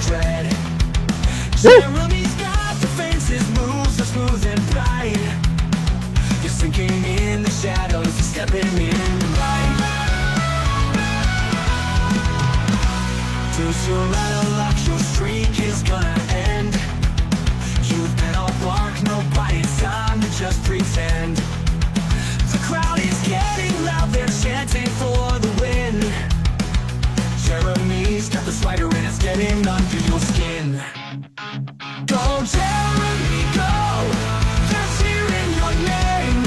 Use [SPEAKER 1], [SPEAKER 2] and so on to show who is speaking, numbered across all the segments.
[SPEAKER 1] dread. Jeremy's got defenses, moves so smooth and bright. You're sinking in the shadows, you're stepping in the light. Too soon, out of luck, your streak is gonna end. You've been all bark, no bite, it's time to just pretend. The crowd is getting loud, they're chanting for the win. Jeremy's got the swagger and it's getting under your skin. Go Jeremy, go! Just hearing your name.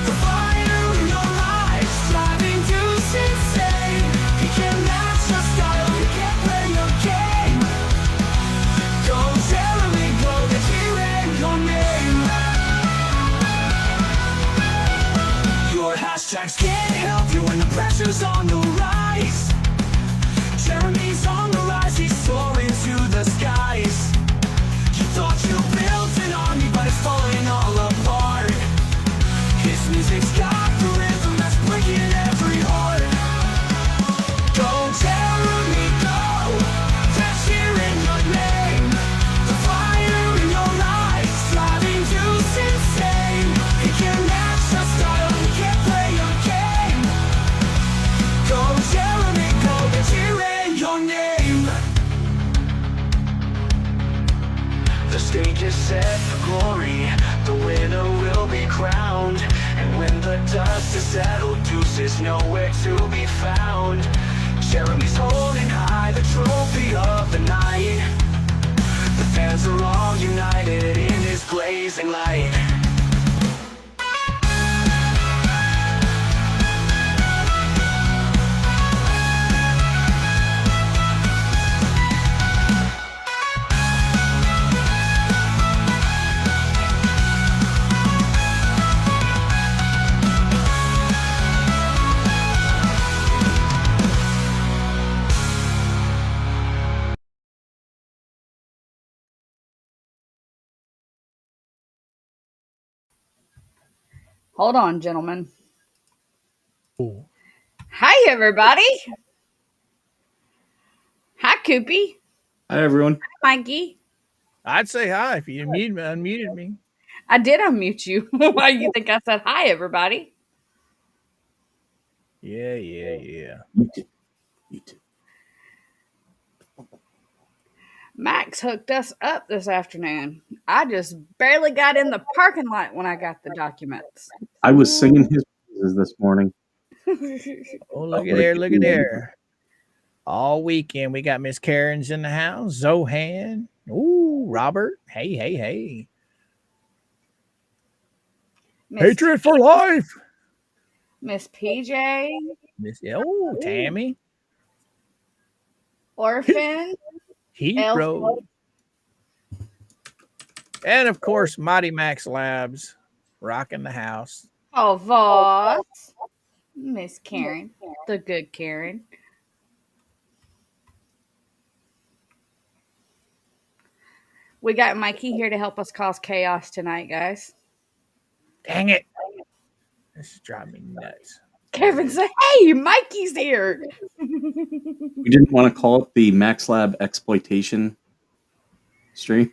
[SPEAKER 1] The fire in your eyes, driving Deuce insane. He can match your style, he can't play your game. Go Jeremy, go, they're hearing your name. Your hashtags can't help you when the pressure's on the rise. Jeremy's on the rise, he's soaring to the skies. You thought you built an army, but it's falling all apart. His music's got the rhythm that's breaking every heart. Go Jeremy, go! Just hearing your name. The fire in your eyes, driving Deuce insane. He can match your style, he can't play your game. Go Jeremy, go! Just hearing your name. The stage is set for glory, the winner will be crowned. And when the dust is settled, Deuce is nowhere to be found. Jeremy's holding high the trophy of the night. The fans are all united in his blazing light.
[SPEAKER 2] Hold on, gentlemen.
[SPEAKER 3] Ooh.
[SPEAKER 2] Hi, everybody. Hi, Koopy.
[SPEAKER 4] Hi, everyone.
[SPEAKER 2] Hi, Mikey.
[SPEAKER 3] I'd say hi if you unmuted me.
[SPEAKER 2] I did unmute you. Why do you think I said hi, everybody?
[SPEAKER 3] Yeah.
[SPEAKER 4] You too. You too.
[SPEAKER 2] Max hooked us up this afternoon. I just barely got in the parking lot when I got the documents.
[SPEAKER 4] I was singing his praises this morning.
[SPEAKER 3] Oh, look at there. All weekend we got Miss Karen's in the house. Zohan. Ooh, Robert. Hey. Hatred for life.
[SPEAKER 2] Miss PJ.
[SPEAKER 3] Tammy.
[SPEAKER 2] Orphan.
[SPEAKER 3] Hero. And of course, Mighty Max Labs rocking the house.
[SPEAKER 2] Oh, Voss. Miss Karen. The good Karen. We got Mikey here to help us cause chaos tonight, guys.
[SPEAKER 3] Dang it. This is driving me nuts.
[SPEAKER 2] Kevin said, hey, Mikey's here.
[SPEAKER 4] We didn't want to call it the Max Lab exploitation stream.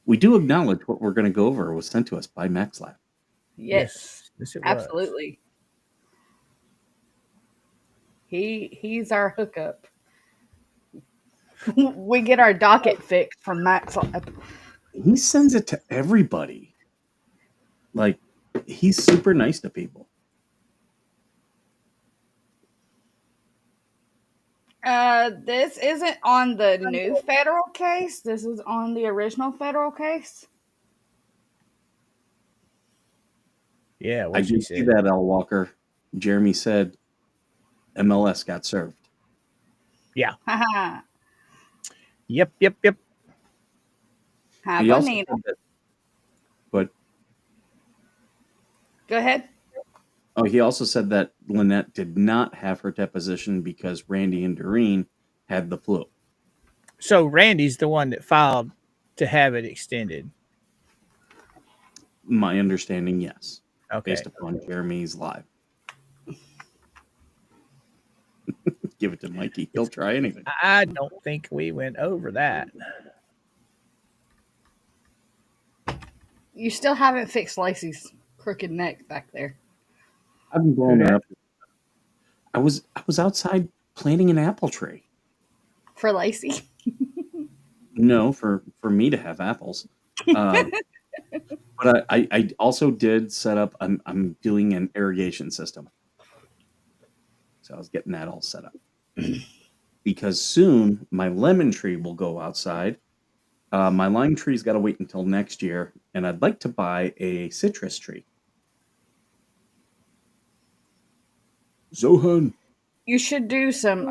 [SPEAKER 4] We do acknowledge what we're going to go over was sent to us by Max Lab.
[SPEAKER 2] Yes,
[SPEAKER 3] it
[SPEAKER 2] absolutely. He's our hookup. We get our docket fixed from Max Lab.
[SPEAKER 4] He sends it to everybody. Like, he's super nice to people.
[SPEAKER 2] This isn't on the new federal case. This is on the original federal case.
[SPEAKER 3] Yeah,
[SPEAKER 4] I did see that, L. Walker. Jeremy said MLS got served.
[SPEAKER 3] Yeah.
[SPEAKER 2] Haha.
[SPEAKER 3] Yep.
[SPEAKER 2] Hi,
[SPEAKER 4] He also
[SPEAKER 2] Bonita.
[SPEAKER 4] said that, but
[SPEAKER 2] Go ahead.
[SPEAKER 4] oh, he also said that Lynette did not have her deposition because Randy and Doreen had the flu.
[SPEAKER 3] So Randy's the one that filed to have it extended.
[SPEAKER 4] My understanding, yes.
[SPEAKER 3] Okay.
[SPEAKER 4] Based upon Jeremy's live. Give it to Mikey. He'll try anything.
[SPEAKER 3] I don't think we went over that.
[SPEAKER 2] You still haven't fixed Lacey's crooked neck back there.
[SPEAKER 4] I've been blowing her up. I was outside planting an apple tree.
[SPEAKER 2] For Lacey?
[SPEAKER 4] No, for me to have apples. But I also did set up. I'm doing an irrigation system, so I was getting that all set up because soon my lemon tree will go outside. My lime tree's got to wait until next year, and I'd like to buy a citrus tree. Zohan.
[SPEAKER 2] You should do some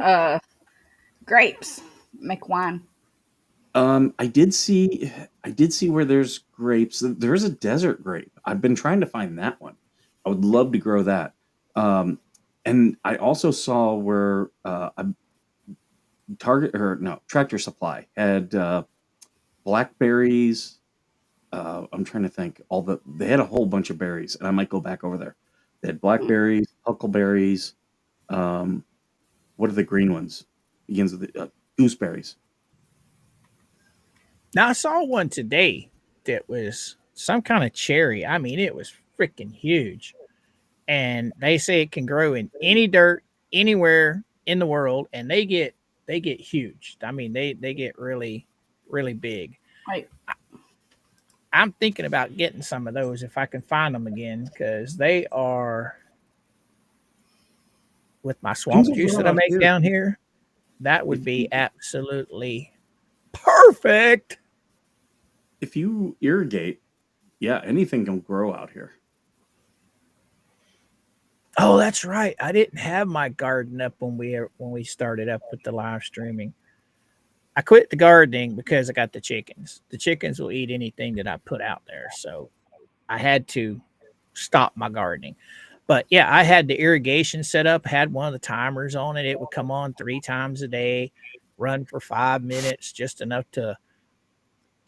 [SPEAKER 2] grapes. Make wine.
[SPEAKER 4] I did see where there's grapes. There's a desert grape. I've been trying to find that one. I would love to grow that. And I also saw where Tractor Supply had blackberries. I'm trying to think. They had a whole bunch of berries, and I might go back over there. They had blackberries, huckleberries. What are the green ones? Begins with the gooseberries.
[SPEAKER 3] Now I saw one today that was some kind of cherry. I mean, it was freaking huge. And they say it can grow in any dirt, anywhere in the world, and they get huge. I mean, they get really, really big.
[SPEAKER 2] Right.
[SPEAKER 3] I'm thinking about getting some of those if I can find them again, because they are, with my swamp juice that I make down here, that would be absolutely perfect.
[SPEAKER 4] If you irrigate, yeah, anything can grow out here.
[SPEAKER 3] Oh, that's right. I didn't have my garden up when we started up with the live streaming. I quit the gardening because I got the chickens. The chickens will eat anything that I put out there, so I had to stop my gardening. But yeah, I had the irrigation set up, had one of the timers on it. It would come on 3 times a day, run for 5 minutes, just enough to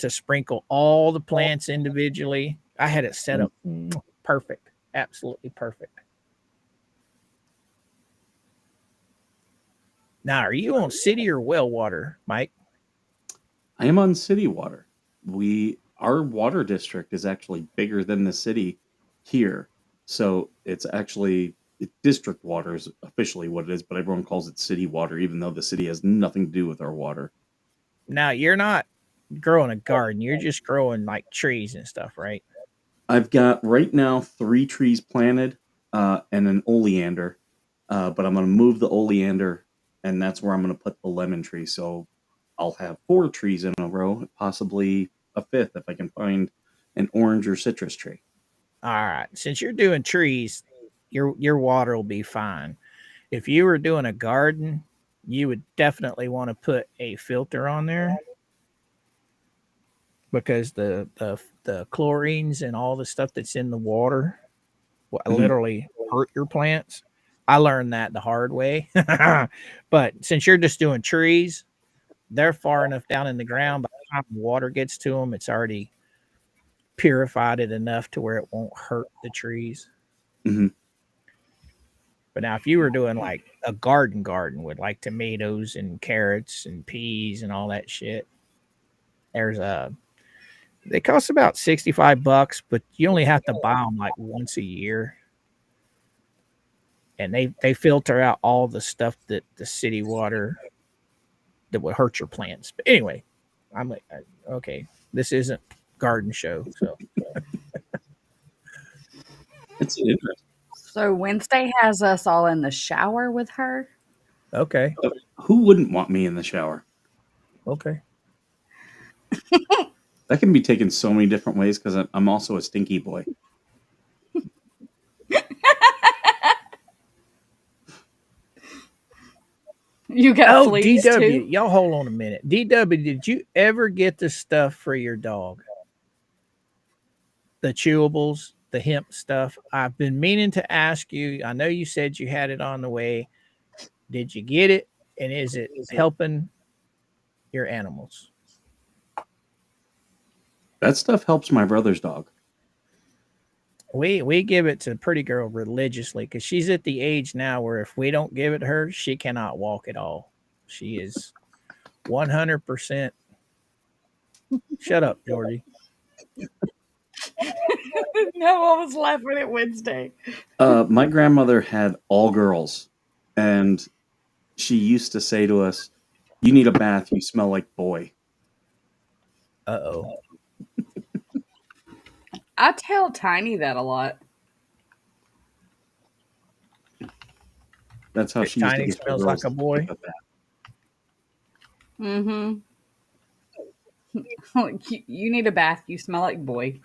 [SPEAKER 3] sprinkle all the plants individually. I had it set up perfect, absolutely perfect. Now, are you on city or well water, Mike?
[SPEAKER 4] I am on city water. Our water district is actually bigger than the city here. So it's actually district water is officially what it is, but everyone calls it city water, even though the city has nothing to do with our water.
[SPEAKER 3] Now, you're not growing a garden. You're just growing like trees and stuff, right?
[SPEAKER 4] I've got right now 3 trees planted and an oleander, but I'm going to move the oleander, and that's where I'm going to put the lemon tree. So I'll have 4 trees in a row, possibly a 5th if I can find an orange or citrus tree.
[SPEAKER 3] All right. Since you're doing trees, your water will be fine. If you were doing a garden, you would definitely want to put a filter on there, because the chlorines and all the stuff that's in the water will literally hurt your plants. I learned that the hard way. But since you're just doing trees, they're far enough down in the ground. By the time water gets to them, it's already purified it enough to where it won't hurt the trees.
[SPEAKER 4] Mm-hmm.
[SPEAKER 3] But now if you were doing like a garden with like tomatoes and carrots and peas and all that shit, they cost about $65, but you only have to buy them like once a year. And they filter out all the stuff that the city water that would hurt your plants. But anyway, I'm like, okay, this isn't garden show. So
[SPEAKER 4] It's interesting.
[SPEAKER 2] So Wednesday has us all in the shower with her.
[SPEAKER 3] okay.
[SPEAKER 4] Who wouldn't want me in the shower?
[SPEAKER 3] Okay.
[SPEAKER 4] That can be taken so many different ways because I'm also a stinky boy.
[SPEAKER 2] You got fleas
[SPEAKER 3] DW,
[SPEAKER 2] too?
[SPEAKER 3] y'all hold on a minute. DW, did you ever get the stuff for your dog? The chewables, the hemp stuff. I've been meaning to ask you. I know you said you had it on the way. Did you get it? And is it helping your animals?
[SPEAKER 4] That stuff helps my brother's dog.
[SPEAKER 3] We give it to the pretty girl religiously because she's at the age now where if we don't give it to her, she cannot walk at all. She is 100%. Shut up, Georgie.
[SPEAKER 2] No, I was laughing at Wednesday.
[SPEAKER 4] My grandmother had all girls, and she used to say to us, "You need a bath. You smell like boy."
[SPEAKER 3] Uh oh.
[SPEAKER 2] I tell Tiny that a lot.
[SPEAKER 4] That's how she used to
[SPEAKER 3] Tiny
[SPEAKER 4] get her
[SPEAKER 3] smells
[SPEAKER 4] girls
[SPEAKER 3] like a
[SPEAKER 4] to take
[SPEAKER 3] boy.
[SPEAKER 4] a bath.
[SPEAKER 2] Mm-hmm. You need a bath. You smell like boy.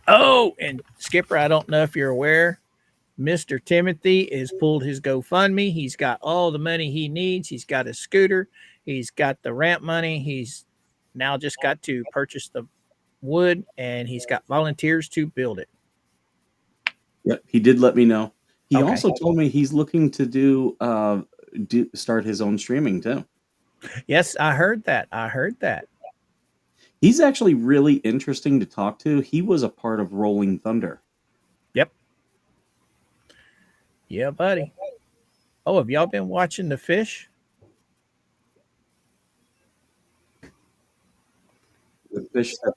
[SPEAKER 3] Oh, and Skipper, I don't know if you're aware, Mr. Timothy has pulled his GoFundMe. He's got all the money he needs. He's got his scooter. He's got the ramp money. He's now just got to purchase the wood, and he's got volunteers to build it.
[SPEAKER 4] Yep, he did let me know. He
[SPEAKER 3] Okay.
[SPEAKER 4] also told me he's looking to start his own streaming too.
[SPEAKER 3] Yes, I heard that. I heard that.
[SPEAKER 4] He's actually really interesting to talk to. He was a part of Rolling Thunder.
[SPEAKER 3] Yep. Yeah, buddy. Oh, have y'all been watching the fish?
[SPEAKER 4] The fish that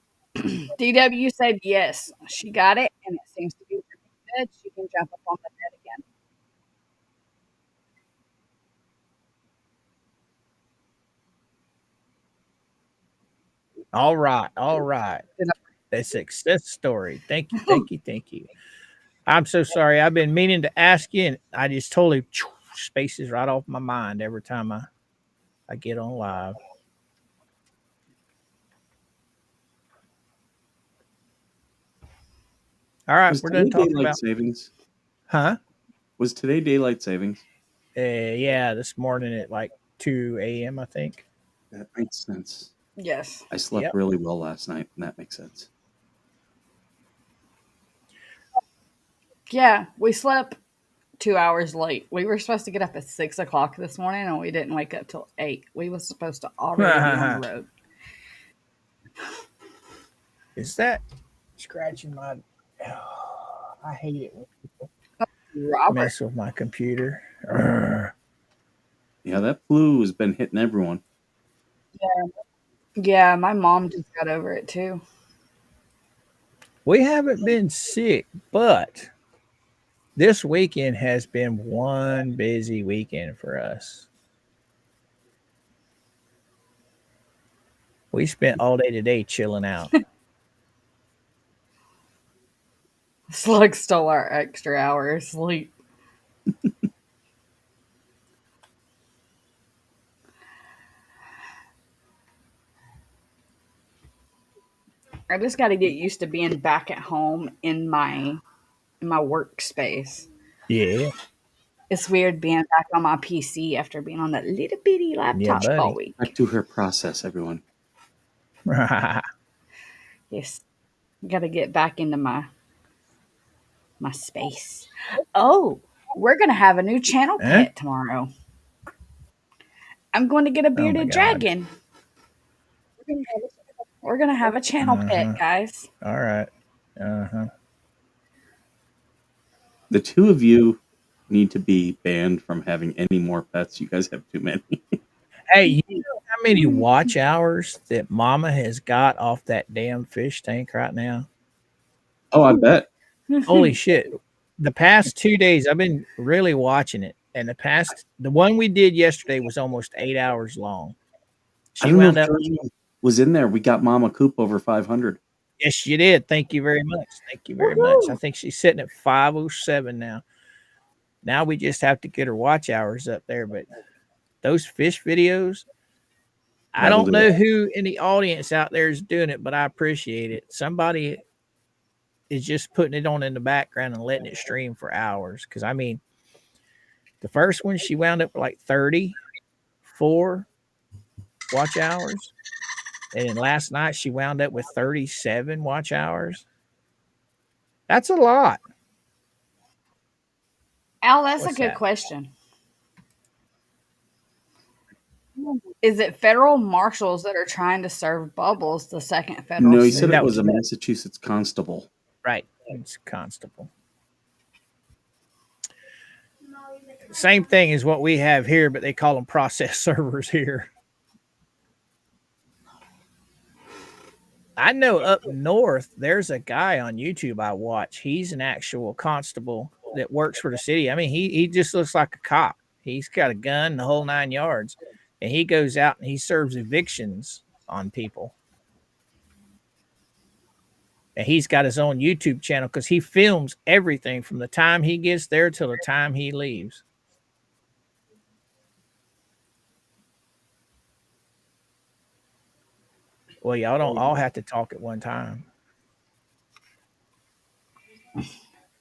[SPEAKER 2] DW said yes. She got it, and it seems to be working good. She can jump up on the bed again.
[SPEAKER 3] All right. All right. A success story. Thank you. Thank you. Thank you. I'm so sorry. I've been meaning to ask you, and I just totally spaces right off my mind every time I get on live. All right,
[SPEAKER 4] was
[SPEAKER 3] we're done
[SPEAKER 4] today
[SPEAKER 3] talking
[SPEAKER 4] daylight
[SPEAKER 3] about,
[SPEAKER 4] savings.
[SPEAKER 3] huh?
[SPEAKER 4] Was today daylight savings?
[SPEAKER 3] Yeah, this morning at like 2 a.m. I think.
[SPEAKER 4] That makes sense.
[SPEAKER 2] Yes.
[SPEAKER 4] I slept
[SPEAKER 3] Yep.
[SPEAKER 4] really well last night, and that makes sense.
[SPEAKER 2] Yeah, we slept 2 hours late. We were supposed to get up at 6 o'clock this morning, and we didn't wake up till 8. We was supposed to already be on the road.
[SPEAKER 3] Is that scratching my? I hate it when people
[SPEAKER 2] Robert.
[SPEAKER 3] mess with my computer. Urgh.
[SPEAKER 4] Yeah, that flu has been hitting everyone.
[SPEAKER 2] Yeah, my mom just got over it too.
[SPEAKER 3] We haven't been sick, but this weekend has been one busy weekend for us. We spent all day today chilling out.
[SPEAKER 2] Slug stole our extra hour of sleep. I just got to get used to being back at home in my workspace.
[SPEAKER 3] Yeah,
[SPEAKER 2] It's weird being back on my PC after being on that little bitty
[SPEAKER 3] yeah,
[SPEAKER 2] laptop all
[SPEAKER 3] buddy.
[SPEAKER 2] week.
[SPEAKER 4] Back to her process, everyone.
[SPEAKER 2] Yes, got to get back into my space. Oh, we're gonna have a new channel
[SPEAKER 3] Huh?
[SPEAKER 2] pet tomorrow. I'm going to get a
[SPEAKER 3] Oh my
[SPEAKER 2] bearded
[SPEAKER 3] god.
[SPEAKER 2] dragon. We're gonna have a channel
[SPEAKER 3] Uh-huh.
[SPEAKER 2] pet, guys.
[SPEAKER 3] All right. Uh-huh.
[SPEAKER 4] The two of you need to be banned from having any more pets. You guys have too many.
[SPEAKER 3] Hey, you know how many watch hours that Mama has got off that damn fish tank right now?
[SPEAKER 4] Oh, I bet.
[SPEAKER 3] Holy shit. The past 2 days I've been really watching it. And the one we did yesterday was almost 8 hours long.
[SPEAKER 4] I
[SPEAKER 3] She
[SPEAKER 4] don't know
[SPEAKER 3] wound
[SPEAKER 4] if
[SPEAKER 3] up.
[SPEAKER 4] Georgie was in there. We got Mama Coop over 500.
[SPEAKER 3] Yes, you did. Thank you very much. Thank you very much. I think she's sitting at 507 now. Now we just have to get her watch hours up there. But those fish videos, I
[SPEAKER 4] That'll
[SPEAKER 3] don't
[SPEAKER 4] do
[SPEAKER 3] know
[SPEAKER 4] it.
[SPEAKER 3] who in the audience out there is doing it, but I appreciate it. Somebody is just putting it on in the background and letting it stream for hours. Because, I mean, the first one, she wound up with like 34 watch hours. And then last night, she wound up with 37 watch hours. That's a lot.
[SPEAKER 2] Al, that's a
[SPEAKER 3] What's
[SPEAKER 2] good
[SPEAKER 3] that?
[SPEAKER 2] question. Is it federal marshals that are trying to serve Bubbles the second federal
[SPEAKER 4] No, he said
[SPEAKER 2] suit?
[SPEAKER 4] it
[SPEAKER 3] No.
[SPEAKER 4] was a Massachusetts constable.
[SPEAKER 3] Right. It's constable. Same thing as what we have here, but they call them process servers here. I know up north, there's a guy on YouTube I watch. He's an actual constable that works for the city. I mean, he just looks like a cop. He's got a gun, the whole 9 yards, and he goes out and he serves evictions on people. And he's got his own YouTube channel because he films everything from the time he gets there till the time he leaves. Well, y'all don't all have to talk at one time.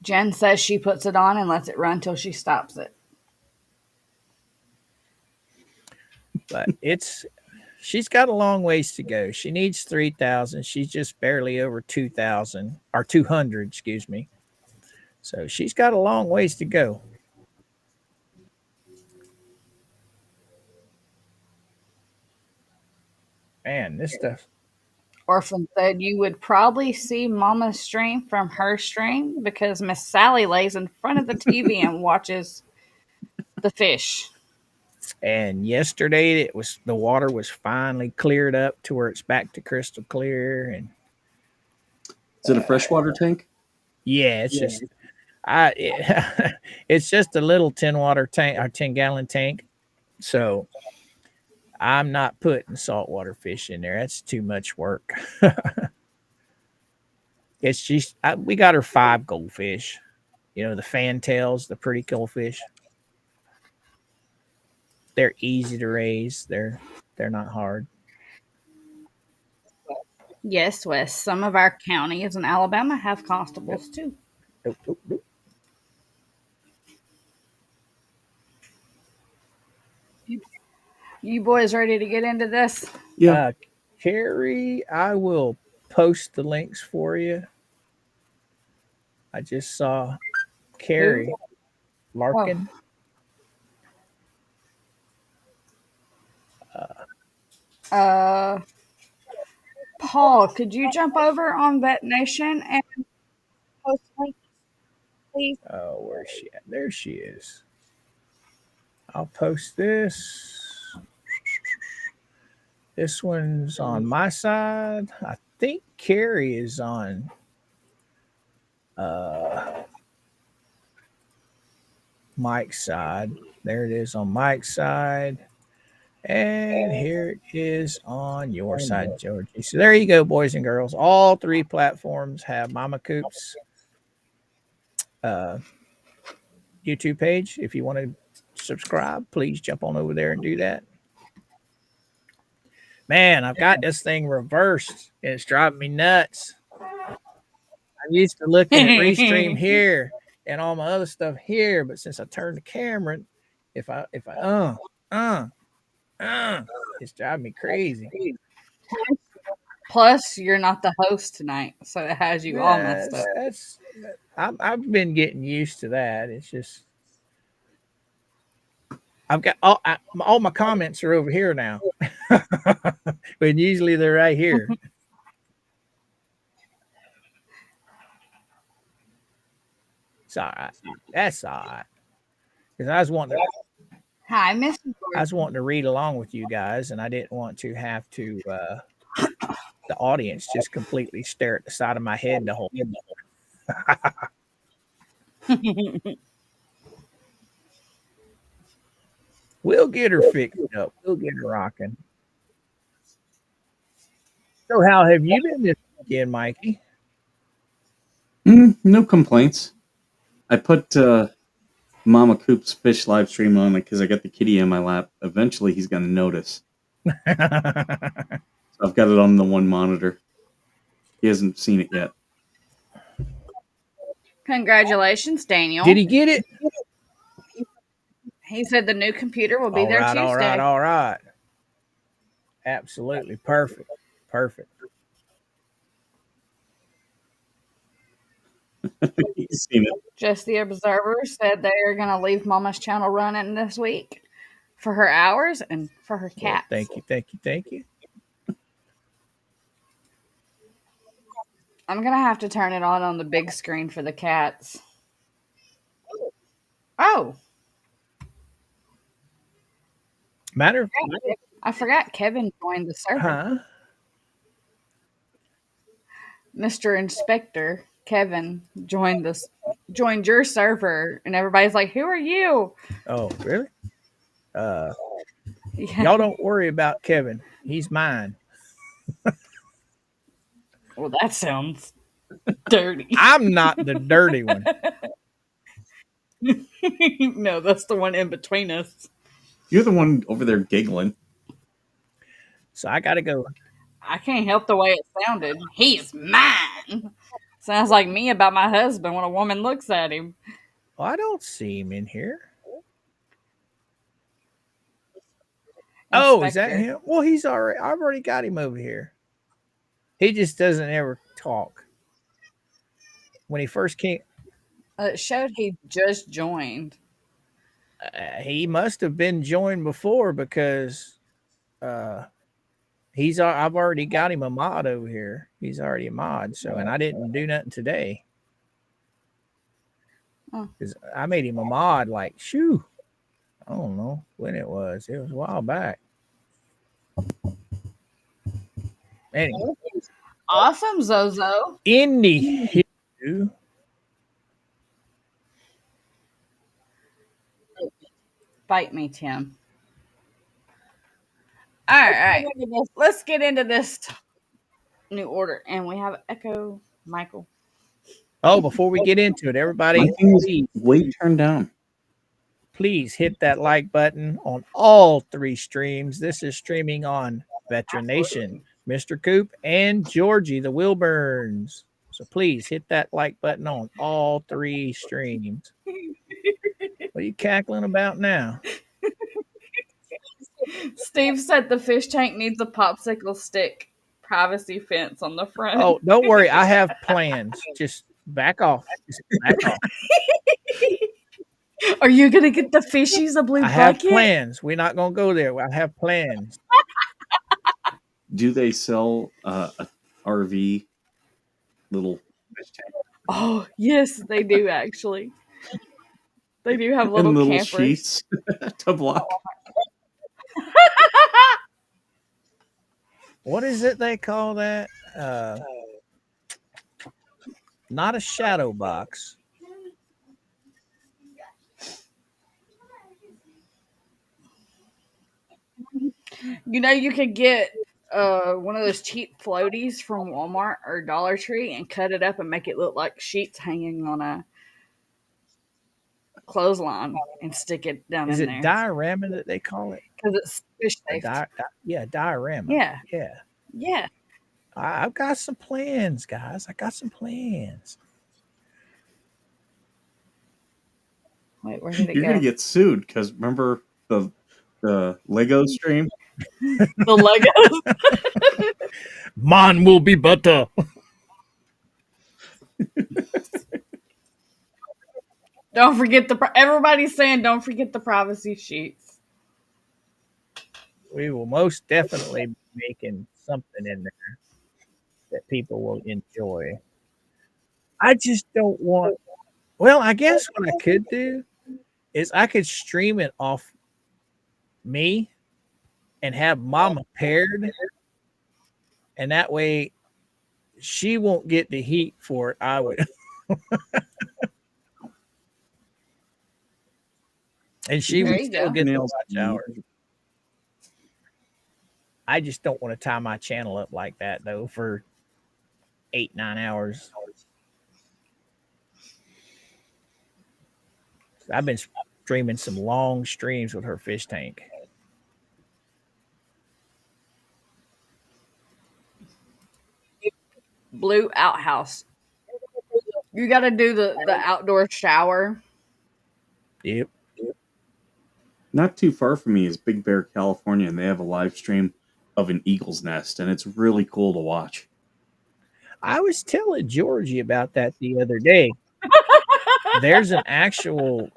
[SPEAKER 2] Jen says she puts it on and lets it run till she stops it.
[SPEAKER 3] But she's got a long ways to go. She needs 3,000. She's just barely over 2,000 or 200, excuse me. So she's got a long ways to go. Man, this stuff.
[SPEAKER 2] Orphan said you would probably see Mama's stream from her stream because Miss Sally lays in front of the TV and watches the fish.
[SPEAKER 3] And yesterday the water was finally cleared up to where it's back to crystal clear. And
[SPEAKER 4] Is it a freshwater tank?
[SPEAKER 3] yeah, it's just it's just a little 10-water tank or 10-gallon tank. So I'm not putting saltwater fish in there. That's too much work. It's just we got her 5 goldfish. You know, the fantails, the pretty goldfish. They're easy to raise. They're not hard.
[SPEAKER 2] Yes, Wes. Some of our counties in Alabama have constables too.
[SPEAKER 3] Nope, nope, nope.
[SPEAKER 2] You boys ready to get into this?
[SPEAKER 4] Yeah.
[SPEAKER 3] Carrie, I will post the links for you. I just saw Carrie Larkin.
[SPEAKER 2] Paul, could you jump over on Vet Nation and post links, please?
[SPEAKER 3] Oh, where's she at? There she is. I'll post this. This one's on my side. I think Carrie is on Mike's side. There it is on Mike's side. And here it is on your side, Georgie. So there you go, boys and girls. All 3 platforms have Mama Coop's YouTube page. If you want to subscribe, please jump on over there and do that. Man, I've got this thing reversed and it's driving me nuts. I'm used to looking at Restream here and all my other stuff here, but since I turned the camera, if I it's driving me crazy.
[SPEAKER 2] Plus, you're not the host tonight, so it has you all messed up.
[SPEAKER 3] I've been getting used to that. It's just I've got all my comments are over here now, but usually they're right here. It's all right. That's all right. Because I was wanting to.
[SPEAKER 2] Hi, Miss.
[SPEAKER 3] I was wanting to read along with you guys, and I didn't want to have to the audience just completely stare at the side of my head the whole. We'll get her fixed up. We'll get her rocking. So, how have you been this weekend, Mikey?
[SPEAKER 4] No complaints. I put Mama Coop's fish live stream on because I got the kitty in my lap. Eventually, he's going to notice. So I've got it on the one monitor. He hasn't seen it yet.
[SPEAKER 2] Congratulations, Daniel.
[SPEAKER 3] Did he get it?
[SPEAKER 2] He said the new computer will be there Tuesday.
[SPEAKER 3] All right. Absolutely perfect.
[SPEAKER 4] He's seen it.
[SPEAKER 2] Just the Observer said they are going to leave Mama's channel running this week for her hours and for her
[SPEAKER 3] Well,
[SPEAKER 2] cats.
[SPEAKER 3] thank you, thank you, thank you.
[SPEAKER 2] I'm gonna have to turn it on the big screen for the cats. Oh,
[SPEAKER 3] Matter of
[SPEAKER 2] I forgot Kevin joined the server.
[SPEAKER 3] huh?
[SPEAKER 2] Mr. Inspector Kevin joined your server, and everybody's like, "Who are you?"
[SPEAKER 3] Oh, really? Uh,
[SPEAKER 2] Yeah.
[SPEAKER 3] y'all don't worry about Kevin. He's mine.
[SPEAKER 2] Well, that sounds dirty.
[SPEAKER 3] I'm not the dirty one.
[SPEAKER 2] No, that's the one in between us.
[SPEAKER 4] You're the one over there giggling.
[SPEAKER 3] So I gotta go.
[SPEAKER 2] I can't help the way it sounded. He's mine. Sounds like me about my husband when a woman looks at him.
[SPEAKER 3] Oh, I don't see him in here. Oh, is that
[SPEAKER 2] Inspector.
[SPEAKER 3] him? Well, he's already. I've already got him over here. He just doesn't ever talk. When he first came,
[SPEAKER 2] It showed he just joined.
[SPEAKER 3] he must have been joined before because uh, I've already got him a mod over here. He's already a mod. So, and I didn't do nothing today
[SPEAKER 2] Oh.
[SPEAKER 3] because I made him a mod. Like, shoo, I don't know when it was. It was a while back. Anyway,
[SPEAKER 2] Awesome, Zozo.
[SPEAKER 3] Indy.
[SPEAKER 2] Bite me, Tim. All right. Let's get into this new order. And we have Echo Michael.
[SPEAKER 3] Oh, before we get into it, everybody,
[SPEAKER 4] My thing is way turned down.
[SPEAKER 3] please hit that like button on all 3 streams. This is streaming on Veteran Nation, Mr. Coop, and Georgie the Wilburns. So please hit that like button on all 3 streams. What are you cackling about now?
[SPEAKER 2] Steve said the fish tank needs a popsicle stick privacy fence on the front.
[SPEAKER 3] Oh, don't worry. I have plans. Just back off. Just back off.
[SPEAKER 2] Are you going to get the fishies a blue
[SPEAKER 3] I
[SPEAKER 2] bucket?
[SPEAKER 3] have plans. We're not going to go there. I have plans.
[SPEAKER 4] Do they sell a RV little fish tank
[SPEAKER 2] Oh, yes, they do actually. They do have little
[SPEAKER 4] and little
[SPEAKER 2] campers.
[SPEAKER 4] sheets to block?
[SPEAKER 3] What is it they call that? Not a shadow box.
[SPEAKER 2] You know, you could get one of those cheap floaties from Walmart or Dollar Tree and cut it up and make it look like sheets hanging on a clothesline and stick it down
[SPEAKER 3] Is
[SPEAKER 2] in
[SPEAKER 3] it
[SPEAKER 2] there.
[SPEAKER 3] diorama that they call it?
[SPEAKER 2] Because it's fish safe.
[SPEAKER 3] Yeah, diorama.
[SPEAKER 2] Yeah.
[SPEAKER 3] Yeah.
[SPEAKER 2] Yeah.
[SPEAKER 3] I've got some plans, guys. I got some plans.
[SPEAKER 2] Wait, where did it
[SPEAKER 4] You're
[SPEAKER 2] go?
[SPEAKER 4] gonna get sued because remember the Lego stream?
[SPEAKER 2] The Legos.
[SPEAKER 3] Man will be better.
[SPEAKER 2] Don't forget everybody's saying don't forget the privacy sheets.
[SPEAKER 3] We will most definitely be making something in there that people will enjoy. I just don't want. Well, I guess what I could do is I could stream it off me and have Mama paired, and that way she won't get the heat for it. I would. And she
[SPEAKER 2] There
[SPEAKER 3] would
[SPEAKER 2] you
[SPEAKER 3] still
[SPEAKER 2] go.
[SPEAKER 3] get the
[SPEAKER 4] Nails.
[SPEAKER 3] watch hours. I just don't want to tie my channel up like that though for 8-9 hours. I've been streaming some long streams with her fish tank.
[SPEAKER 2] Blue outhouse. You got to do the outdoor shower.
[SPEAKER 3] Yep.
[SPEAKER 4] Not too far from me is Big Bear, California, and they have a live stream of an eagle's nest, and it's really cool to watch.
[SPEAKER 3] I was telling Georgie about that the other day. There's an actual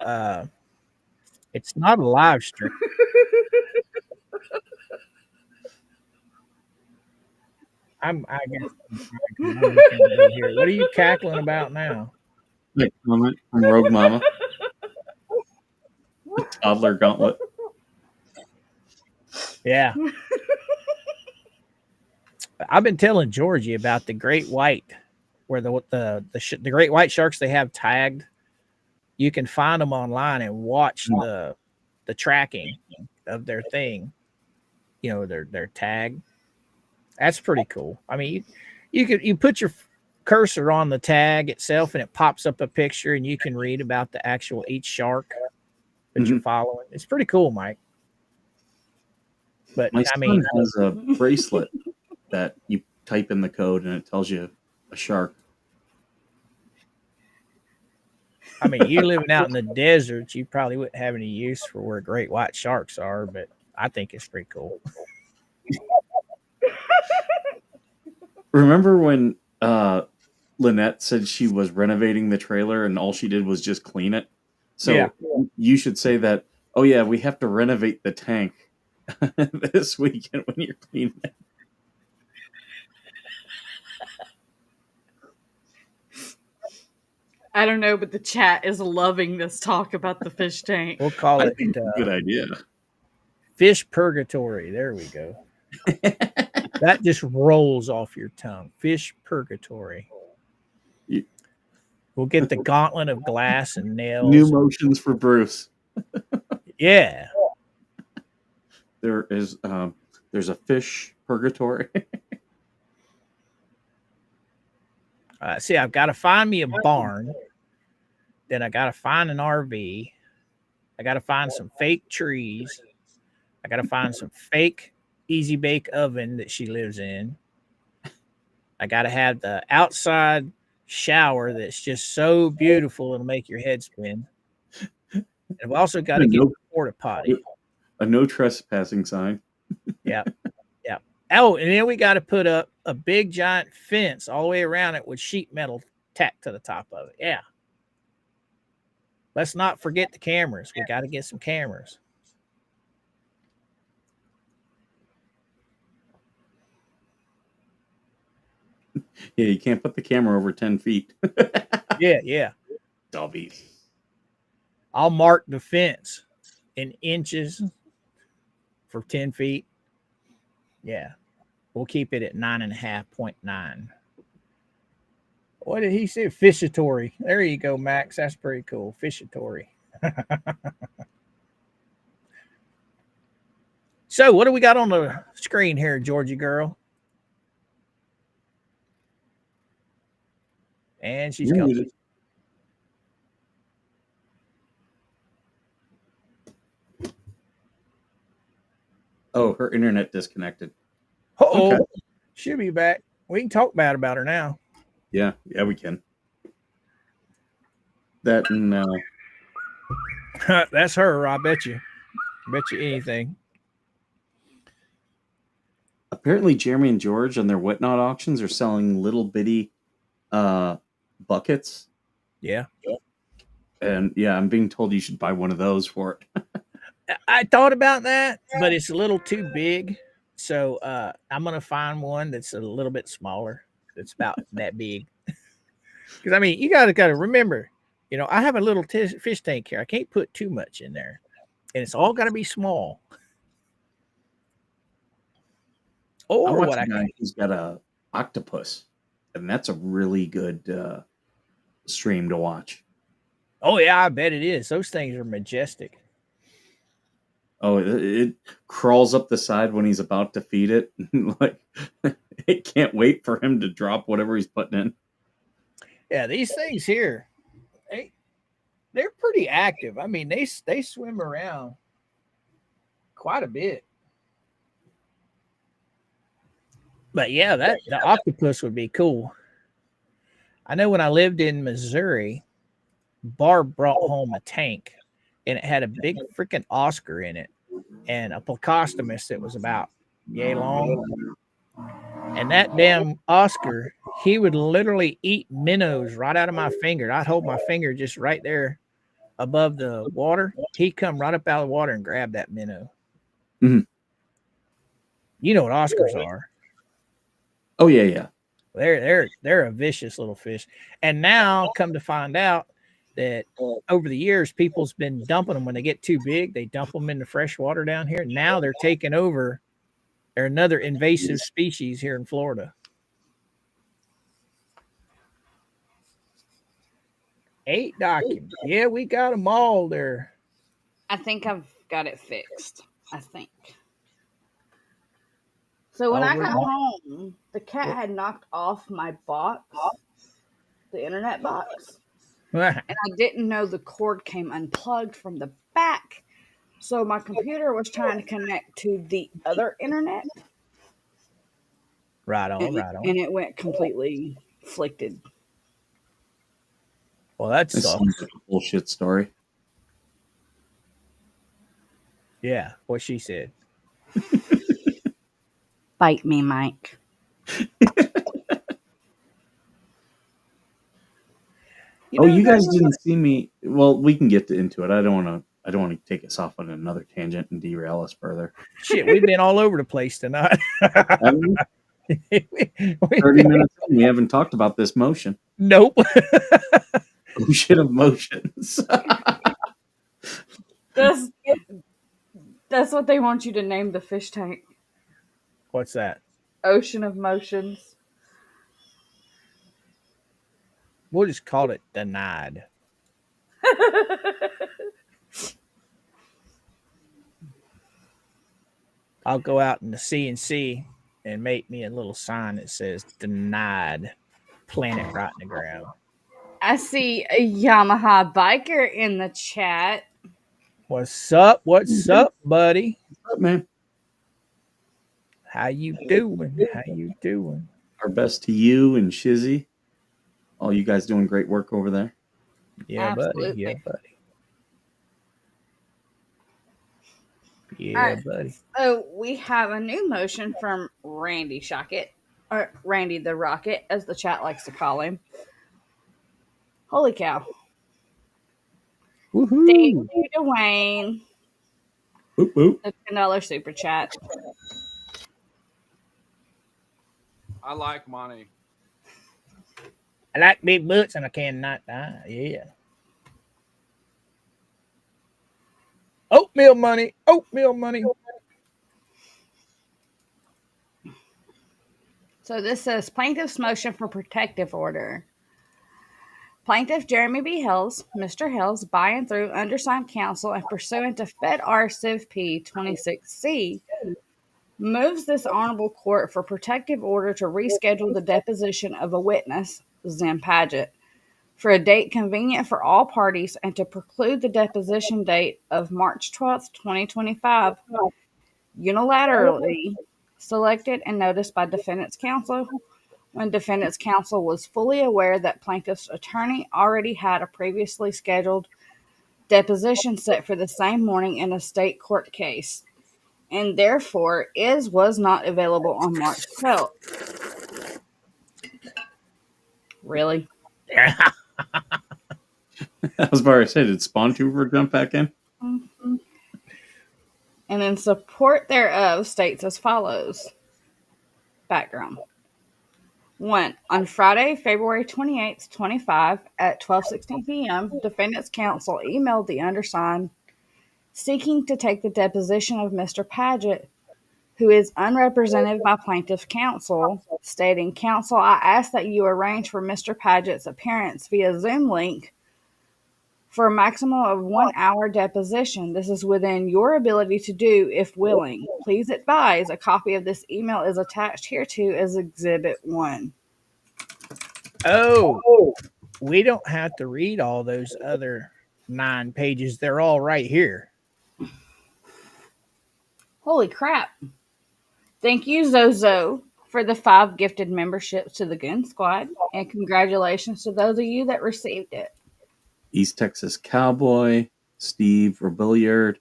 [SPEAKER 3] it's not a live stream. I guess I'm trying 'cause I'm looking over here. What are you cackling about now?
[SPEAKER 4] Like comment from Rogue Mama, the toddler gauntlet.
[SPEAKER 3] Yeah. I've been telling Georgie about the great white, where the great white sharks they have tagged. You can find them online and watch the tracking of their thing. You know, their tag. That's pretty cool. I mean, you put your cursor on the tag itself and it pops up a picture and you can read about the actual each shark that you're following. It's pretty cool, Mike. But
[SPEAKER 4] My
[SPEAKER 3] I
[SPEAKER 4] son
[SPEAKER 3] mean,
[SPEAKER 4] has a bracelet that you type in the code and it tells you a shark.
[SPEAKER 3] you living out in the desert, you probably wouldn't have any use for where great white sharks are, but I think it's pretty cool.
[SPEAKER 4] Remember when Lynette said she was renovating the trailer and all she did was just clean it? So
[SPEAKER 3] Yeah.
[SPEAKER 4] you should say that, oh yeah, we have to renovate the tank this weekend when you're cleaning it.
[SPEAKER 2] I don't know, but the chat is loving this talk about the fish tank.
[SPEAKER 3] We'll call
[SPEAKER 4] I
[SPEAKER 3] it
[SPEAKER 4] think it's a good idea.
[SPEAKER 3] fish purgatory. There we go. That just rolls off your tongue. Fish purgatory. We'll get the gauntlet of glass and nails.
[SPEAKER 4] New motions for Bruce.
[SPEAKER 3] Yeah.
[SPEAKER 4] There's a fish purgatory.
[SPEAKER 3] See, I've got to find me a barn. Then I got to find an RV. I got to find some fake trees. I got to find some fake easy bake oven that she lives in. I got to have the outside shower that's just so beautiful it'll make your head spin. And I've also got to get a porta potty.
[SPEAKER 4] A no trespassing sign.
[SPEAKER 3] Yeah. Yeah. Oh, and then we got to put up a big giant fence all the way around it with sheet metal tacked to the top of it. Yeah. Let's not forget the cameras. We got to get some cameras.
[SPEAKER 4] Yeah, you can't put the camera over 10 feet.
[SPEAKER 3] Yeah.
[SPEAKER 4] Dobbies.
[SPEAKER 3] I'll mark the fence in inches for 10 feet. Yeah. We'll keep it at 9.5.9. What did he say? Fishatory. There you go, Max. That's pretty cool. Fishatory. So, what do we got on the screen here, Georgie girl? And she's gone.
[SPEAKER 4] Oh, her internet disconnected.
[SPEAKER 3] Oh, okay. She'll be back. We can talk bad about her now.
[SPEAKER 4] Yeah, we can. That and
[SPEAKER 3] that's her. I bet you. Anything.
[SPEAKER 4] Apparently, Jeremy and George on their Whatnot auctions are selling little bitty buckets.
[SPEAKER 3] Yeah.
[SPEAKER 4] And yeah, I'm being told you should buy one of those for it.
[SPEAKER 3] I thought about that, but it's a little too big. So I'm going to find one that's a little bit smaller. That's about that big. Because, you got to remember, I have a little fish tank here. I can't put too much in there. And it's all got to be small. Or what I can.
[SPEAKER 4] He's got a octopus. And that's a really good stream to watch.
[SPEAKER 3] Oh, yeah, I bet it is. Those things are majestic.
[SPEAKER 4] Oh, it crawls up the side when he's about to feed it. Like, it can't wait for him to drop whatever he's putting in.
[SPEAKER 3] Yeah, these things here, they're pretty active. They swim around quite a bit. But yeah, the octopus would be cool. I know when I lived in Missouri, Barb brought home a tank, and it had a big freaking Oscar in it, and a Plecostomus that was about yay long. And that damn Oscar, he would literally eat minnows right out of my finger. I'd hold my finger just right there above the water. He'd come right up out of the water and grab that minnow.
[SPEAKER 4] Mm-hmm.
[SPEAKER 3] You know what Oscars are.
[SPEAKER 4] Oh yeah, yeah.
[SPEAKER 3] They're a vicious little fish. And now, come to find out that over the years, people's been dumping them when they get too big. They dump them in the fresh water down here. Now they're taking over. They're another invasive species here in Florida. 8 documents. Yeah, we got them all there.
[SPEAKER 2] I think I've got it fixed. I think. So when
[SPEAKER 3] Oh,
[SPEAKER 2] I got home, the cat had knocked off my box, the internet box, and I didn't know the cord came unplugged from the back. So my computer was trying to connect to the other internet,
[SPEAKER 3] right on,
[SPEAKER 2] and
[SPEAKER 3] right on.
[SPEAKER 2] it went completely flicked.
[SPEAKER 3] Well, that
[SPEAKER 4] This
[SPEAKER 3] sucks.
[SPEAKER 4] sounds like a bullshit story.
[SPEAKER 3] Yeah, what she said.
[SPEAKER 2] Bite me, Mike.
[SPEAKER 4] You guys didn't see me. Well, we can get into it. I don't want to. I don't want to take us off on another tangent and derail us further.
[SPEAKER 3] Shit, we've been all over the place tonight.
[SPEAKER 4] 30 minutes in, we haven't talked about this motion.
[SPEAKER 3] Nope.
[SPEAKER 4] Ocean of motions.
[SPEAKER 2] That's what they want you to name the fish tank.
[SPEAKER 3] What's that?
[SPEAKER 2] Ocean of motions.
[SPEAKER 3] We'll just call it denied. I'll go out in the CNC and make me a little sign that says denied. Plant it right in the ground.
[SPEAKER 2] I see a Yamaha biker in the chat.
[SPEAKER 3] What's up? What's up, buddy?
[SPEAKER 4] What's up, man?
[SPEAKER 3] How you doing? How you doing?
[SPEAKER 4] Our best to you and Shizzy. All you guys doing great work over there.
[SPEAKER 3] Yeah,
[SPEAKER 2] Absolutely.
[SPEAKER 3] buddy. Yeah, buddy. Yeah,
[SPEAKER 2] All right.
[SPEAKER 3] buddy.
[SPEAKER 2] So we have a new motion from Randy Shochet, or Randy the Rocket, as the chat likes to call him. Holy cow.
[SPEAKER 3] Woohoo.
[SPEAKER 2] Thank you, Dwayne.
[SPEAKER 4] Boop, boop.
[SPEAKER 2] The $10 super chat.
[SPEAKER 5] I like money.
[SPEAKER 3] I like big butts and I cannot die. Yeah. Oatmeal money. Oatmeal money.
[SPEAKER 2] So this says plaintiff's motion for protective order. Plaintiff Jeremy B. Hales, Mr. Hales, by and through undersigned counsel and pursuant to Fed R. Civ P 26C, moves this honorable court for protective order to reschedule the deposition of a witness, Zim Paget, for a date convenient for all parties and to preclude the deposition date of March 12th, 2025, unilaterally selected and noticed by defendant's counsel when defendant's counsel was fully aware that plaintiff's attorney already had a previously scheduled deposition set for the same morning in a state court case, and therefore was not available on March 12th. Really?
[SPEAKER 3] Yeah.
[SPEAKER 4] I was about to say, did Spawn Trooper jump back in?
[SPEAKER 2] Mm-hmm. And in support thereof states as follows. Background. 1. On Friday, February 28th, 25, at 12:16 p.m., defendant's counsel emailed the undersigned seeking to take the deposition of Mr. Paget, who is unrepresented by plaintiff's counsel, stating, "Counsel, I ask that you arrange for Mr. Paget's appearance via Zoom link for a maximum of 1 hour deposition. This is within your ability to do if willing. Please advise a copy of this email is attached hereto as Exhibit 1.
[SPEAKER 3] Oh, we don't have to read all those other 9 pages. They're all right here.
[SPEAKER 2] Holy crap. Thank you, Zozo, for the 5 gifted memberships to the Gun Squad, and congratulations to those of you that received it.
[SPEAKER 4] East Texas Cowboy, Steve Robilliard,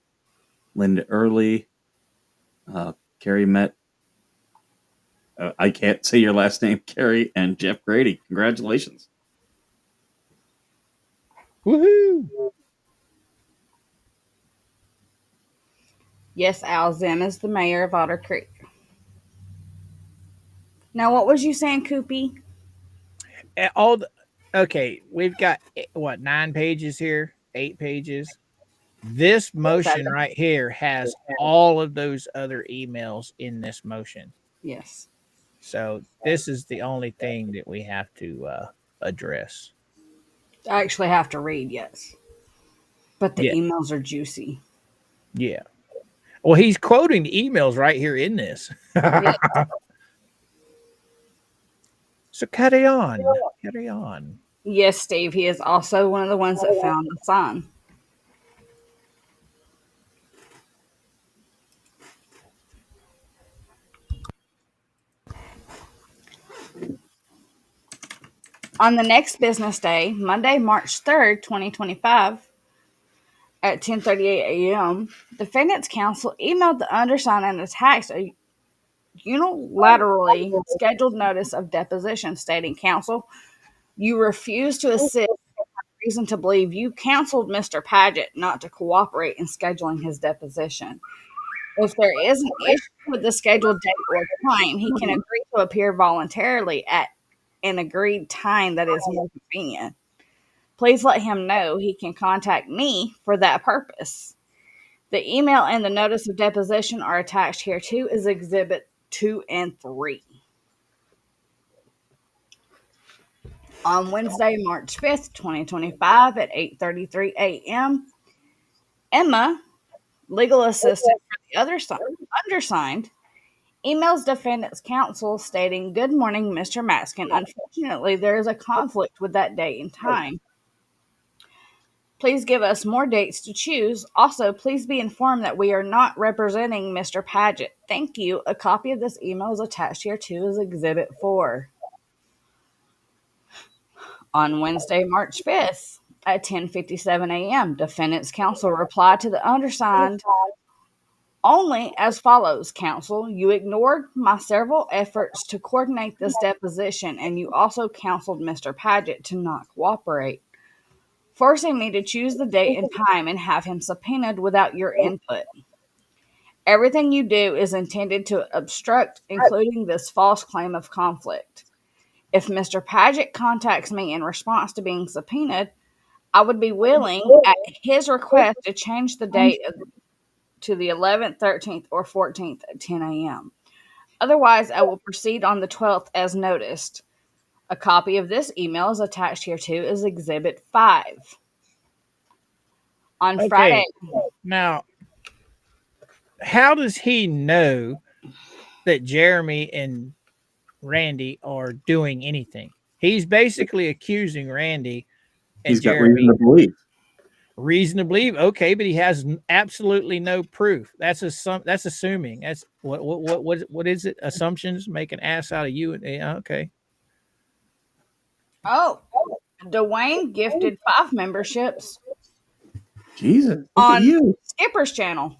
[SPEAKER 4] Linda Early, Carrie Met. I can't say your last name, Carrie, and Jeff Grady. Congratulations.
[SPEAKER 3] Woohoo.
[SPEAKER 2] Yes, Al Zim is the mayor of Otter Creek. Now, what was you saying, Koopy?
[SPEAKER 3] All the, okay, we've got what 9 pages here, 8 pages. This motion right here has all of those other emails in this motion.
[SPEAKER 2] Yes.
[SPEAKER 3] So this is the only thing that we have to address.
[SPEAKER 2] I actually have to read, yes. But the
[SPEAKER 3] Yeah,
[SPEAKER 2] emails are juicy.
[SPEAKER 3] yeah. Well, he's quoting the emails right here in this.
[SPEAKER 2] Yes.
[SPEAKER 3] So carry on, carry on.
[SPEAKER 2] Yes, Steve. He is also one of the ones that found the sign. On the next business day, Monday, March 3rd, 2025, at 10:38 a.m., defendant's counsel emailed the undersigned and attached a unilaterally scheduled notice of deposition stating, "Counsel, you refuse to assist. Reason to believe you counseled Mr. Paget not to cooperate in scheduling his deposition. If there is an issue with the scheduled date or time, he can agree to appear voluntarily at an agreed time that is more convenient. Please let him know he can contact me for that purpose." The email and the notice of deposition are attached here too as Exhibit 2 and 3. On Wednesday, March 5th, 2025, at 8:33 a.m., Emma, legal assistant for the undersigned, emails defendant's counsel stating, "Good morning, Mr. Maskin. Unfortunately, there is a conflict with that date and time. Please give us more dates to choose. Also, please be informed that we are not representing Mr. Paget. Thank you. A copy of this email is attached here too as Exhibit 4. On Wednesday, March 5th, at 10:57 a.m., defendant's counsel replied to the undersigned only as follows: "Counsel, you ignored my several efforts to coordinate this deposition, and you also counseled Mr. Paget to not cooperate, forcing me to choose the date and time and have him subpoenaed without your input. Everything you do is intended to obstruct, including this false claim of conflict. If Mr. Paget contacts me in response to being subpoenaed, I would be willing, at his request, to change the date to the 11th, 13th, or 14th at 10 a.m. Otherwise, I will proceed on the 12th as noticed." A copy of this email is attached here too as Exhibit 5. On Friday,
[SPEAKER 3] Okay, now how does he know that Jeremy and Randy are doing anything? He's basically accusing Randy and
[SPEAKER 4] He's got reason
[SPEAKER 3] Jeremy.
[SPEAKER 4] to believe.
[SPEAKER 3] Reason to believe, okay, but he has absolutely no proof. That's that's assuming. That's what is it? Assumptions make an ass out of you. Yeah, okay.
[SPEAKER 2] oh, Dwayne gifted 5 memberships
[SPEAKER 4] Jesus, look at
[SPEAKER 2] on
[SPEAKER 4] you.
[SPEAKER 2] Skipper's channel.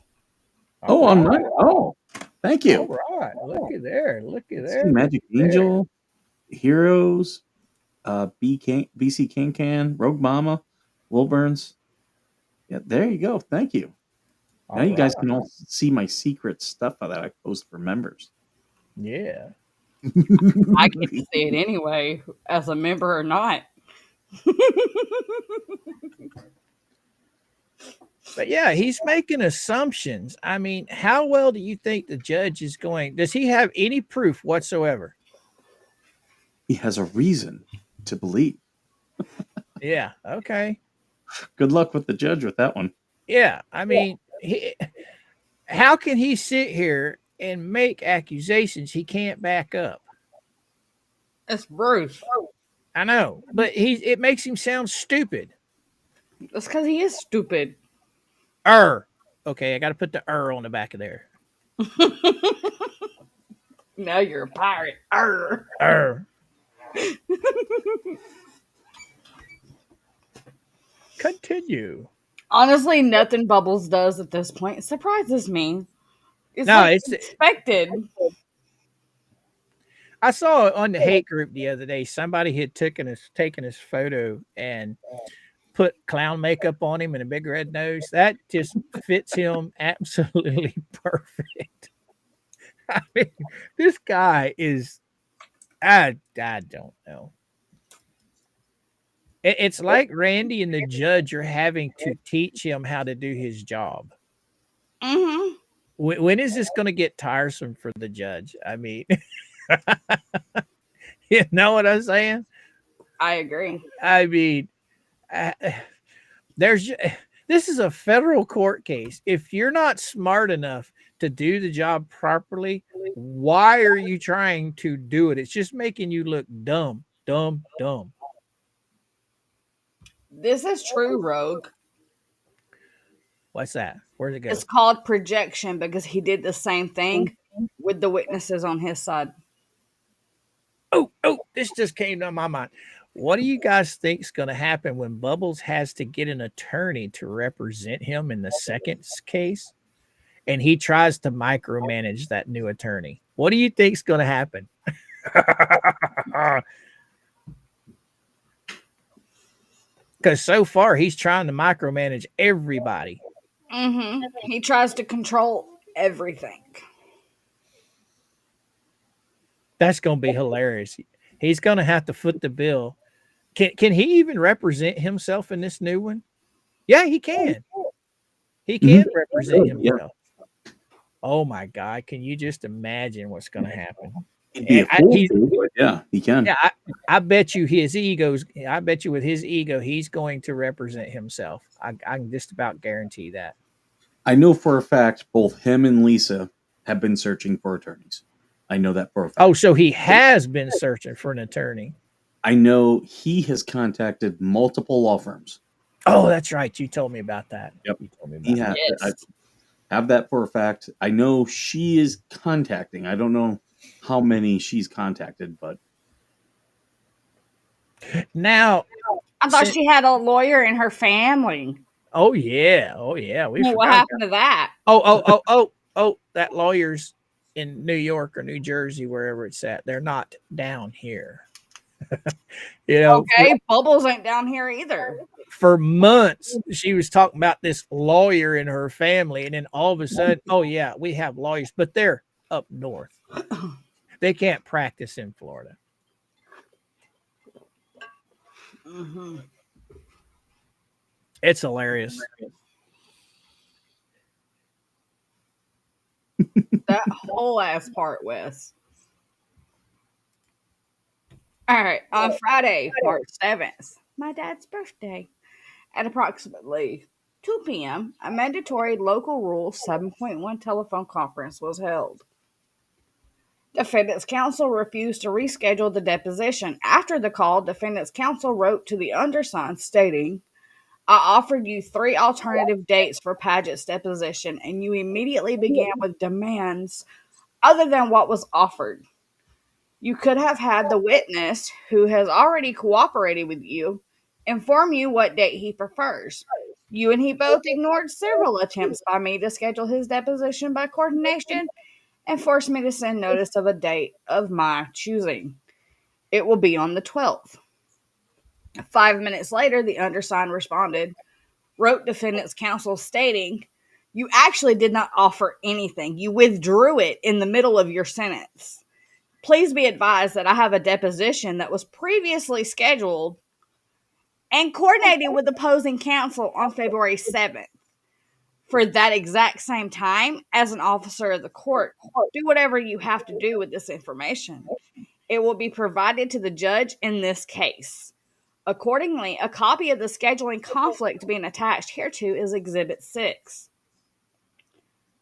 [SPEAKER 3] All
[SPEAKER 4] Oh, on
[SPEAKER 3] right.
[SPEAKER 4] my. Oh, thank
[SPEAKER 3] All
[SPEAKER 4] you.
[SPEAKER 3] right. Look at there. Look at
[SPEAKER 4] Let's see,
[SPEAKER 3] there. Look
[SPEAKER 4] Magic
[SPEAKER 3] at there.
[SPEAKER 4] Angel, Heroes, BC Can, Rogue Mama, Wilburns. Yeah, there you go. Thank you. Now
[SPEAKER 3] All
[SPEAKER 4] you guys
[SPEAKER 3] right.
[SPEAKER 4] can all see my secret stuff that I post for members.
[SPEAKER 3] Yeah.
[SPEAKER 2] I get to see it anyway, as a member or not.
[SPEAKER 3] But yeah, he's making assumptions. I mean, how well do you think the judge is going? Does he have any proof whatsoever?
[SPEAKER 4] He has a reason to believe.
[SPEAKER 3] Yeah. Okay.
[SPEAKER 4] Good luck with the judge with that one.
[SPEAKER 3] Yeah. I mean, how can he sit here and make accusations he can't back up?
[SPEAKER 2] It's Bruce.
[SPEAKER 3] I know, but it makes him sound stupid.
[SPEAKER 2] That's because he is stupid.
[SPEAKER 3] Okay, I got to put the on the back of there.
[SPEAKER 2] Now you're a pirate. Arr.
[SPEAKER 3] Continue.
[SPEAKER 2] Honestly, nothing Bubbles does at this point surprises me. It's
[SPEAKER 3] No,
[SPEAKER 2] like
[SPEAKER 3] it's
[SPEAKER 2] expected.
[SPEAKER 3] I saw it on the hate group the other day. Somebody had taken his photo and put clown makeup on him and a big red nose. That just fits him absolutely perfect. I mean, this guy is I don't know. It's like Randy and the judge are having to teach him how to do his job.
[SPEAKER 2] Mm-hmm.
[SPEAKER 3] When is this going to get tiresome for the judge? I mean, you know what I'm saying?
[SPEAKER 2] I agree.
[SPEAKER 3] I mean, uh, there's this is a federal court case. If you're not smart enough to do the job properly, why are you trying to do it? It's just making you look dumb, dumb, dumb.
[SPEAKER 2] This is true, Rogue.
[SPEAKER 3] What's that? Where'd it go?
[SPEAKER 2] It's called projection because he did the same thing with the witnesses on his side.
[SPEAKER 3] Oh, this just came to my mind. What do you guys think is going to happen when Bubbles has to get an attorney to represent him in the second case and he tries to micromanage that new attorney? What do you think is going to happen? Because so far he's trying to micromanage everybody.
[SPEAKER 2] Mm-hmm. He tries to control everything.
[SPEAKER 3] That's going to be hilarious. He's going to have to foot the bill. Can he even represent himself in this new one? Yeah, he can. He can represent himself. Oh my God! Can you just imagine what's going to happen?
[SPEAKER 4] He'd be a fool too, but yeah, he can.
[SPEAKER 3] Yeah, I bet you his egos. I bet you with his ego, he's going to represent himself. I can just about guarantee that.
[SPEAKER 4] I know for a fact both him and Lisa have been searching for attorneys. I know that for a fact.
[SPEAKER 3] Oh, so he has been searching for an attorney.
[SPEAKER 4] I know he has contacted multiple law firms.
[SPEAKER 3] Oh, that's right. You told me about that.
[SPEAKER 4] Yep.
[SPEAKER 3] You told me about
[SPEAKER 4] He
[SPEAKER 3] that.
[SPEAKER 4] has. I have that for a fact. I know she is contacting. I don't know how many she's contacted, but
[SPEAKER 3] Now,
[SPEAKER 2] I thought she had a lawyer in her family.
[SPEAKER 3] oh yeah.
[SPEAKER 2] What happened to that?
[SPEAKER 3] Oh, that lawyer's in New York or New Jersey, wherever it's at. They're not down here. You know,
[SPEAKER 2] Okay, Bubbles ain't down here either.
[SPEAKER 3] for months she was talking about this lawyer in her family, and then all of a sudden, oh yeah, we have lawyers, but they're up north. They can't practice in Florida.
[SPEAKER 2] Mm-hmm.
[SPEAKER 3] It's hilarious.
[SPEAKER 2] That whole ass part, Wes. All right, on Friday, March 7th, my dad's birthday, at approximately 2 p.m., a mandatory local rule 7.1 telephone conference was held. Defendant's counsel refused to reschedule the deposition. After the call, defendant's counsel wrote to the undersigned stating, I offered you 3 alternative dates for Paget's deposition, and you immediately began with demands other than what was offered. You could have had the witness, who has already cooperated with you, inform you what date he prefers. You and he both ignored several attempts by me to schedule his deposition by coordination and forced me to send notice of a date of my choosing. It will be on the 12th. 5 minutes later, the undersigned responded, wrote defendant's counsel stating, you actually did not offer anything. You withdrew it in the middle of your sentence. Please be advised that I have a deposition that was previously scheduled and coordinated with opposing counsel on February 7th. For that exact same time, as an officer of the court, do whatever you have to do with this information. It will be provided to the judge in this case. Accordingly, a copy of the scheduling conflict being attached hereto is Exhibit 6.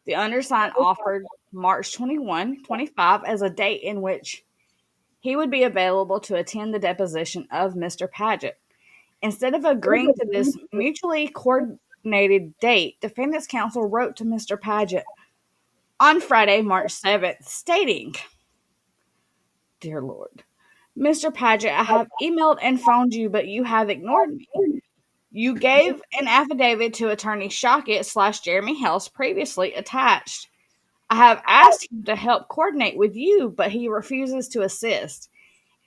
[SPEAKER 2] The undersigned offered March 21, 25 as a date in which he would be available to attend the deposition of Mr. Paget. Instead of agreeing to this mutually coordinated date, defendant's counsel wrote to Mr. Paget on Friday, March 7th, stating, Dear Lord, Mr. Paget, I have emailed and phoned you, but you have ignored me. You gave an affidavit to Attorney Shochet / Jeremy Hales previously attached. I have asked him to help coordinate with you, but he refuses to assist.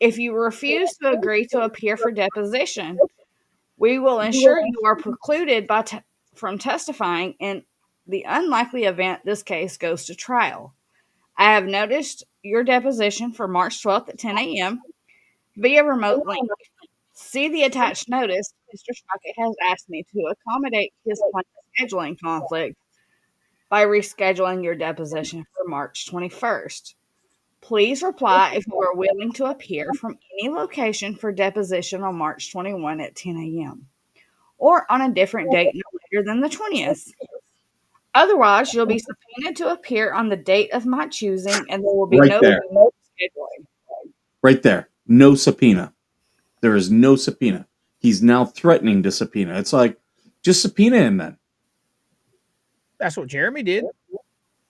[SPEAKER 2] If you refuse to agree to appear for deposition, we will ensure you are precluded from testifying in the unlikely event this case goes to trial. I have noticed your deposition for March 12th at 10 a.m. via remote link. See the attached notice. Mr. Shochet has asked me to accommodate his scheduling conflict by rescheduling your deposition for March 21st. Please reply if you are willing to appear from any location for deposition on March 21 at 10 a.m. or on a different date no later than the 20th. Otherwise, you'll be subpoenaed to appear on the date of my choosing, and there will be
[SPEAKER 4] Right
[SPEAKER 2] no
[SPEAKER 4] there.
[SPEAKER 2] scheduling.
[SPEAKER 4] Right there. No subpoena. There is no subpoena. He's now threatening to subpoena. It's like, just subpoena him then.
[SPEAKER 3] That's what Jeremy did.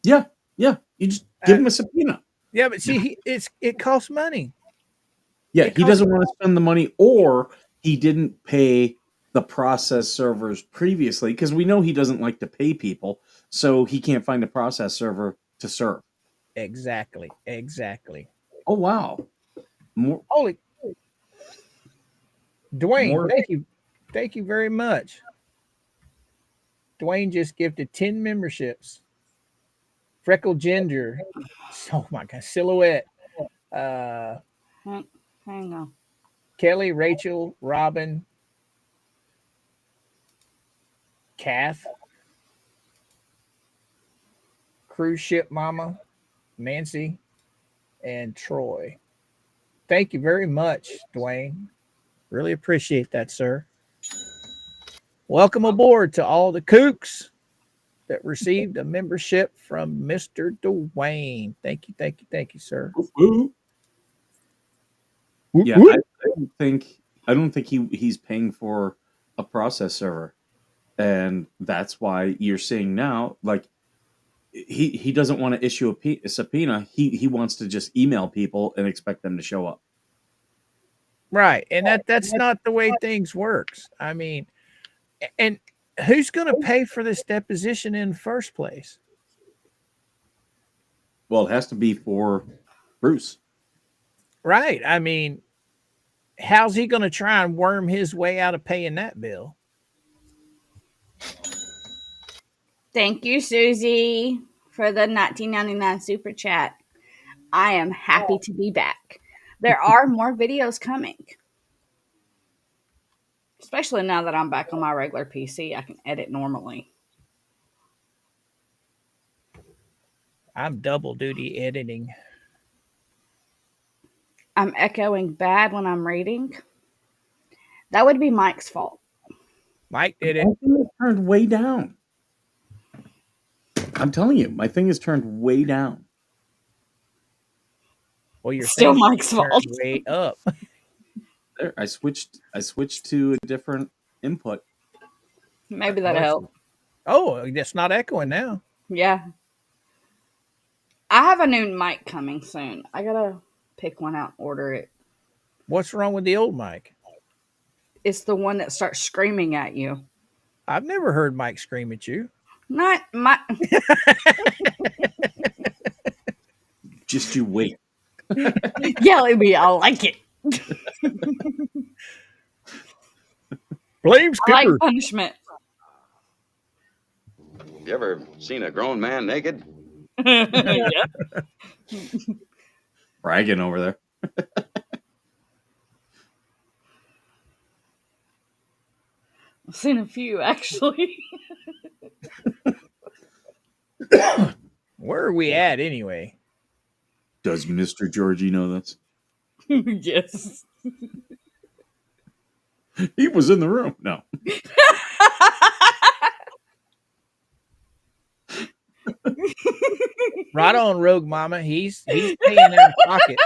[SPEAKER 4] Yeah. Yeah. You just give him a subpoena.
[SPEAKER 3] Yeah, but see, it costs money.
[SPEAKER 4] Yeah.
[SPEAKER 3] It
[SPEAKER 4] He
[SPEAKER 3] costs
[SPEAKER 4] doesn't want to spend the money, or he didn't pay the process servers previously, because we know he doesn't like to pay people. So he can't find a process server to serve.
[SPEAKER 3] exactly.
[SPEAKER 4] Oh, wow. More,
[SPEAKER 3] Holy Dwayne,
[SPEAKER 4] more.
[SPEAKER 3] thank you very much. Dwayne just gifted 10 memberships. Freckle Ginger, oh my god, Silhouette, uh,
[SPEAKER 2] Hang on.
[SPEAKER 3] Kelly, Rachel, Robin, Kath, Cruise Ship Mama, Nancy, and Troy. Thank you very much, Dwayne. Really appreciate that, sir. Welcome aboard to all the kooks that received a membership from Mr. Dwayne. Thank you, sir.
[SPEAKER 4] Yeah, I don't think he's paying for a process server, and that's why you're seeing now, like, he doesn't want to issue a subpoena. He wants to just email people and expect them to show up.
[SPEAKER 3] Right, and that's not the way things works. I mean, and who's going to pay for this deposition in the first place?
[SPEAKER 4] Well, it has to be for Bruce.
[SPEAKER 3] Right. I mean, how's he going to try and worm his way out of paying that bill?
[SPEAKER 2] Thank you, Susie, for the 1999 super chat. I am happy to be back. There are more videos coming. Especially now that I'm back on my regular PC, I can edit normally.
[SPEAKER 3] I'm double duty editing.
[SPEAKER 2] I'm echoing bad when I'm reading. That would be Mike's fault.
[SPEAKER 3] Mike did it.
[SPEAKER 4] My thing is turned way down. I'm telling you, my thing is turned way down.
[SPEAKER 3] Well, your
[SPEAKER 2] Still
[SPEAKER 3] thing
[SPEAKER 2] Mike's
[SPEAKER 3] turned
[SPEAKER 2] fault.
[SPEAKER 3] way up.
[SPEAKER 4] There, I switched to a different input.
[SPEAKER 2] Maybe that'll help.
[SPEAKER 3] Oh, it's not echoing now.
[SPEAKER 2] Yeah. I have a new mic coming soon. I gotta pick one out and order it.
[SPEAKER 3] What's wrong with the old mic?
[SPEAKER 2] It's the one that starts screaming at you.
[SPEAKER 3] I've never heard Mike scream at you.
[SPEAKER 2] Not my.
[SPEAKER 4] Just you wait.
[SPEAKER 2] Yell at me. I like it.
[SPEAKER 3] Blame
[SPEAKER 2] I
[SPEAKER 3] Skipper.
[SPEAKER 2] like punishment.
[SPEAKER 6] You ever seen a grown man naked?
[SPEAKER 2] Yep.
[SPEAKER 4] Bragging over there.
[SPEAKER 2] I've seen a few actually.
[SPEAKER 3] Where are we at anyway?
[SPEAKER 4] Does Mr. Georgie know this?
[SPEAKER 2] Yes.
[SPEAKER 4] He was in the room. No.
[SPEAKER 3] Right on, Rogue Mama. He's paying out of pocket.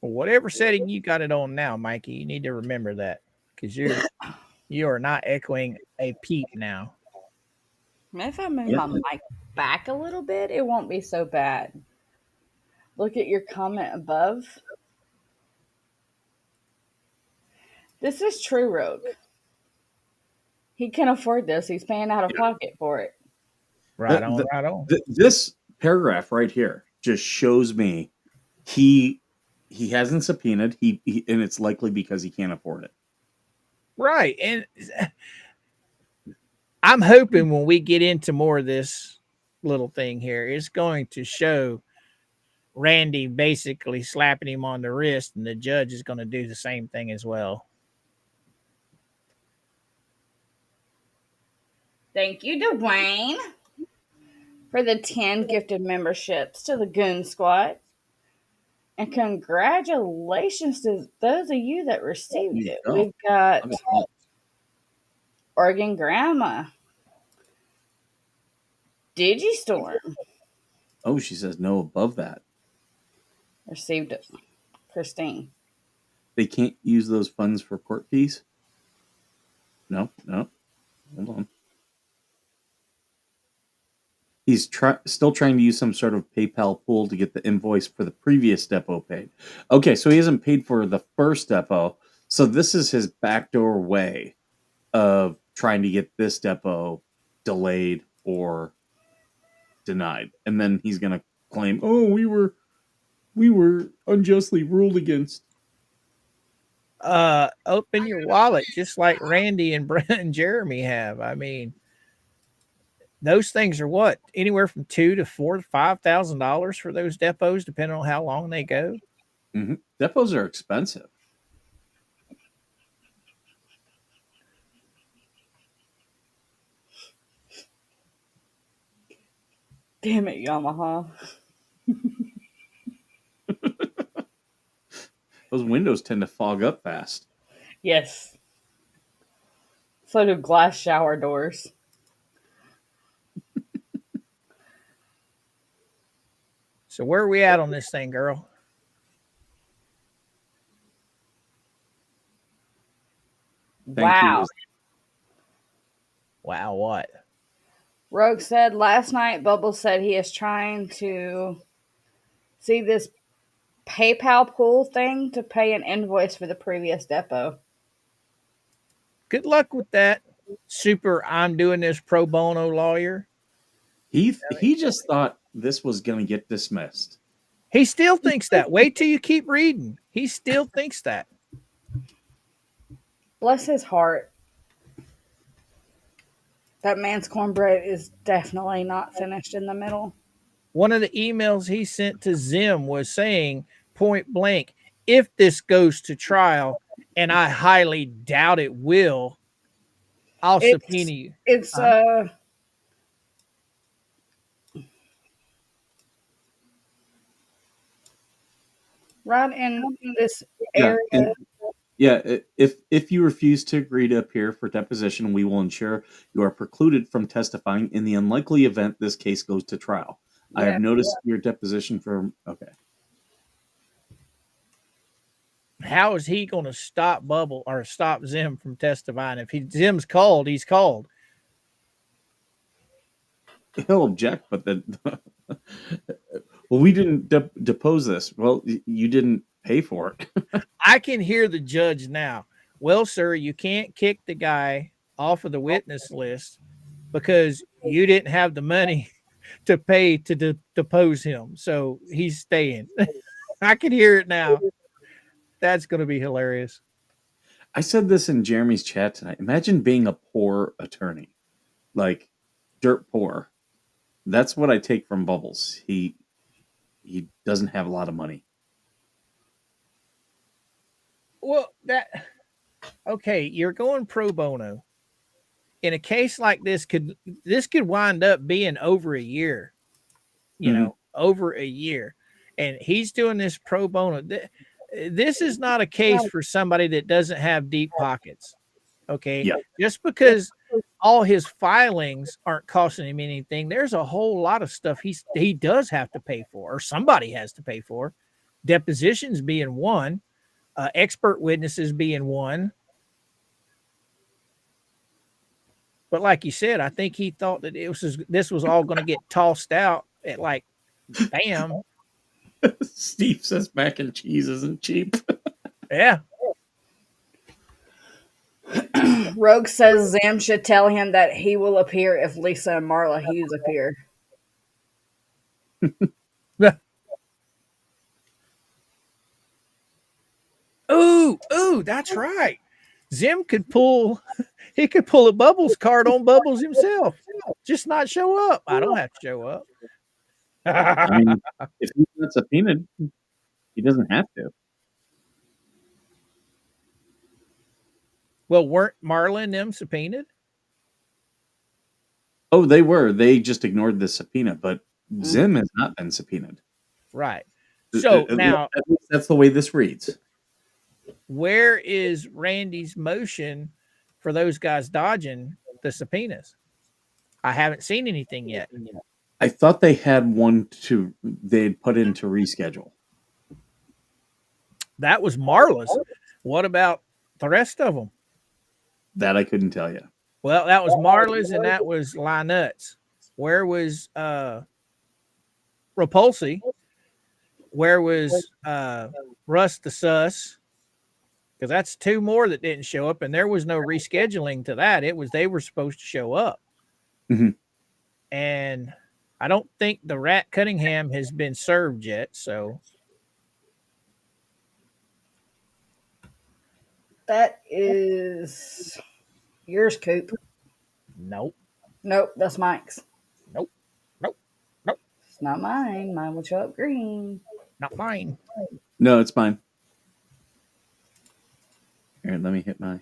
[SPEAKER 3] Well, whatever setting you got it on now, Mikey, you need to remember that, because you are not echoing a peep now.
[SPEAKER 2] If I move my mic back a little bit, it won't be so bad. Look at your comment above. This is true, Rogue. He can afford this. He's paying out of pocket for it.
[SPEAKER 3] Right on.
[SPEAKER 4] This paragraph right here just shows me he hasn't subpoenaed. He and it's likely because he can't afford it.
[SPEAKER 3] Right. And I'm hoping when we get into more of this little thing here, it's going to show Randy basically slapping him on the wrist, and the judge is going to do the same thing as well.
[SPEAKER 2] Thank you, Dwayne, for the 10 gifted memberships to the Goon Squad. And congratulations to those of you that received it.
[SPEAKER 4] Go.
[SPEAKER 2] We've got
[SPEAKER 4] Let me see.
[SPEAKER 2] Oregon Grandma, Digistorm,
[SPEAKER 4] Oh, she says no above that.
[SPEAKER 2] received it. Christine.
[SPEAKER 4] They can't use those funds for court fees? No. Hold on. He's still trying to use some sort of PayPal pool to get the invoice for the previous depot paid. Okay, so he hasn't paid for the first depot. So this is his backdoor way of trying to get this depot delayed or denied. And then he's going to claim, "Oh, we were unjustly ruled against."
[SPEAKER 3] Open your wallet just like Randy and Brent and Jeremy have. I mean, those things are what, anywhere from $2,000 to $4,000 to $5,000 for those depots, depending on how long they go.
[SPEAKER 4] Mm-hmm. Depots are expensive.
[SPEAKER 2] Damn it, Yamaha.
[SPEAKER 4] Those windows tend to fog up fast.
[SPEAKER 2] Yes. So do glass shower doors.
[SPEAKER 3] So where are we at on this thing, girl?
[SPEAKER 4] Thank
[SPEAKER 2] Wow.
[SPEAKER 4] you.
[SPEAKER 3] Wow, what?
[SPEAKER 2] Rogue said last night, Bubbles said he is trying to see this PayPal pool thing to pay an invoice for the previous depot.
[SPEAKER 3] Good luck with that, super I'm doing this pro bono lawyer.
[SPEAKER 4] He just thought this was going to get dismissed.
[SPEAKER 3] He still thinks that. Wait till you keep reading. He still thinks that.
[SPEAKER 2] Bless his heart. That man's cornbread is definitely not finished in the middle.
[SPEAKER 3] One of the emails he sent to Zim was saying point blank, if this goes to trial, and I highly doubt it will, I'll subpoena you.
[SPEAKER 2] It's right in this area.
[SPEAKER 4] If you refuse to agree to appear for deposition, we will ensure you are precluded from testifying in the unlikely event this case goes to trial. I have noticed your deposition from okay.
[SPEAKER 3] How is he going to stop Bubble or stop Zim from testifying? If Zim's called, he's called.
[SPEAKER 4] He'll object, but then well, we didn't depose this. Well, you didn't pay for it.
[SPEAKER 3] I can hear the judge now. Well, sir, you can't kick the guy off of the witness list because you didn't have the money to pay to depose him. So he's staying. I can hear it now. That's going to be hilarious.
[SPEAKER 4] I said this in Jeremy's chat tonight. Imagine being a poor attorney, like dirt poor. That's what I take from Bubbles. He doesn't have a lot of money.
[SPEAKER 3] Well, okay, you're going pro bono. In a case like this could wind up being over a year. You know, over a year. And he's doing this pro bono. This is not a case for somebody that doesn't have deep pockets. Okay.
[SPEAKER 4] Yeah.
[SPEAKER 3] Just because all his filings aren't costing him anything, there's a whole lot of stuff he does have to pay for, or somebody has to pay for. Depositions being one, expert witnesses being one. But like you said, I think he thought that this was all going to get tossed out at like, bam.
[SPEAKER 4] Steve says mac and cheese isn't cheap.
[SPEAKER 3] Yeah.
[SPEAKER 2] Rogue says Zim should tell him that he will appear if Lisa and Marla Hughes appear.
[SPEAKER 3] Ooh, that's right. Zim could pull. He could pull a Bubbles card on Bubbles himself. Just not show up. I don't have to show up.
[SPEAKER 4] I mean, if he's not subpoenaed, he doesn't have to.
[SPEAKER 3] Well, weren't Marla and them subpoenaed?
[SPEAKER 4] Oh, they were. They just ignored the subpoena, but Zim has not been subpoenaed.
[SPEAKER 3] Right. So now,
[SPEAKER 4] at least that's the way this reads.
[SPEAKER 3] where is Randy's motion for those guys dodging the subpoenas? I haven't seen anything yet.
[SPEAKER 4] I thought they had one they'd put in to reschedule.
[SPEAKER 3] That was Marla's. What about the rest of them?
[SPEAKER 4] That I couldn't tell you.
[SPEAKER 3] Well, that was Marla's and that was Lynette's. Where was Repulsi? Where was Russ the Sus? Because that's two more that didn't show up, and there was no rescheduling to that. It was they were supposed to show up.
[SPEAKER 4] Mm-hmm.
[SPEAKER 3] And I don't think the Rat Cunningham has been served yet, so
[SPEAKER 2] That is yours, Coop.
[SPEAKER 3] nope.
[SPEAKER 2] Nope, that's Mike's.
[SPEAKER 3] Nope.
[SPEAKER 2] It's not mine. Mine will show up green.
[SPEAKER 3] Not mine.
[SPEAKER 4] No, it's fine. Here, let me hit my.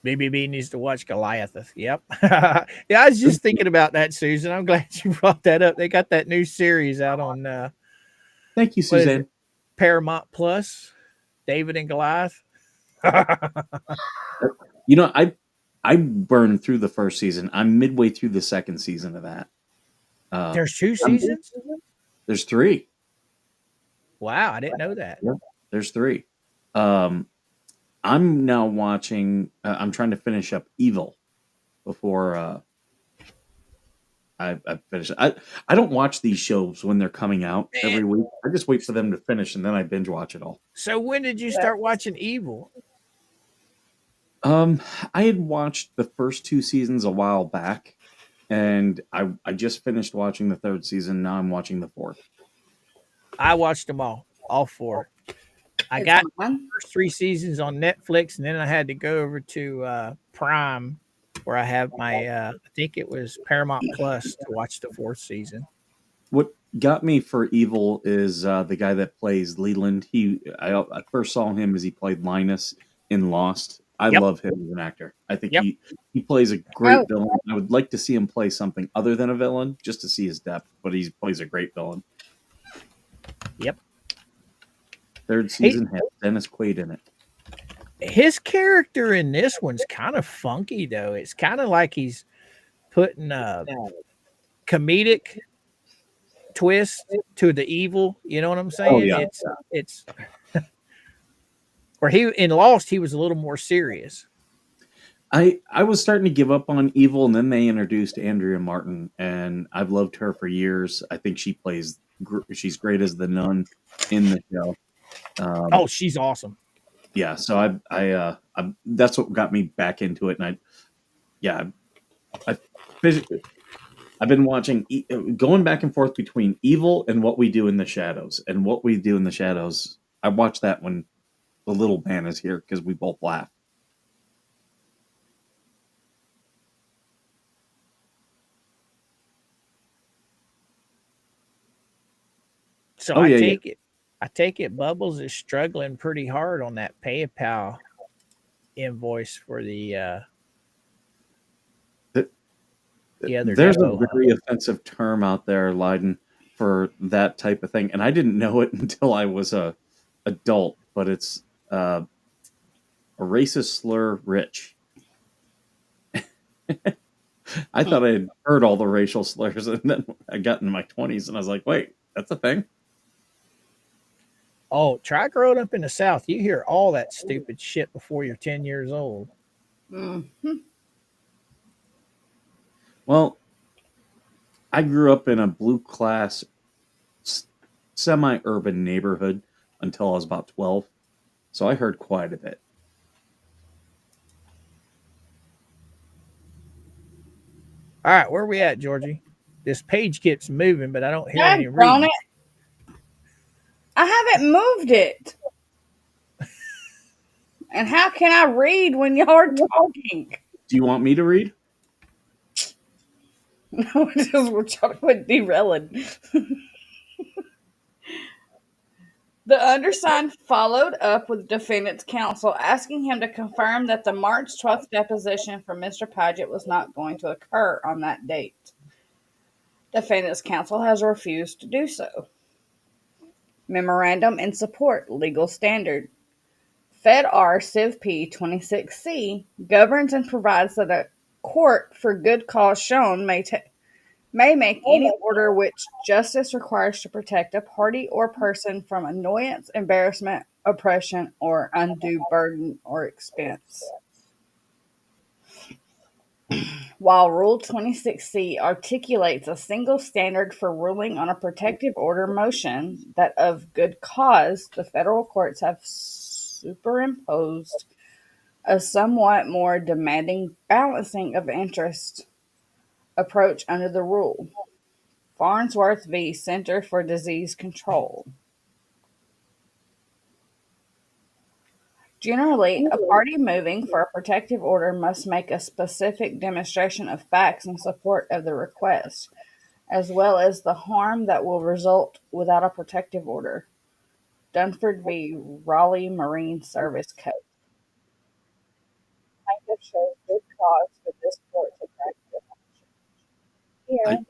[SPEAKER 3] BBB needs to watch Goliath. Yep. Yeah, I was just thinking about that, Susan. I'm glad you brought that up. They got that new series out on
[SPEAKER 4] Thank you, Suzanne.
[SPEAKER 3] Paramount Plus, David and Goliath.
[SPEAKER 4] You know, I burned through the first season. I'm midway through the second season of that.
[SPEAKER 3] There's 2 seasons?
[SPEAKER 4] There's 3.
[SPEAKER 3] Wow, I didn't know that.
[SPEAKER 4] Yeah, there's 3. I'm now watching. I'm trying to finish up Evil before I finish it. I don't watch these shows when they're coming out every week. I just wait for them to finish and then I binge watch it all.
[SPEAKER 3] So when did you start watching Evil?
[SPEAKER 4] I had watched the first 2 seasons a while back, and I just finished watching the 3rd season. Now I'm watching the 4th.
[SPEAKER 3] I watched them all 4. I got the first 3 seasons on Netflix, and then I had to go over to Prime, where I have my I think it was Paramount Plus to watch the 4th season.
[SPEAKER 4] What got me for Evil is the guy that plays Leland. I first saw him as he played Linus in Lost. I love him as an actor. I think he plays a great villain. I would like to see him play something other than a villain, just to see his depth. But he plays a great villain.
[SPEAKER 3] Yep.
[SPEAKER 4] 3rd season has Dennis Quaid in it.
[SPEAKER 3] His character in this one's kind of funky, though. It's kind of like he's putting a comedic twist to the evil. You know what I'm saying?
[SPEAKER 4] Oh, yeah.
[SPEAKER 3] It's where he in Lost, he was a little more serious.
[SPEAKER 4] I was starting to give up on Evil, and then they introduced Andrea Martin, and I've loved her for years. I think she's great as the nun in the show.
[SPEAKER 3] She's awesome.
[SPEAKER 4] Yeah, so I that's what got me back into it, and I've been watching, going back and forth between Evil and What We Do in the Shadows, and What We Do in the Shadows. I watch that when the little man is here because we both laugh.
[SPEAKER 3] So I take it Bubbles is struggling pretty hard on that PayPal invoice for the other
[SPEAKER 4] There's
[SPEAKER 3] demo.
[SPEAKER 4] a very offensive term out there, Leiden, for that type of thing, and I didn't know it until I was a adult. But it's a racist slur, rich. I thought I had heard all the racial slurs, and then I got in my 20s, and I was like, "Wait, that's a thing."
[SPEAKER 3] Oh, try growing up in the South. You hear all that stupid shit before you're 10 years old.
[SPEAKER 2] Mm-hmm.
[SPEAKER 4] Well, I grew up in a blue class, semi-urban neighborhood until I was about 12, so I heard quite a bit.
[SPEAKER 3] All right, where are we at, Georgie? This page keeps moving, but I don't hear any
[SPEAKER 2] I've drawn
[SPEAKER 3] reading.
[SPEAKER 2] it. I haven't moved it. And how can I read when y'all are talking?
[SPEAKER 4] Do you want me to read?
[SPEAKER 2] No, we're trying to quit derailing. The undersigned followed up with defendant's counsel, asking him to confirm that the March 12th deposition for Mr. Paget was not going to occur on that date. Defendant's counsel has refused to do so. Memorandum in support, legal standard. Fed R Civ P 26C governs and provides that a court for good cause shown may make any order which justice requires to protect a party or person from annoyance, embarrassment, oppression, or undue burden or expense. While Rule 26C articulates a single standard for ruling on a protective order motion, that of good cause, the federal courts have superimposed a somewhat more demanding balancing of interest approach under the rule. Farnsworth v. Center for Disease Control. Generally, a party moving for a protective order must make a specific demonstration of facts in support of the request, as well as the harm that will result without a protective order. Dunford v. Raleigh Marine Service Code. Plaintiff shows good cause for this court to grant the motion.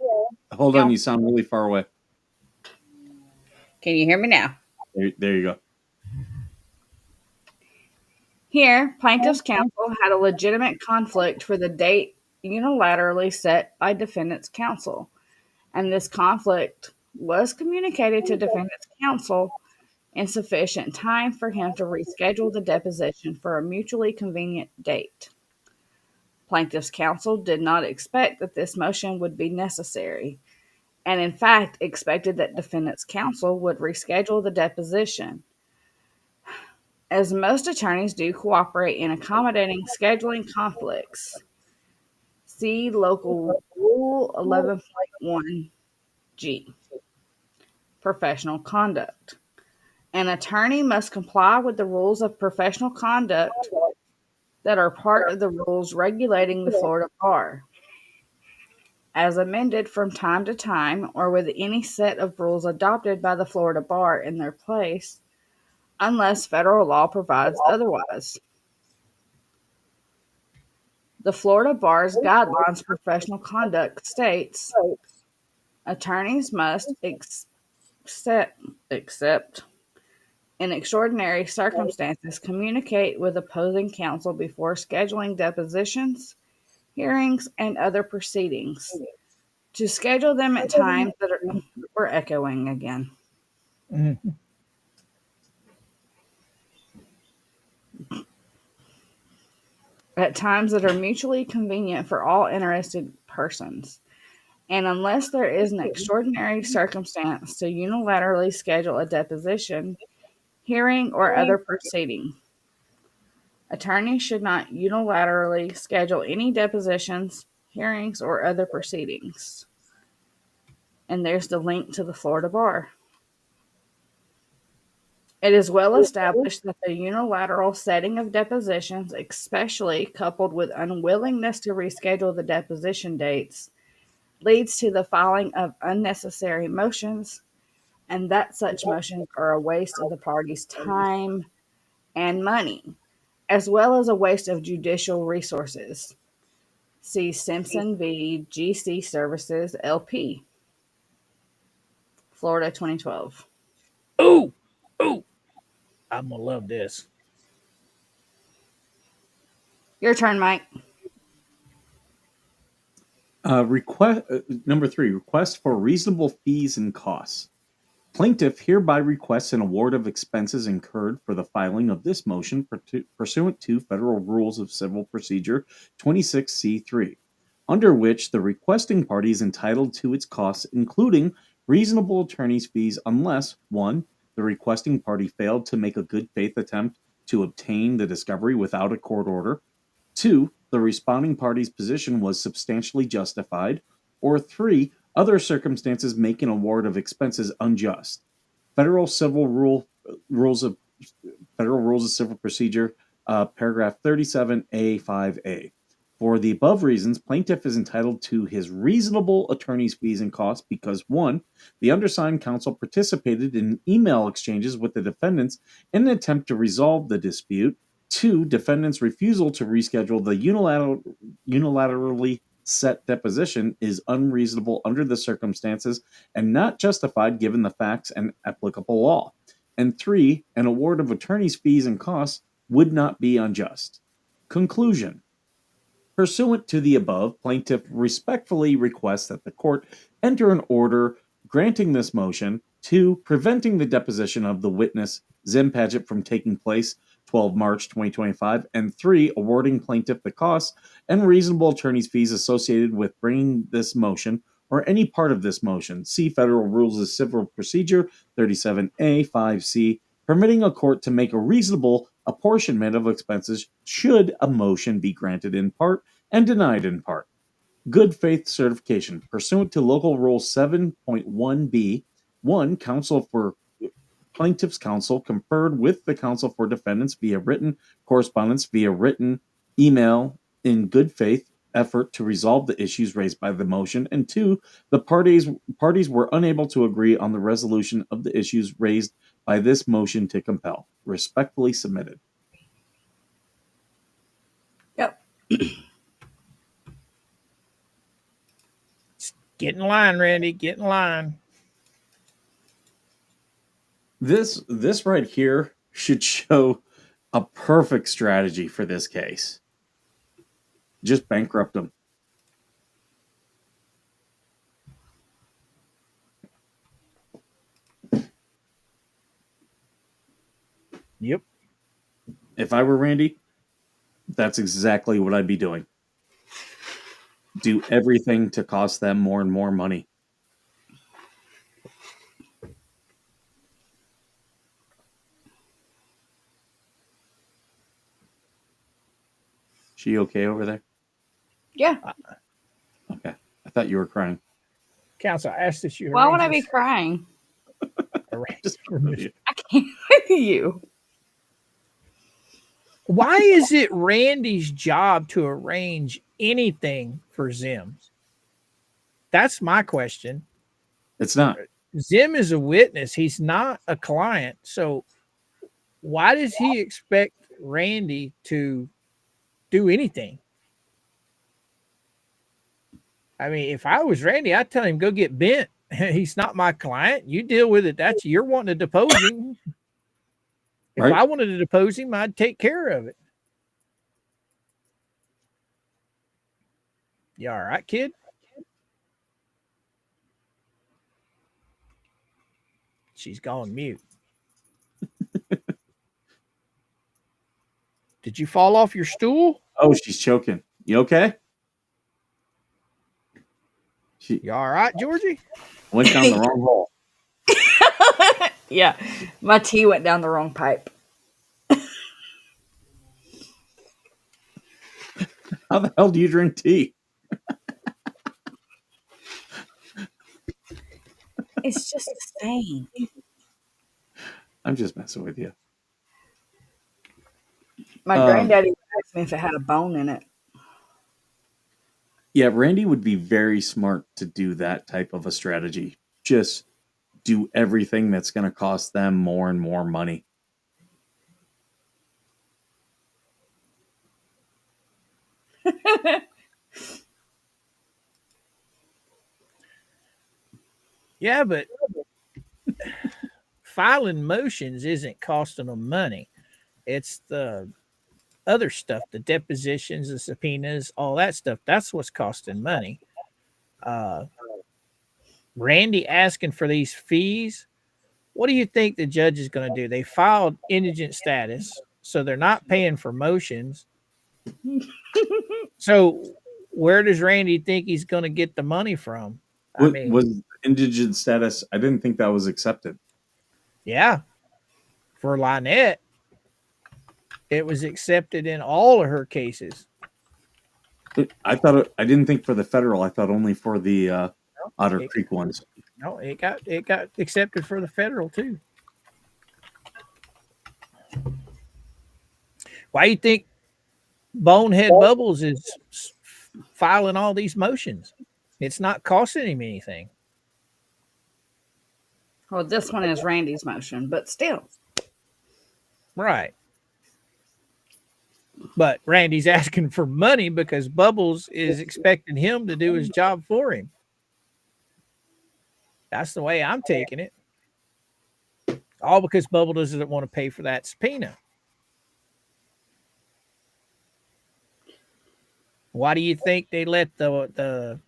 [SPEAKER 4] Hold on, you sound really far away.
[SPEAKER 2] Can you hear me now?
[SPEAKER 4] There you go.
[SPEAKER 2] Here, plaintiff's counsel had a legitimate conflict for the date unilaterally set by defendant's counsel, and this conflict was communicated to defendant's counsel in sufficient time for him to reschedule the deposition for a mutually convenient date. Plaintiff's counsel did not expect that this motion would be necessary, and in fact expected that defendant's counsel would reschedule the deposition. As most attorneys do cooperate in accommodating scheduling conflicts, see Local Rule 11.1G, Professional Conduct. An attorney must comply with the rules of professional conduct that are part of the rules regulating the Florida Bar, as amended from time to time, or with any set of rules adopted by the Florida Bar in their place, unless federal law provides otherwise. The Florida Bar's Guidelines for Professional Conduct states attorneys must except in extraordinary circumstances, communicate with opposing counsel before scheduling depositions, hearings, and other proceedings, to schedule them at times that are, we're echoing again.
[SPEAKER 3] Mhm.
[SPEAKER 2] At times that are mutually convenient for all interested persons, and unless there is an extraordinary circumstance to unilaterally schedule a deposition, hearing, or other proceeding. Attorneys should not unilaterally schedule any depositions, hearings, or other proceedings. And there's the link to the Florida Bar. It is well established that the unilateral setting of depositions, especially coupled with unwillingness to reschedule the deposition dates, leads to the filing of unnecessary motions, and that such motions are a waste of the party's time and money, as well as a waste of judicial resources. See Simpson v. GC Services, LP, Florida 2012.
[SPEAKER 3] Ooh, I'm gonna love this.
[SPEAKER 2] Your turn, Mike.
[SPEAKER 4] Number 3, request for reasonable fees and costs. Plaintiff hereby requests an award of expenses incurred for the filing of this motion pursuant to Federal Rules of Civil Procedure 26C3, under which the requesting party is entitled to its costs, including reasonable attorney's fees, unless 1. The requesting party failed to make a good faith attempt to obtain the discovery without a court order, 2. The responding party's position was substantially justified, or 3. Other circumstances make an award of expenses unjust. Federal Rules of Civil Procedure paragraph 37A5A. For the above reasons, plaintiff is entitled to his reasonable attorney's fees and costs because 1. The undersigned counsel participated in email exchanges with the defendants in an attempt to resolve the dispute. 2. Defendants' refusal to reschedule the unilaterally set deposition is unreasonable under the circumstances and not justified given the facts and applicable law. And 3. An award of attorney's fees and costs would not be unjust. Conclusion. Pursuant to the above, plaintiff respectfully requests that the court enter an order granting this motion, 2. Preventing the deposition of the witness Zim Paget from taking place 12 March 2025, and 3. Awarding plaintiff the costs and reasonable attorney's fees associated with bringing this motion or any part of this motion. See Federal Rules of Civil Procedure 37A 5C, permitting a court to make a reasonable apportionment of expenses should a motion be granted in part and denied in part. Good faith certification. Pursuant to Local Rule 7.1b, 1. Counsel for plaintiff's counsel conferred with the counsel for defendants via written correspondence via written email in good faith effort to resolve the issues raised by the motion, and 2. The parties were unable to agree on the resolution of the issues raised by this motion to compel. Respectfully submitted.
[SPEAKER 2] Yep.
[SPEAKER 3] Get in line, Randy. Get in line.
[SPEAKER 4] This right here should show a perfect strategy for this case. Just bankrupt them.
[SPEAKER 3] Yep.
[SPEAKER 4] If I were Randy, that's exactly what I'd be doing. Do everything to cost them more and more money. She okay over there?
[SPEAKER 2] Yeah.
[SPEAKER 4] Okay. I thought you were crying.
[SPEAKER 3] Counsel, I asked this you.
[SPEAKER 2] Why would I be crying?
[SPEAKER 3] Just for me.
[SPEAKER 2] I can't with you.
[SPEAKER 3] Why is it Randy's job to arrange anything for Zim? That's my question.
[SPEAKER 4] It's not.
[SPEAKER 3] Zim is a witness. He's not a client. So why does he expect Randy to do anything? I mean, if I was Randy, I'd tell him, go get bent. He's not my client. You deal with it. That's you're wanting to depose him. If
[SPEAKER 4] Right.
[SPEAKER 3] I wanted to depose him, I'd take care of it. You all right, kid? She's gone mute. Did you fall off your stool?
[SPEAKER 4] Oh, she's choking. You okay? She
[SPEAKER 3] You all right, Georgie?
[SPEAKER 4] went down the wrong hole.
[SPEAKER 2] Yeah. My tea went down the wrong pipe.
[SPEAKER 4] How the hell do you drink tea?
[SPEAKER 2] It's just the same.
[SPEAKER 4] I'm just messing with you.
[SPEAKER 2] My granddaddy asked me if it had a bone in it.
[SPEAKER 4] Yeah, Randy would be very smart to do that type of a strategy. Just do everything that's going to cost them more and more money.
[SPEAKER 3] Yeah, but filing motions isn't costing them money. It's the other stuff, the depositions, the subpoenas, all that stuff. That's what's costing money. Randy asking for these fees. What do you think the judge is going to do? They filed indigent status, so they're not paying for motions. So where does Randy think he's going to get the money from? I mean,
[SPEAKER 4] Was indigent status? I didn't think that was accepted.
[SPEAKER 3] yeah, for Lynette, it was accepted in all of her cases.
[SPEAKER 4] I didn't think for the federal. I thought only for the Otter Creek ones.
[SPEAKER 3] No, it got accepted for the federal too. Why do you think Bonehead Bubbles is filing all these motions? It's not costing him anything.
[SPEAKER 2] Well, this one is Randy's motion, but still.
[SPEAKER 3] Right. But Randy's asking for money because Bubbles is expecting him to do his job for him. That's the way I'm taking it. All because Bubble doesn't want to pay for that subpoena. Why do you think they let the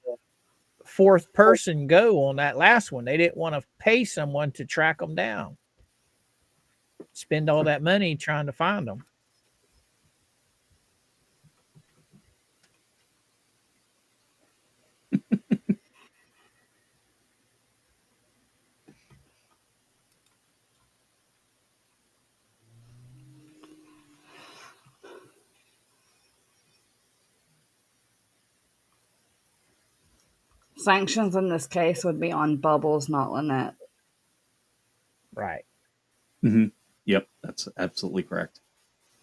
[SPEAKER 3] fourth person go on that last one? They didn't want to pay someone to track them down. Spend all that money trying to find them.
[SPEAKER 2] Sanctions in this case would be on Bubbles, not Lynette.
[SPEAKER 3] Right.
[SPEAKER 4] Mm-hmm. Yep, that's absolutely correct.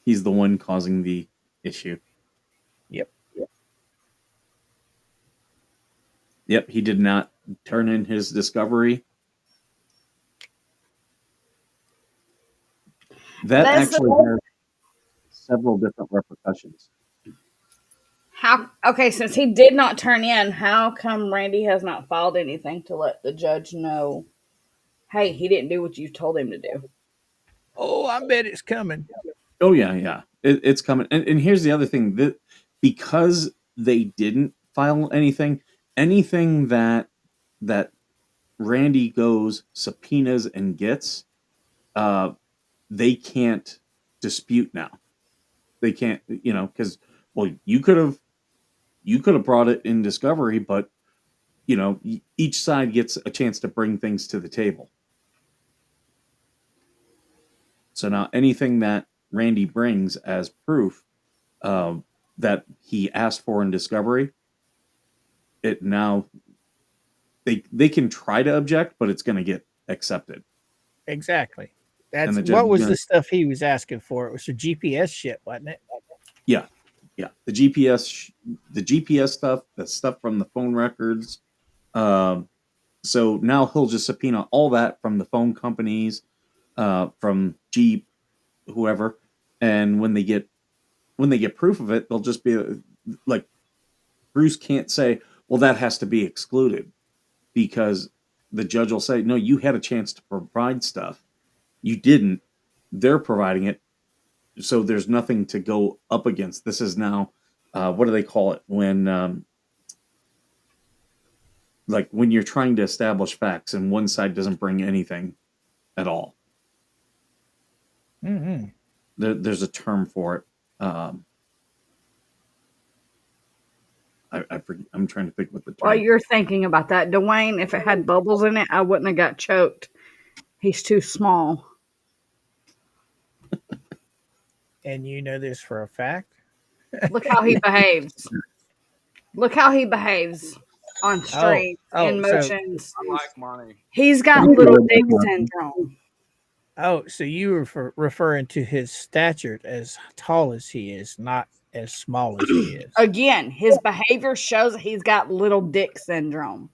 [SPEAKER 4] He's the one causing the issue.
[SPEAKER 3] Yep.
[SPEAKER 4] Yep, he did not turn in his discovery. That
[SPEAKER 2] That's
[SPEAKER 4] actually has several different repercussions.
[SPEAKER 2] how. Okay, since he did not turn in, how come Randy has not filed anything to let the judge know? Hey, he didn't do what you told him to do.
[SPEAKER 3] Oh, I bet it's coming.
[SPEAKER 4] Oh yeah. It's coming. And here's the other thing, that because they didn't file anything that Randy goes subpoenas and gets, they can't dispute now. They can't, because you could have brought it in discovery, but each side gets a chance to bring things to the table. So now anything that Randy brings as proof that he asked for in discovery, it now they can try to object, but it's going to get accepted.
[SPEAKER 3] Exactly.
[SPEAKER 4] And
[SPEAKER 3] That's
[SPEAKER 4] the judge
[SPEAKER 3] what
[SPEAKER 4] is
[SPEAKER 3] was
[SPEAKER 4] gonna,
[SPEAKER 3] the stuff he was asking for. It was the GPS shit, wasn't it?
[SPEAKER 4] yeah. The GPS stuff, the stuff from the phone records. So now he'll just subpoena all that from the phone companies, from Jeep, whoever, and when they get proof of it, they'll just be like, Bruce can't say, well, that has to be excluded, because the judge will say, no, you had a chance to provide stuff, you didn't. They're providing it, so there's nothing to go up against. This is now, what do they call it when like when you're trying to establish facts and one side doesn't bring anything at all.
[SPEAKER 3] Mm-hmm.
[SPEAKER 4] There's a term for it. I'm trying to think what the term.
[SPEAKER 2] While you're thinking about that, Dwayne, if it had bubbles in it, I wouldn't have got choked. He's too small.
[SPEAKER 3] And you know this for a fact.
[SPEAKER 2] Look how he behaves. Look how he behaves on streets, in
[SPEAKER 3] So
[SPEAKER 2] motions.
[SPEAKER 5] I like money.
[SPEAKER 2] He's got little dick syndrome.
[SPEAKER 3] so you were referring to his stature as tall as he is, not as small as he is.
[SPEAKER 2] Again, his behavior shows that he's got little dick syndrome.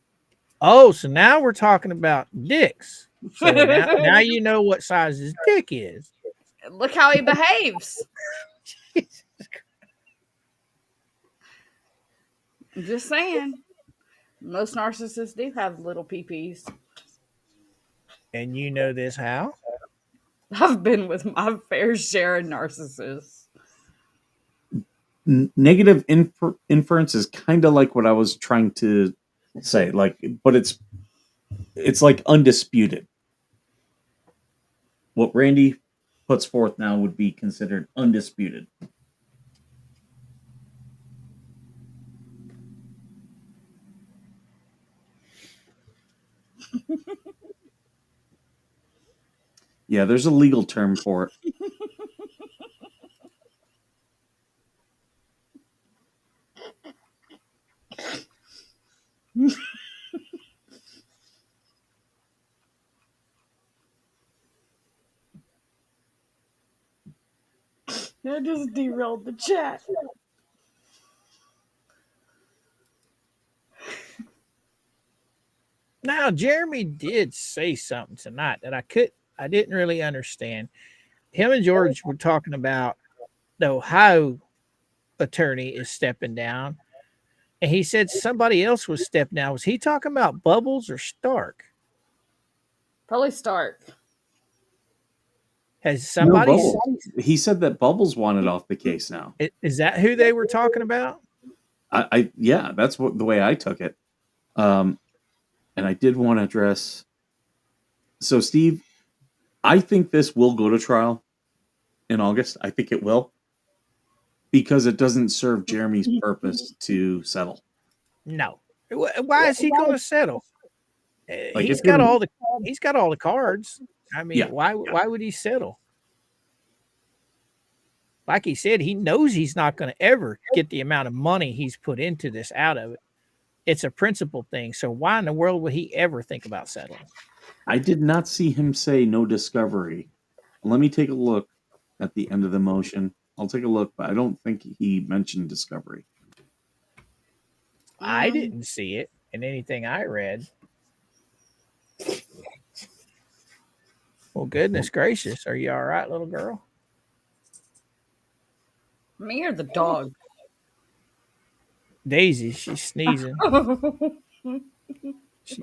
[SPEAKER 3] Oh, so now we're talking about dicks. So now you know what size his dick is.
[SPEAKER 2] Look how he behaves. I'm just saying. Most narcissists do have little peepees.
[SPEAKER 3] And you know this how?
[SPEAKER 2] I've been with my fair share of narcissists.
[SPEAKER 4] Negative inference is kind of like what I was trying to say, like, but it's like undisputed. What Randy puts forth now would be considered undisputed. Yeah, there's a legal term for it.
[SPEAKER 2] I just derailed the chat.
[SPEAKER 3] Now, Jeremy did say something tonight that I didn't really understand. Him and George were talking about the Ohio attorney is stepping down, and he said somebody else was stepping down. Was he talking about Bubbles or Stark?
[SPEAKER 2] Probably Stark.
[SPEAKER 3] Has
[SPEAKER 4] No,
[SPEAKER 3] somebody?
[SPEAKER 4] Bubbles. He said that Bubbles wanted off the case now.
[SPEAKER 3] Is that who they were talking about?
[SPEAKER 4] Yeah, that's the way I took it. And I did want to address. So, Steve, I think this will go to trial in August. I think it will, because it doesn't serve Jeremy's purpose to settle.
[SPEAKER 3] No. Why is he going to settle?
[SPEAKER 4] Like,
[SPEAKER 3] He's got all the cards. I mean,
[SPEAKER 4] Yeah.
[SPEAKER 3] why would he settle? Like he said, he knows he's not going to ever get the amount of money he's put into this out of it. It's a principle thing. So why in the world would he ever think about settling?
[SPEAKER 4] I did not see him say no discovery. Let me take a look at the end of the motion. I'll take a look, but I don't think he mentioned discovery.
[SPEAKER 3] I didn't see it in anything I read. Well, goodness gracious. Are you all right, little girl?
[SPEAKER 2] Me or the dog?
[SPEAKER 3] Daisy, she's sneezing.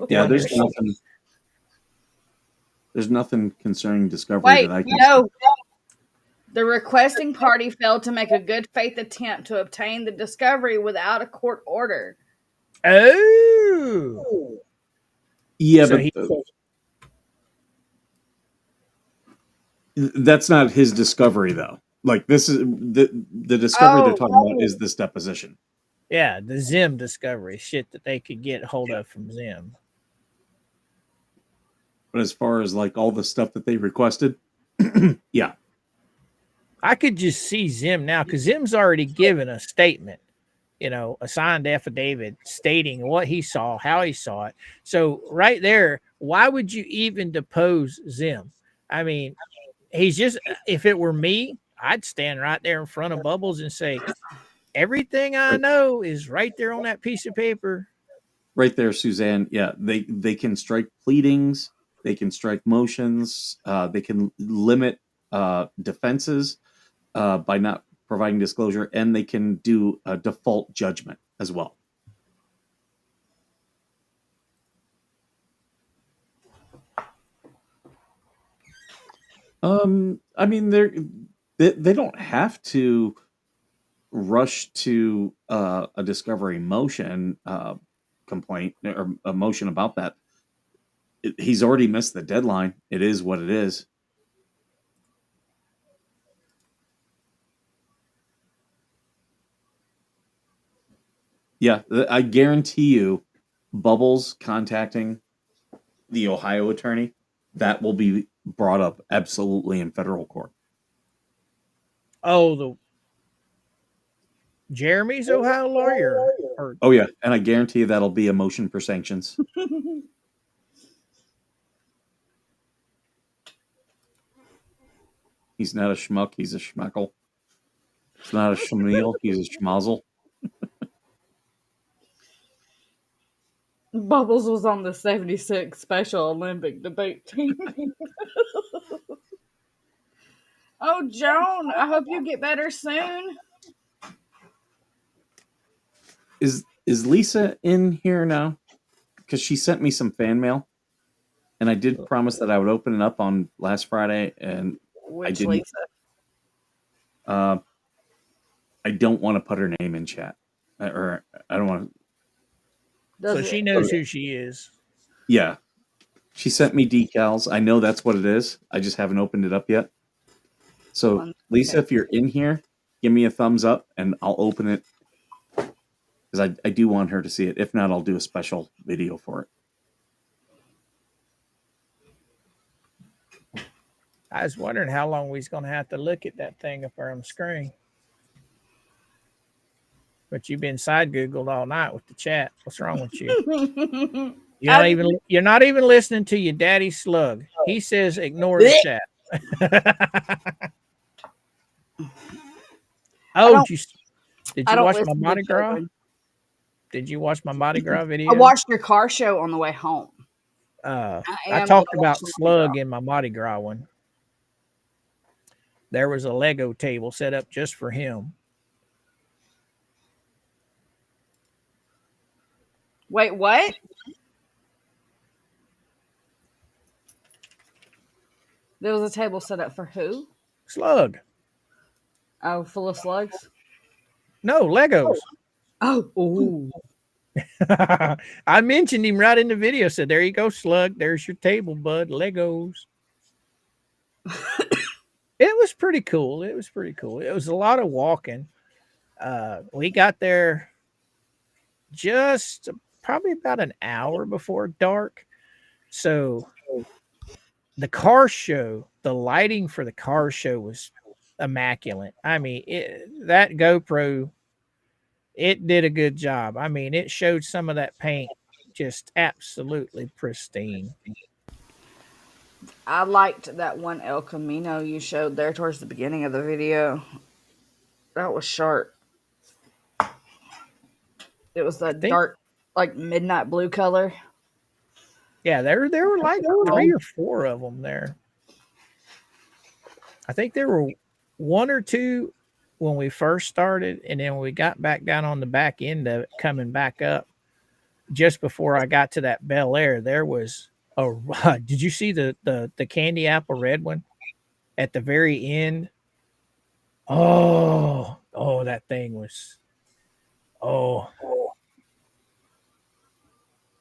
[SPEAKER 4] Yeah, there's nothing. There's nothing concerning discovery
[SPEAKER 2] Wait,
[SPEAKER 4] that I can.
[SPEAKER 2] no. The requesting party failed to make a good faith attempt to obtain the discovery without a court order.
[SPEAKER 3] Oh.
[SPEAKER 4] Yeah,
[SPEAKER 3] So
[SPEAKER 4] but that's not his discovery, though. Like, this is the discovery they're talking about is this deposition.
[SPEAKER 3] Yeah, the Zim discovery, shit that they could get hold of from Zim.
[SPEAKER 4] But as far as like all the stuff that they requested, yeah.
[SPEAKER 3] I could just see Zim now because Zim's already given a statement, a signed affidavit stating what he saw, how he saw it. So right there, why would you even depose Zim? I mean, he's just, if it were me, I'd stand right there in front of Bubbles and say, everything I know is right there on that piece of paper.
[SPEAKER 4] Right there, Suzanne. Yeah, they can strike pleadings, they can strike motions, they can limit defenses by not providing disclosure, and they can do a default judgment as well. I mean, they don't have to rush to a discovery motion complaint or a motion about that. He's already missed the deadline. It is what it is. Yeah, I guarantee you, Bubbles contacting the Ohio attorney, that will be brought up absolutely in federal court.
[SPEAKER 3] Oh, the Jeremy's Ohio lawyer.
[SPEAKER 4] Oh yeah, and I guarantee you that'll be a motion for sanctions. He's not a schmuck, he's a schmeckle. He's not a schmeal, he's a schmazel.
[SPEAKER 2] Bubbles was on the 76 Special Olympic debate team. Oh, Joan, I hope you get better soon.
[SPEAKER 4] Is Lisa in here now? Because she sent me some fan mail, and I did promise that I would open it up on last Friday, and I didn't.
[SPEAKER 2] Lisa?
[SPEAKER 4] I don't want to put her name in chat, or I don't want to.
[SPEAKER 3] So she knows who she is.
[SPEAKER 4] Yeah, she sent me decals. I know that's what it is. I just haven't opened it up yet. So Lisa, if you're in here, give me a thumbs up, and I'll open it. Because I do want her to see it. If not, I'll do a special video for it.
[SPEAKER 3] I was wondering how long we was going to have to look at that thing up there on the screen. But you've been side Googled all night with the chat. What's wrong with you? You're not even listening to your daddy slug. He says ignore the chat. Oh,
[SPEAKER 2] don't-
[SPEAKER 3] did
[SPEAKER 2] I
[SPEAKER 3] you
[SPEAKER 2] don't
[SPEAKER 3] watch my
[SPEAKER 2] listen to
[SPEAKER 3] Mardi Gras?
[SPEAKER 2] children.
[SPEAKER 3] Did you watch my Mardi Gras
[SPEAKER 2] I
[SPEAKER 3] video?
[SPEAKER 2] watched your car show on the way home.
[SPEAKER 3] I
[SPEAKER 2] am
[SPEAKER 3] talked
[SPEAKER 2] gonna watch
[SPEAKER 3] about
[SPEAKER 2] the Mardi
[SPEAKER 3] Slug
[SPEAKER 2] Gras.
[SPEAKER 3] in my Mardi Gras one. There was a Lego table set up just for him.
[SPEAKER 2] Wait, what? There was a table set up for who?
[SPEAKER 3] Slug.
[SPEAKER 2] Oh, full of slugs.
[SPEAKER 3] No, Legos.
[SPEAKER 2] Oh, ooh.
[SPEAKER 3] I mentioned him right in the video. Said, there you go, Slug. There's your table, bud. Legos. It was pretty cool. It was pretty cool. It was a lot of walking. We got there just probably about an hour before dark. So the car show, the lighting for the car show was immaculate. I mean, that GoPro, it did a good job. I mean, it showed some of that paint just absolutely pristine.
[SPEAKER 2] I liked that one El Camino you showed there towards the beginning of the video. That was sharp. It was
[SPEAKER 3] I
[SPEAKER 2] the
[SPEAKER 3] think,
[SPEAKER 2] dark, like midnight blue color.
[SPEAKER 3] yeah, there were like 3 or 4 of them there. I think there were 1 or 2 when we first started, and then when we got back down on the back end of it, coming back up, just before I got to that Bel Air, there was a. Did you see the candy apple red one at the very end? Oh, that thing was. Oh,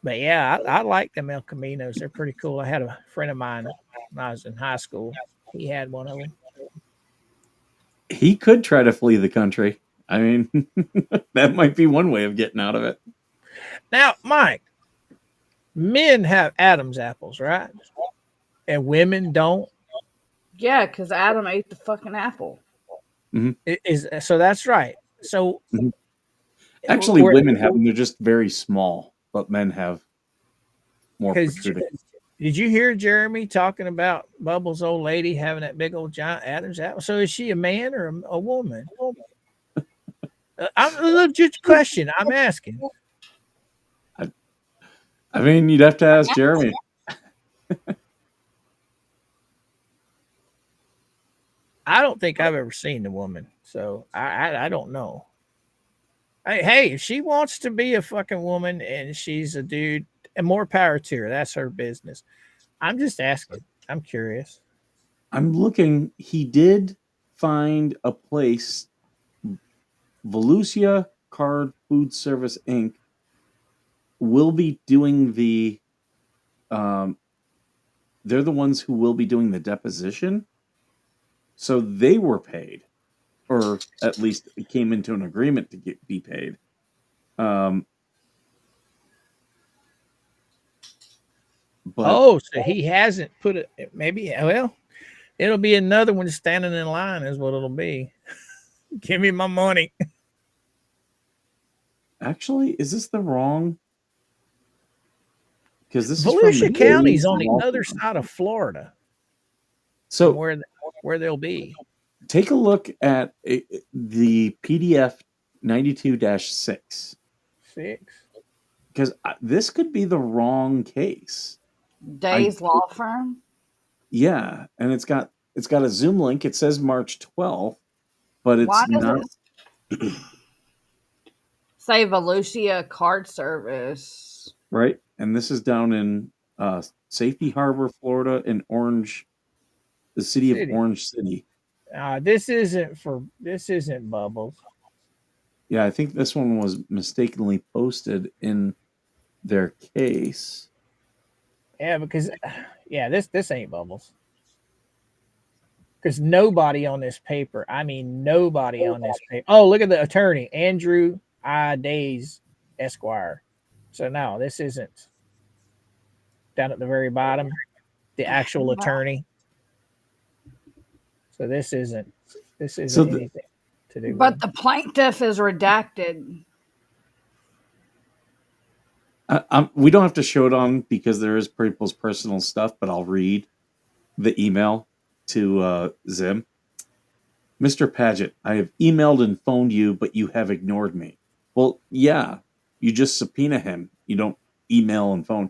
[SPEAKER 3] but yeah, I like them El Caminos. They're pretty cool. I had a friend of mine when I was in high school. He had one of them.
[SPEAKER 4] He could try to flee the country. I mean, that might be one way of getting out of it.
[SPEAKER 3] Now, Mike, men have Adam's apples, right? And women don't.
[SPEAKER 2] Yeah, because Adam ate the fucking apple.
[SPEAKER 3] So that's right. So
[SPEAKER 4] Actually,
[SPEAKER 3] Or-
[SPEAKER 4] women have them. They're just very small, but men have more
[SPEAKER 3] because
[SPEAKER 4] protruding.
[SPEAKER 3] did you hear Jeremy talking about Bubbles' old lady having that big old giant Adam's apple? So is she a man or a woman? I'm a legit question. I'm asking.
[SPEAKER 4] I mean, you'd have to ask Jeremy.
[SPEAKER 3] I don't think I've ever seen the woman, so I don't know. Hey, if she wants to be a fucking woman and she's a dude, and more power to her. That's her business. I'm just asking. I'm curious.
[SPEAKER 4] I'm looking. He did find a place, Volusia Card Food Service Inc. will be doing the. They're the ones who will be doing the deposition, so they were paid, or at least it came into an agreement to be paid. But
[SPEAKER 3] So he hasn't put it. Maybe. Well, it'll be another one standing in line. Is what it'll be. Give me my money.
[SPEAKER 4] actually, is this the wrong? Because this
[SPEAKER 3] Volusia
[SPEAKER 4] is from
[SPEAKER 3] County's on the other side of Florida,
[SPEAKER 4] So
[SPEAKER 3] where they'll be.
[SPEAKER 4] take a look at the PDF 92-6,
[SPEAKER 3] 6.
[SPEAKER 4] because this could be the wrong case.
[SPEAKER 2] Day's law firm.
[SPEAKER 4] Yeah, and it's got a Zoom link. It says March 12th, but it's
[SPEAKER 2] Why does
[SPEAKER 4] not
[SPEAKER 2] it say Volusia Card Service?
[SPEAKER 4] right. And this is down in Safety Harbor, Florida, in the city of Orange City.
[SPEAKER 3] This isn't Bubbles.
[SPEAKER 4] Yeah, I think this one was mistakenly posted in their case.
[SPEAKER 3] Yeah, because this ain't Bubbles. Because nobody on this paper. I mean, nobody on this paper. Oh, look at the attorney, Andrew I. Days, Esquire. So no, this isn't. Down at the very bottom, the actual attorney. So this isn't anything to do.
[SPEAKER 2] But the plaintiff is redacted.
[SPEAKER 4] We don't have to show it on because there is people's personal stuff, but I'll read the email to Zim. Mr. Paget, I have emailed and phoned you, but you have ignored me. Well, yeah, you just subpoena him. You don't email and phone.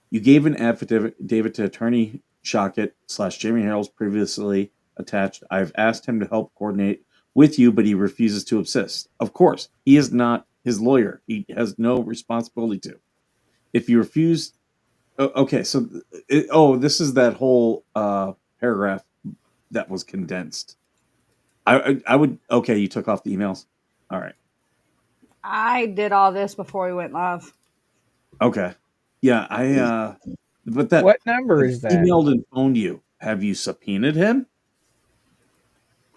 [SPEAKER 4] You gave an affidavit to Attorney Shochet / Jamie Hales previously attached. I've asked him to help coordinate with you, but he refuses to assist. Of course, he is not his lawyer. He has no responsibility to. If you refuse, okay, so this is that whole paragraph that was condensed. I would okay. You took off the emails. All right.
[SPEAKER 2] I did all this before we went live.
[SPEAKER 4] Okay. Yeah. But that
[SPEAKER 3] What number is that?
[SPEAKER 4] emailed and phoned you. Have you subpoenaed him?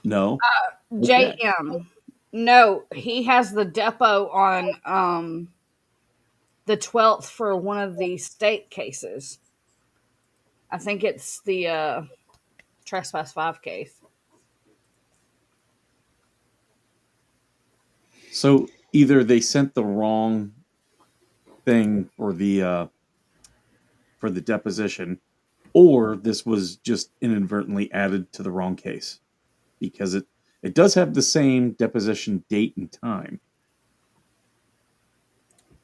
[SPEAKER 4] No. Okay.
[SPEAKER 2] JM. No, he has the depot on the 12th for one of the state cases. I think it's the Trespass 5 case.
[SPEAKER 4] So either they sent the wrong thing for the deposition, or this was just inadvertently added to the wrong case because it does have the same deposition date and time.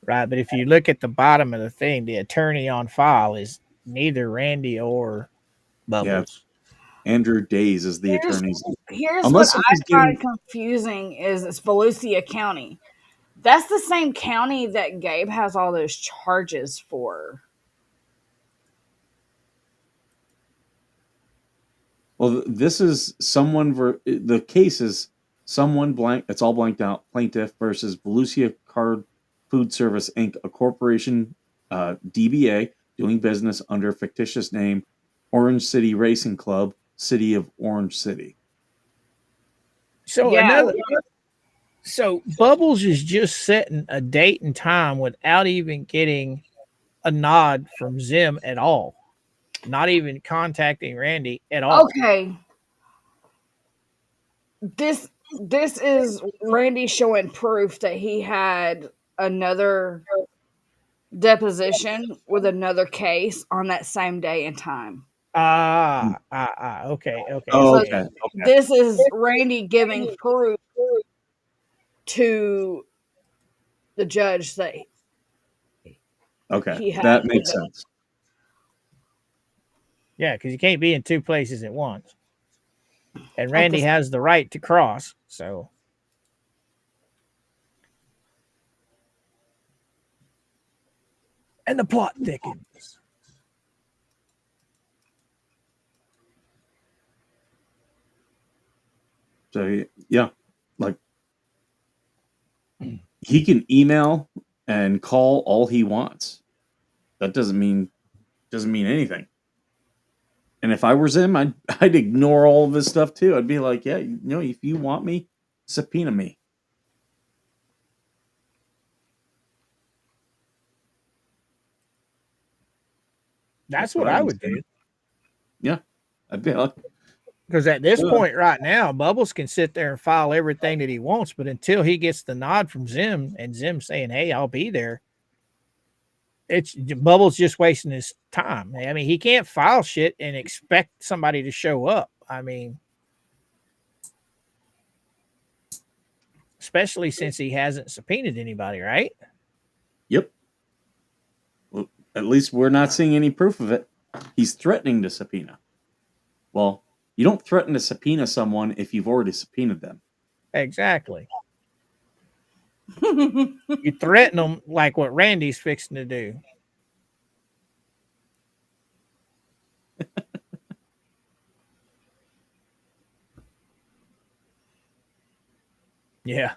[SPEAKER 3] Right, but if you look at the bottom of the thing, the attorney on file is neither Randy or Bubbles.
[SPEAKER 4] Yeah, Andrew Days is the attorney's.
[SPEAKER 2] Here's what
[SPEAKER 4] Unless
[SPEAKER 2] I
[SPEAKER 4] he's
[SPEAKER 2] find
[SPEAKER 4] giving,
[SPEAKER 2] confusing is it's Volusia County. That's the same county that Gabe has all those charges for.
[SPEAKER 4] well, this is someone. The case is someone blank. It's all blanked out. Plaintiff versus Volusia Card Food Service Inc., a corporation, DBA, doing business under a fictitious name, Orange City Racing Club, City of Orange City.
[SPEAKER 3] So
[SPEAKER 2] Yeah.
[SPEAKER 3] so Bubbles is just setting a date and time without even getting a nod from Zim at all. Not even contacting Randy at all.
[SPEAKER 2] Okay. This is Randy showing proof that he had another deposition with another case on that same day and time.
[SPEAKER 3] Okay.
[SPEAKER 4] Oh,
[SPEAKER 2] So
[SPEAKER 4] okay.
[SPEAKER 2] this is Randy giving proof to the judge that
[SPEAKER 4] Okay.
[SPEAKER 2] he had.
[SPEAKER 4] That makes sense.
[SPEAKER 3] Yeah, because you can't be in two places at once. And Randy has the right to cross, so. And the plot thickens.
[SPEAKER 4] So yeah, like he can email and call all he wants. That doesn't mean anything. And if I was him, I'd ignore all of this stuff too. I'd be like, yeah, if you want me, subpoena me.
[SPEAKER 3] That's what I would do.
[SPEAKER 4] Yeah, I'd be like,
[SPEAKER 3] because at this point right now, Bubbles can sit there and file everything that he wants, but until he gets the nod from Zim and Zim saying, "Hey, I'll be there," it's Bubbles just wasting his time. I mean, he can't file shit and expect somebody to show up. I mean, especially since he hasn't subpoenaed anybody, right?
[SPEAKER 4] yep. Well, at least we're not seeing any proof of it. He's threatening to subpoena. Well, you don't threaten to subpoena someone if you've already subpoenaed them.
[SPEAKER 3] Exactly. You threaten them like what Randy's fixing to do. Yeah.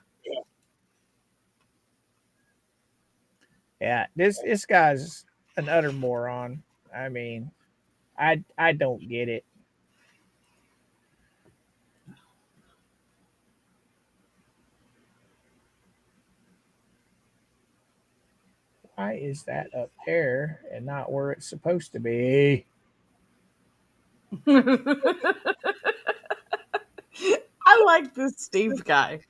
[SPEAKER 3] Yeah. This guy's an utter moron. I mean, I don't get it. Why is that up there and not where it's supposed to be?
[SPEAKER 2] I like this Steve guy.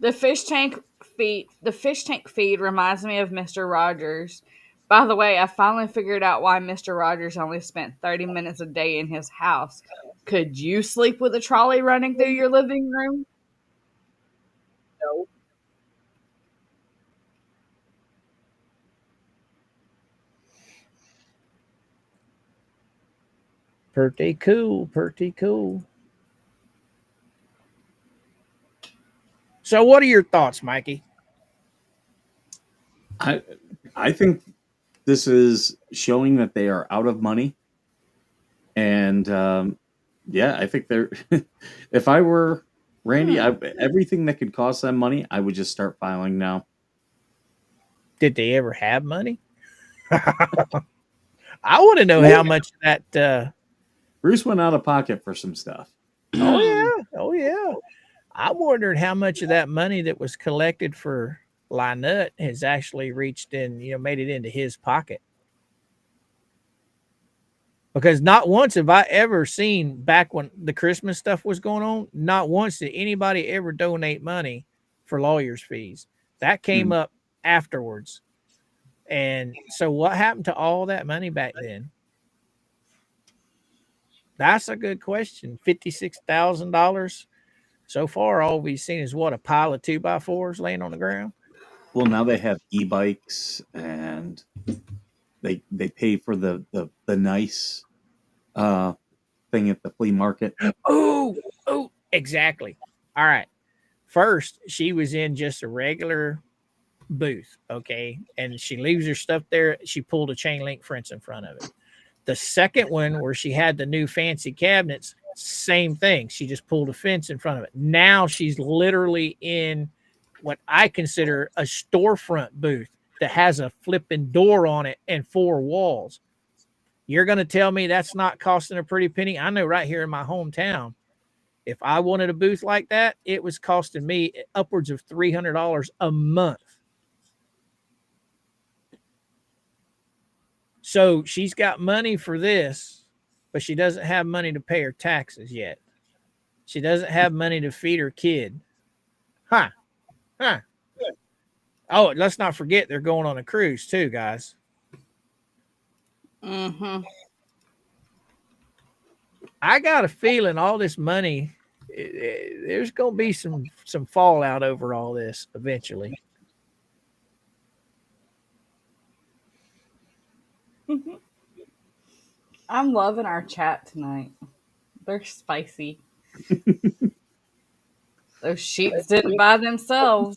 [SPEAKER 2] The fish tank feed reminds me of Mr. Rogers. By the way, I finally figured out why Mr. Rogers only spent 30 minutes a day in his house. Could you sleep with a trolley running through your living room? No.
[SPEAKER 3] Pretty cool. Pretty cool. So, what are your thoughts, Mikey?
[SPEAKER 4] I think this is showing that they are out of money, and yeah, I think they're. If I were Randy, everything that could cost them money, I would just start filing now.
[SPEAKER 3] Did they ever have money? I want to know how much that.
[SPEAKER 4] Bruce went out of pocket for some stuff.
[SPEAKER 3] Oh yeah, oh yeah. I'm wondering how much of that money that was collected for Lynette has actually reached in, made it into his pocket. Because not once have I ever seen, back when the Christmas stuff was going on, not once did anybody ever donate money for lawyers' fees. That came up afterwards. And so what happened to all that money back then? That's a good question. $56,000. So far, all we've seen is what, a pile of 2x4s laying on the ground?
[SPEAKER 4] Well, now they have e-bikes, and they pay for the nice thing at the flea market.
[SPEAKER 3] Oh, exactly. All right. First, she was in just a regular booth, okay, and she leaves her stuff there. She pulled a chain link fence in front of it. The second one, where she had the new fancy cabinets, same thing. She just pulled a fence in front of it. Now she's literally in what I consider a storefront booth that has a flipping door on it and 4 walls. You're going to tell me that's not costing a pretty penny? I know right here in my hometown, if I wanted a booth like that, it was costing me upwards of $300 a month. So she's got money for this, but she doesn't have money to pay her taxes yet. She doesn't have money to feed her kid. Huh. Oh, let's not forget they're going on a cruise too, guys.
[SPEAKER 2] Mm-hmm.
[SPEAKER 3] I got a feeling all this money, there's going to be some fallout over all this eventually.
[SPEAKER 2] I'm loving our chat tonight. They're spicy. Those sheets didn't buy themselves.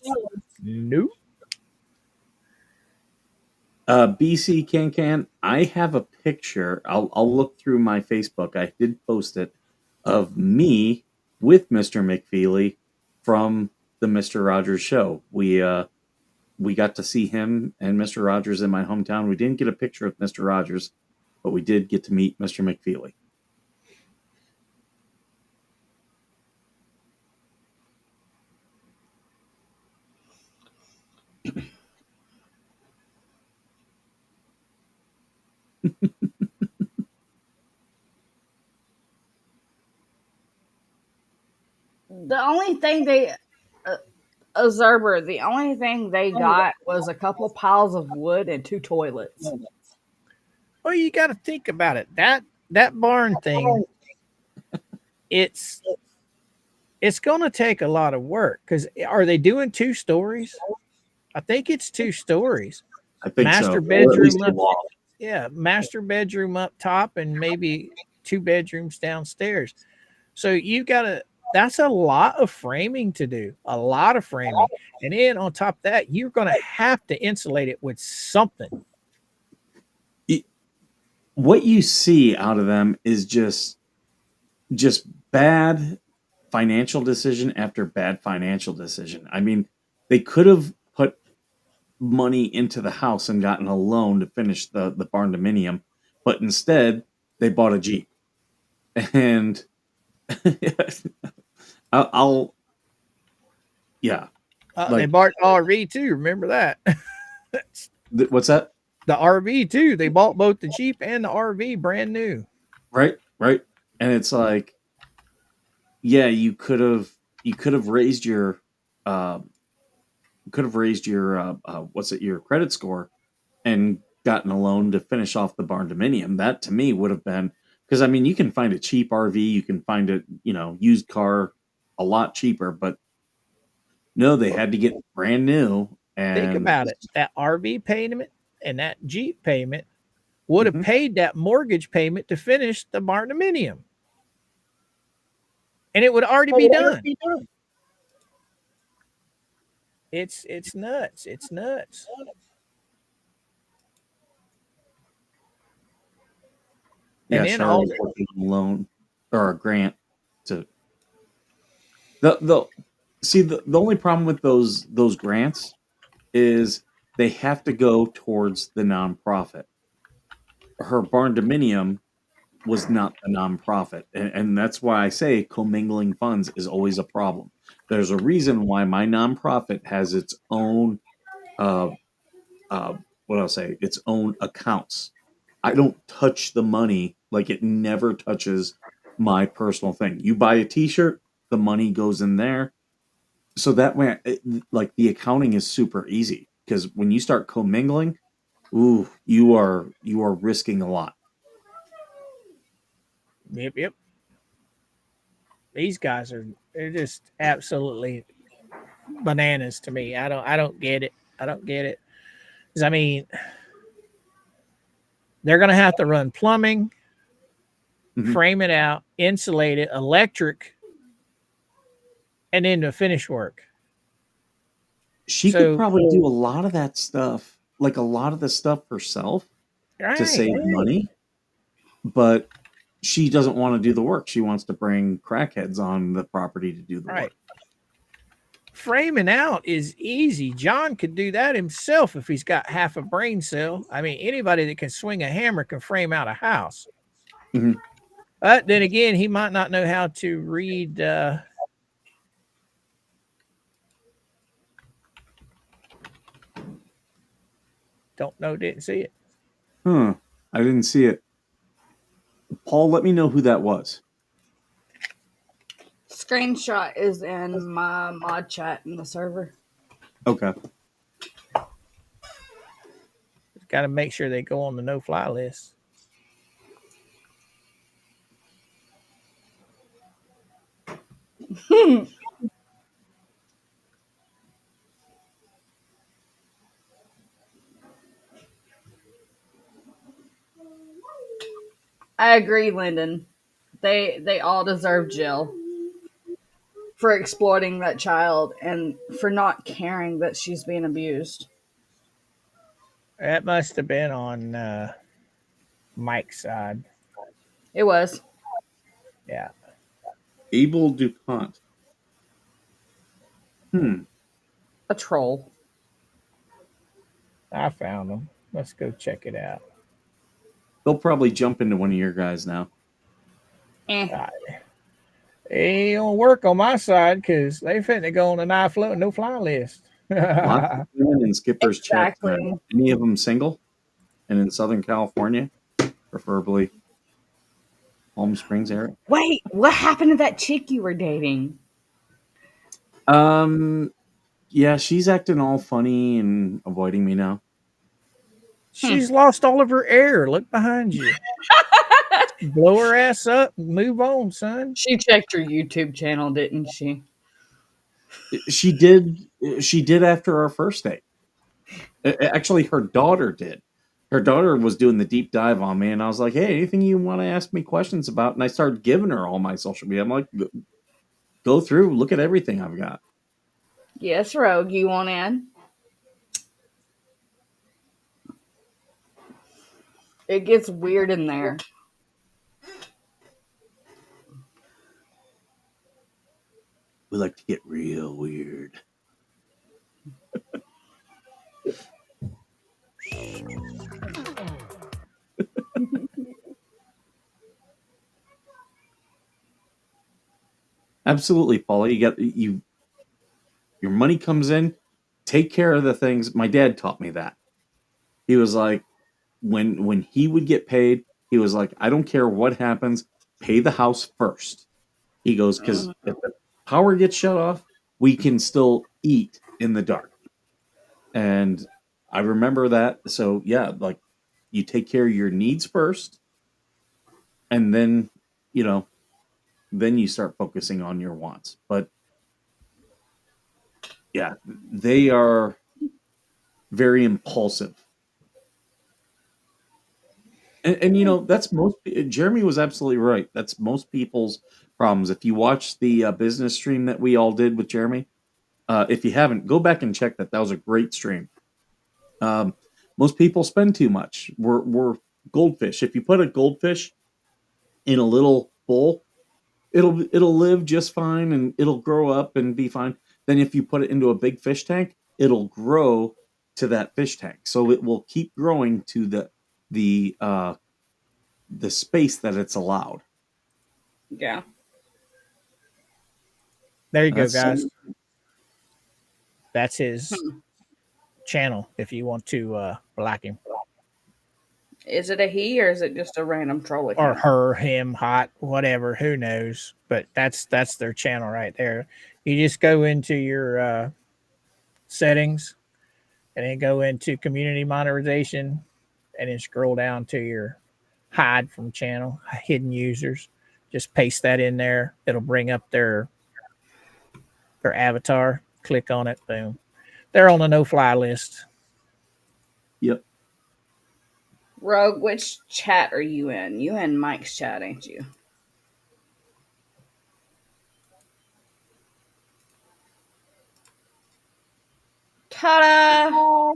[SPEAKER 3] Nope.
[SPEAKER 4] BC Can, I have a picture. I'll look through my Facebook. I did post it of me with Mr. McFeely from the Mr. Rogers show. We got to see him and Mr. Rogers in my hometown. We didn't get a picture of Mr. Rogers, but we did get to meet Mr. McFeely.
[SPEAKER 2] The only thing they, Zerber, the only thing they got was a couple piles of wood and 2 toilets.
[SPEAKER 3] Well, you got to think about it. That barn thing, it's going to take a lot of work, because are they doing 2 stories? I think it's 2 stories.
[SPEAKER 4] I think
[SPEAKER 3] master
[SPEAKER 4] so.
[SPEAKER 3] bedroom up, yeah, master bedroom up top, and maybe 2 bedrooms downstairs. So you've got to. That's a lot of framing to do. A lot of framing, and then on top of that, you're going to have to insulate it with something.
[SPEAKER 4] What you see out of them is just bad financial decision after bad financial decision. I mean, they could have put money into the house and gotten a loan to finish the barn dominium, but instead they bought a Jeep. And yeah.
[SPEAKER 3] They bought the RV too. Remember that?
[SPEAKER 4] What's that?
[SPEAKER 3] The RV too. They bought both the Jeep and the RV brand new.
[SPEAKER 4] Right. And it's like, yeah, you could have raised your your credit score and gotten a loan to finish off the barn dominium. That to me would have been Because I mean, you can find a cheap RV, you can find a used car a lot cheaper, but no, they had to get brand new.
[SPEAKER 3] Think
[SPEAKER 4] And
[SPEAKER 3] about it. That RV payment and that Jeep payment would have
[SPEAKER 4] Mhm.
[SPEAKER 3] paid that mortgage payment to finish the barndominium. And it would already be done. It's nuts. It's nuts.
[SPEAKER 4] Yeah,
[SPEAKER 3] And then all
[SPEAKER 4] Charlotte's working on a loan or a grant to the see the only problem with those grants is they have to go towards the nonprofit. Her barn dominium was not the nonprofit, and that's why I say commingling funds is always a problem. There's a reason why my nonprofit has its own uh, uh, what I'll say, its own accounts. I don't touch the money like it never touches my personal thing. You buy a T-shirt, the money goes in there, so that way, like the accounting is super easy because when you start commingling, ooh, you are risking a lot.
[SPEAKER 3] yep. These guys they're just absolutely bananas to me. I don't get it. I don't get it. 'Cause I mean, they're gonna have to run plumbing,
[SPEAKER 4] Mhm.
[SPEAKER 3] frame it out, insulate it, electric, and then the finish work.
[SPEAKER 4] She could
[SPEAKER 3] So
[SPEAKER 4] probably do a lot of that stuff, like a lot of the stuff herself to
[SPEAKER 3] right,
[SPEAKER 4] save money, but she doesn't want to do the work. She wants to bring crackheads on the property to do the
[SPEAKER 3] right.
[SPEAKER 4] work.
[SPEAKER 3] Framing out is easy. John could do that himself if he's got half a brain cell. I mean, anybody that can swing a hammer can frame out a house.
[SPEAKER 4] Mhm.
[SPEAKER 3] But then again, he might not know how to read. Don't know, didn't see it.
[SPEAKER 4] Huh. I didn't see it. Paul, let me know who that was.
[SPEAKER 2] Screenshot is in my mod chat in the server.
[SPEAKER 4] Okay.
[SPEAKER 3] Got to make sure they go on the no-fly list.
[SPEAKER 2] I agree, Lyndon. They all deserve jail for exploiting that child and for not caring that she's being abused.
[SPEAKER 3] That must have been on Mike's side.
[SPEAKER 2] It was
[SPEAKER 3] Yeah,
[SPEAKER 4] Abel DuPont. Hmm.
[SPEAKER 2] a troll.
[SPEAKER 3] I found them. Let's go check it out.
[SPEAKER 4] They'll probably jump into one of your guys now.
[SPEAKER 2] Eh.
[SPEAKER 3] It ain't gonna work on my side because they finna go on the no-fly list.
[SPEAKER 4] Lots of women in skipper's checks.
[SPEAKER 2] Exactly.
[SPEAKER 4] Any of them single? And in Southern California, preferably Palm Springs area.
[SPEAKER 2] Wait, what happened to that chick you were dating?
[SPEAKER 4] Um, yeah, she's acting all funny and avoiding me now.
[SPEAKER 3] She's lost all of her air. Look behind you. Blow her ass up and move on, son.
[SPEAKER 2] She checked your YouTube channel, didn't she?
[SPEAKER 4] She did. She did after our first date. Actually, her daughter did. Her daughter was doing the deep dive on me, and I was like, "Hey, anything you want to ask me questions about?" And I started giving her all my social media. I'm like, "Go through, look at everything I've got."
[SPEAKER 2] Yes, Rogue, you want in? It gets weird in there.
[SPEAKER 4] We like to get real weird. Absolutely, Paula. Your money comes in. Take care of the things. My dad taught me that. He was like, when he would get paid, he was like, I don't care what happens, pay the house first. He goes, because if the power gets shut off, we can still eat in the dark. And I remember that. So yeah, like you take care of your needs first, and then you know, then you start focusing on your wants. But yeah, they are very impulsive. And you know, that's most. Jeremy was absolutely right. That's most people's problems. If you watch the business stream that we all did with Jeremy, if you haven't, go back and check that. That was a great stream. Um, most people spend too much. We're goldfish. If you put a goldfish in a little bowl, it'll live just fine and it'll grow up and be fine. Then if you put it into a big fish tank, it'll grow to that fish tank. So it will keep growing to the the space that it's allowed.
[SPEAKER 2] Yeah.
[SPEAKER 3] There you go,
[SPEAKER 4] That's
[SPEAKER 3] guys. That's his
[SPEAKER 2] Hmm.
[SPEAKER 3] channel if you want to like him.
[SPEAKER 2] Is it a he or is it just a random troll
[SPEAKER 3] Or
[SPEAKER 2] account?
[SPEAKER 3] her, him, hot, whatever, who knows. But that's their channel right there. You just go into your settings and then go into community monetization and then scroll down to your hide from channel, hidden users. Just paste that in there. It'll bring up their avatar. Click on it, boom. They're on the no-fly list.
[SPEAKER 4] Yep.
[SPEAKER 2] Rogue, which chat are you in? You in Mike's chat, ain't you? Ta-da!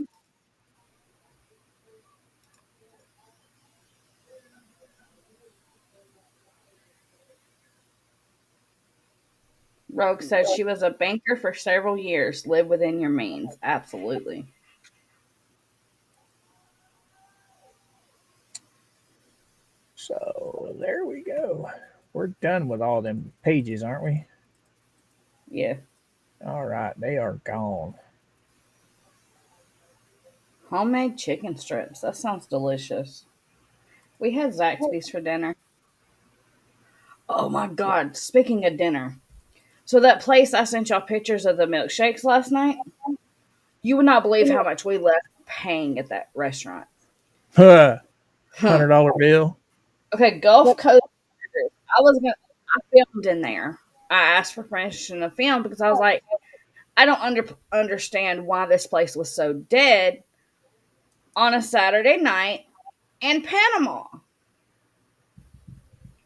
[SPEAKER 2] Rogue said she was a banker for several years. Live within your means. Absolutely.
[SPEAKER 3] So there we go. We're done with all them pages, aren't we?
[SPEAKER 2] Yeah.
[SPEAKER 3] All right, they are gone.
[SPEAKER 2] Homemade chicken strips. That sounds delicious. We had Zaxby's for dinner. Oh my God. Speaking of dinner. So that place I sent y'all pictures of the milkshakes last night, you would not believe how much we left paying at that restaurant.
[SPEAKER 3] Huh.
[SPEAKER 2] Huh.
[SPEAKER 3] $100 bill.
[SPEAKER 2] Okay, Gulf Coast. I filmed in there. I asked for permission to film because I was like, I don't understand why this place was so dead on a Saturday night in Panama.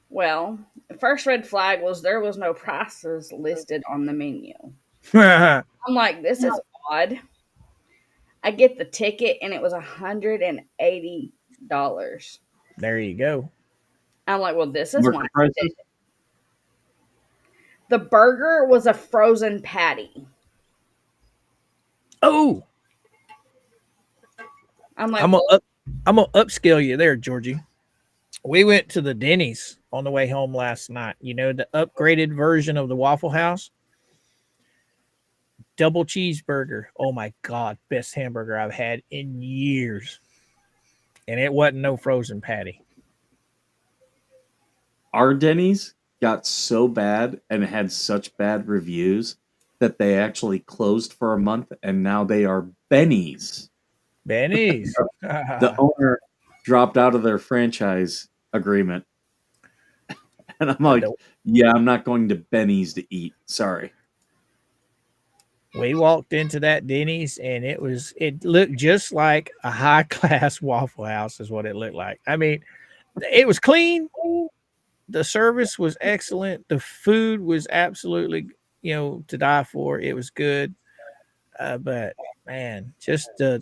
[SPEAKER 2] Well, the first red flag was there was no prices listed on the menu.
[SPEAKER 3] There
[SPEAKER 2] I'm like, this is odd. I get the ticket and it was $180.
[SPEAKER 3] you go.
[SPEAKER 2] I'm like, well, this is
[SPEAKER 4] Market
[SPEAKER 2] why.
[SPEAKER 4] prices.
[SPEAKER 2] The burger was a frozen patty.
[SPEAKER 3] Oh,
[SPEAKER 2] I'm like,
[SPEAKER 3] I'm
[SPEAKER 2] well,
[SPEAKER 3] gonna upscale you there, Georgie. We went to the Denny's on the way home last night. You know, the upgraded version of the Waffle House. Double cheeseburger. Oh my God, best hamburger I've had in years. And it wasn't no frozen patty.
[SPEAKER 4] Our Denny's got so bad and had such bad reviews that they actually closed for a month, and now they are Benny's.
[SPEAKER 3] Benny's.
[SPEAKER 4] The owner dropped out of their franchise agreement, and I'm like, yeah, I'm not going to Benny's to eat. Sorry.
[SPEAKER 3] We walked into that Denny's and it looked just like a high class Waffle House is what it looked like. I mean, it was clean. The service was excellent. The food was absolutely, to die for. It was good. But man, just the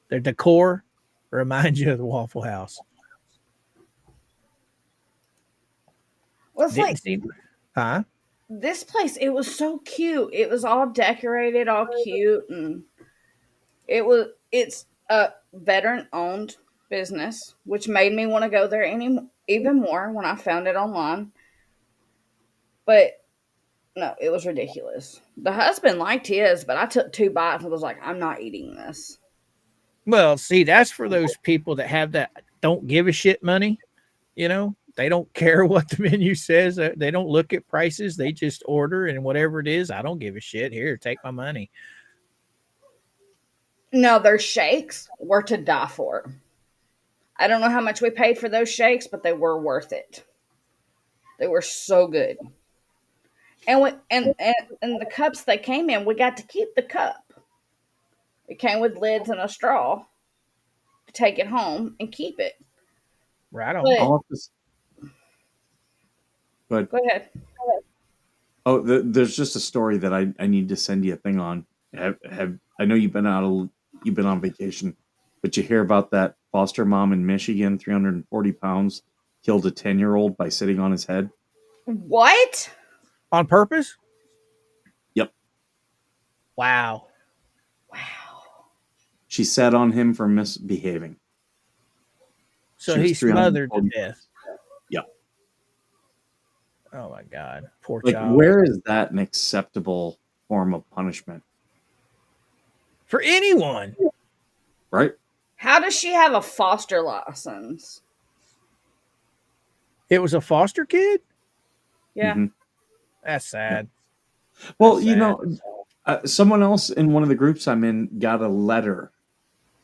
[SPEAKER 3] decor reminds you of the Waffle House.
[SPEAKER 2] well, it's like
[SPEAKER 3] Huh?
[SPEAKER 2] this place. It was so cute. It was all decorated, all cute, and it's a veteran owned business, which made me want to go there even more when I found it online. But no, it was ridiculous. The husband liked his, but I took 2 bites and was like, I'm not eating this.
[SPEAKER 3] Well, see, that's for those people that have that don't give a shit money. They don't care what the menu says. They don't look at prices. They just order, and whatever it is, I don't give a shit. Here, take my money.
[SPEAKER 2] No, their shakes were to die for. I don't know how much we paid for those shakes, but they were worth it. They were so good. And the cups they came in, we got to keep the cup. It came with lids and a straw to take it home and keep it.
[SPEAKER 3] Right on.
[SPEAKER 2] But
[SPEAKER 4] All of this, but
[SPEAKER 2] go ahead.
[SPEAKER 4] oh, there's just a story that I need to send you a thing on. Have I know you've been on vacation, but you hear about that foster mom in Michigan, 340 pounds, killed a 10-year-old by sitting on his head.
[SPEAKER 2] What?
[SPEAKER 3] On purpose?
[SPEAKER 4] Yep,
[SPEAKER 3] Wow.
[SPEAKER 2] Wow.
[SPEAKER 4] she sat on him for misbehaving.
[SPEAKER 3] So
[SPEAKER 4] She was
[SPEAKER 3] he's smothered to
[SPEAKER 4] 340
[SPEAKER 3] death.
[SPEAKER 4] pounds. Yeah,
[SPEAKER 3] Oh my God. Poor
[SPEAKER 4] like
[SPEAKER 3] child.
[SPEAKER 4] where is that an acceptable form of punishment?
[SPEAKER 3] For anyone.
[SPEAKER 4] Right?
[SPEAKER 2] How does she have a foster license?
[SPEAKER 3] It was a foster kid?
[SPEAKER 2] Yeah.
[SPEAKER 4] Hmm.
[SPEAKER 3] That's sad.
[SPEAKER 4] Well,
[SPEAKER 3] That's
[SPEAKER 4] you
[SPEAKER 3] sad.
[SPEAKER 4] know, someone else in one of the groups I'm in got a letter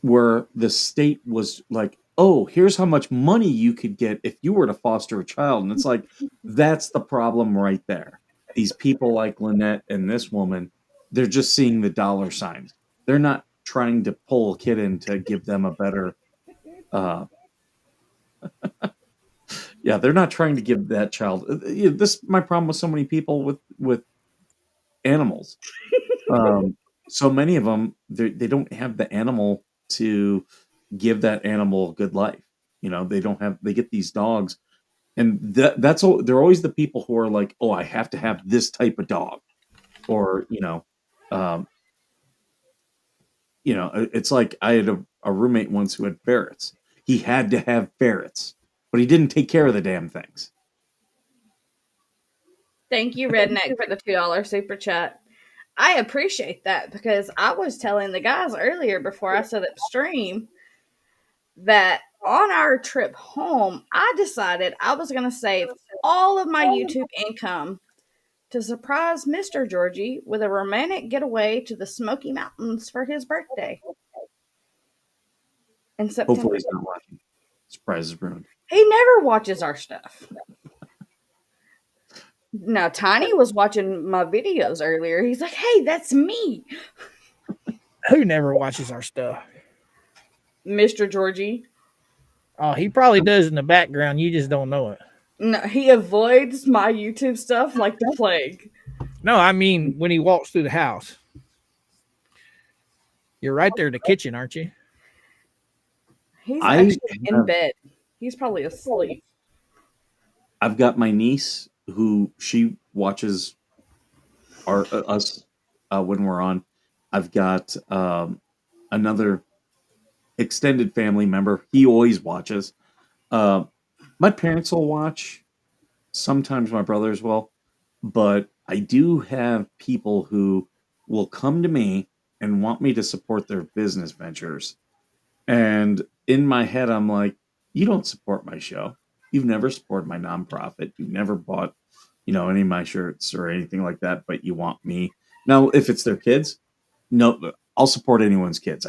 [SPEAKER 4] where the state was like, "Oh, here's how much money you could get if you were to foster a child." And it's like, that's the problem right there. These people like Lynette and this woman, they're just seeing the dollar signs. They're not trying to pull a kid in to give them a better uh yeah, they're not trying to give that child this is my problem with so many people with animals. Um, so many of them they don't have the animal to give that animal a good life. You know, they get these dogs, and that's all. They're always the people who are like, "Oh, I have to have this type of dog," or um, it's like I had a roommate once who had ferrets. He had to have ferrets, but he didn't take care of the damn things.
[SPEAKER 2] Thank you, Redneck, for the $2 super chat. I appreciate that because I was telling the guys earlier before I set up stream that on our trip home, I decided I was going to save all of my YouTube income to surprise Mr. Georgie with a romantic getaway to the Smoky Mountains for his birthday in
[SPEAKER 4] Hopefully,
[SPEAKER 2] September.
[SPEAKER 4] he's not watching. Surprise is ruined.
[SPEAKER 2] He never watches our stuff. Now, Tiny was watching my videos earlier. He's like, hey, that's me,
[SPEAKER 3] Who never watches our stuff?
[SPEAKER 2] Mr. Georgie.
[SPEAKER 3] Oh, he probably does in the background. You just don't know it.
[SPEAKER 2] No, he avoids my YouTube stuff like the plague.
[SPEAKER 3] No, I mean when he walks through the house. You're right there in the kitchen, aren't you?
[SPEAKER 2] He's
[SPEAKER 4] I
[SPEAKER 2] actually in bed. He's probably asleep.
[SPEAKER 4] I've got my niece who she watches our us when we're on. I've got another extended family member. He always watches. Uh, my parents will watch. Sometimes my brothers will, but I do have people who will come to me and want me to support their business ventures. And in my head, I'm like, you don't support my show. You've never supported my nonprofit. You've never bought, any of my shirts or anything like that, but you want me. Now, if it's their kids, no, I'll support anyone's kids.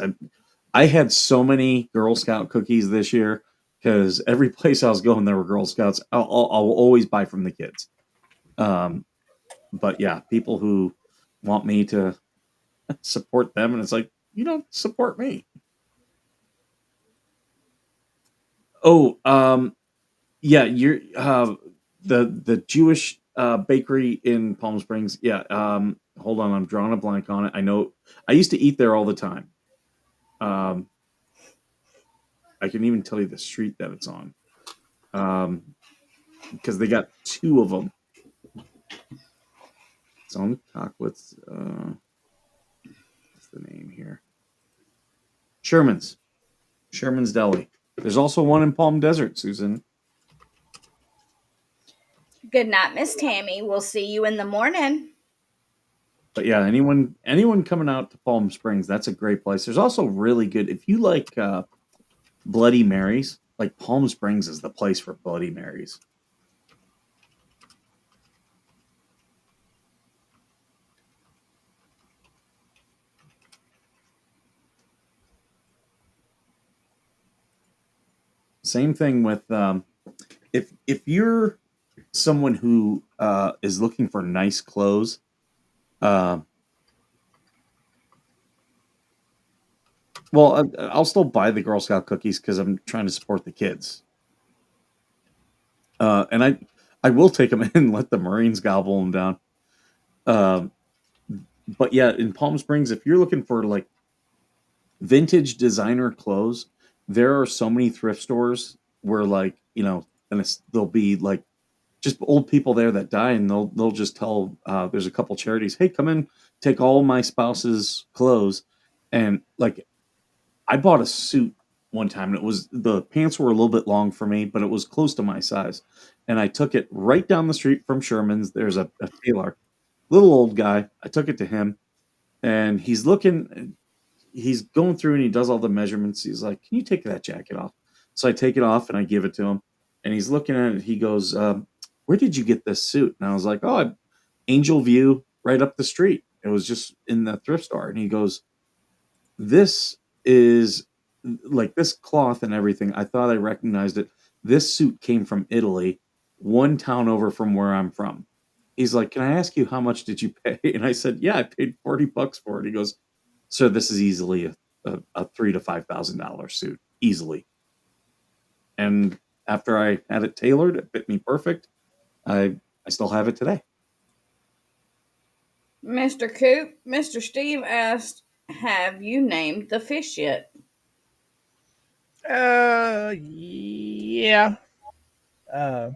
[SPEAKER 4] I had so many Girl Scout cookies this year because every place I was going, there were Girl Scouts. I'll always buy from the kids. Um, but yeah, people who want me to support them, and it's like, you don't support me. Oh, yeah, you're the Jewish bakery in Palm Springs. Yeah, hold on, I'm drawing a blank on it. I know I used to eat there all the time. Um, I can even tell you the street that it's on. Because they got two of them. It's on Cockwitz. What's the name here? Sherman's Deli. There's also one in Palm Desert, Susan.
[SPEAKER 2] Good night, Miss Tammy. We'll see you in the morning.
[SPEAKER 4] But yeah, anyone coming out to Palm Springs, that's a great place. There's also really good if you like Bloody Marys. Like Palm Springs is the place for Bloody Marys. Same thing with if you're someone who is looking for nice clothes. Well, I'll still buy the Girl Scout cookies because I'm trying to support the kids. And I will take them in and let the Marines gobble them down. But yeah, in Palm Springs, if you're looking for like vintage designer clothes, there are so many thrift stores where like, and there'll be like just old people there that die, and they'll just tell there's a couple charities, hey, come in, take all my spouse's clothes. And like I bought a suit one time, and the pants were a little bit long for me, but it was close to my size. And I took it right down the street from Sherman's. There's a tailor, little old guy. I took it to him, and he's going through and he does all the measurements. He's like, can you take that jacket off? So I take it off and I give it to him, and he's looking at it. He goes, where did you get this suit? And I was like, oh, Angel View right up the street. It was just in the thrift store. And he goes, this is like this cloth and everything. I thought I recognized it. This suit came from Italy, one town over from where I'm from. He's like, can I ask you how much did you pay? And I said, yeah, I paid $40 for it. He goes, so this is easily a $3,000 to $5,000 suit, easily. And after I had it tailored, it fit me perfect. I still have it today.
[SPEAKER 2] Mr. Coop, Mr. Steve asked, have you named the fish yet?
[SPEAKER 3] Yeah. The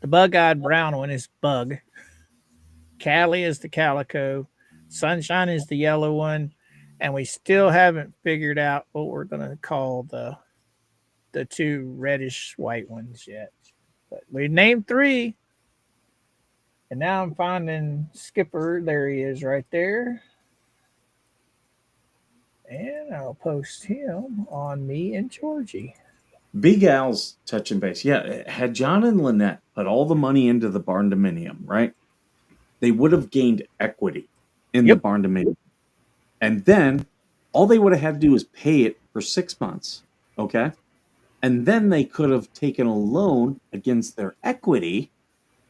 [SPEAKER 3] bug-eyed brown one is Bug. Callie is the calico. Sunshine is the yellow one. And we still haven't figured out what we're going to call the two reddish white ones yet. But we named 3. And now I'm finding Skipper. There he is right there. And I'll post him on me and Georgie.
[SPEAKER 4] Big Al's touching base. Yeah, had John and Lynette put all the money into the barn dominium, right? They would have gained equity in the barn dominium. And then all they would have had to do is pay it for 6 months. Okay. And then they could have taken a loan against their equity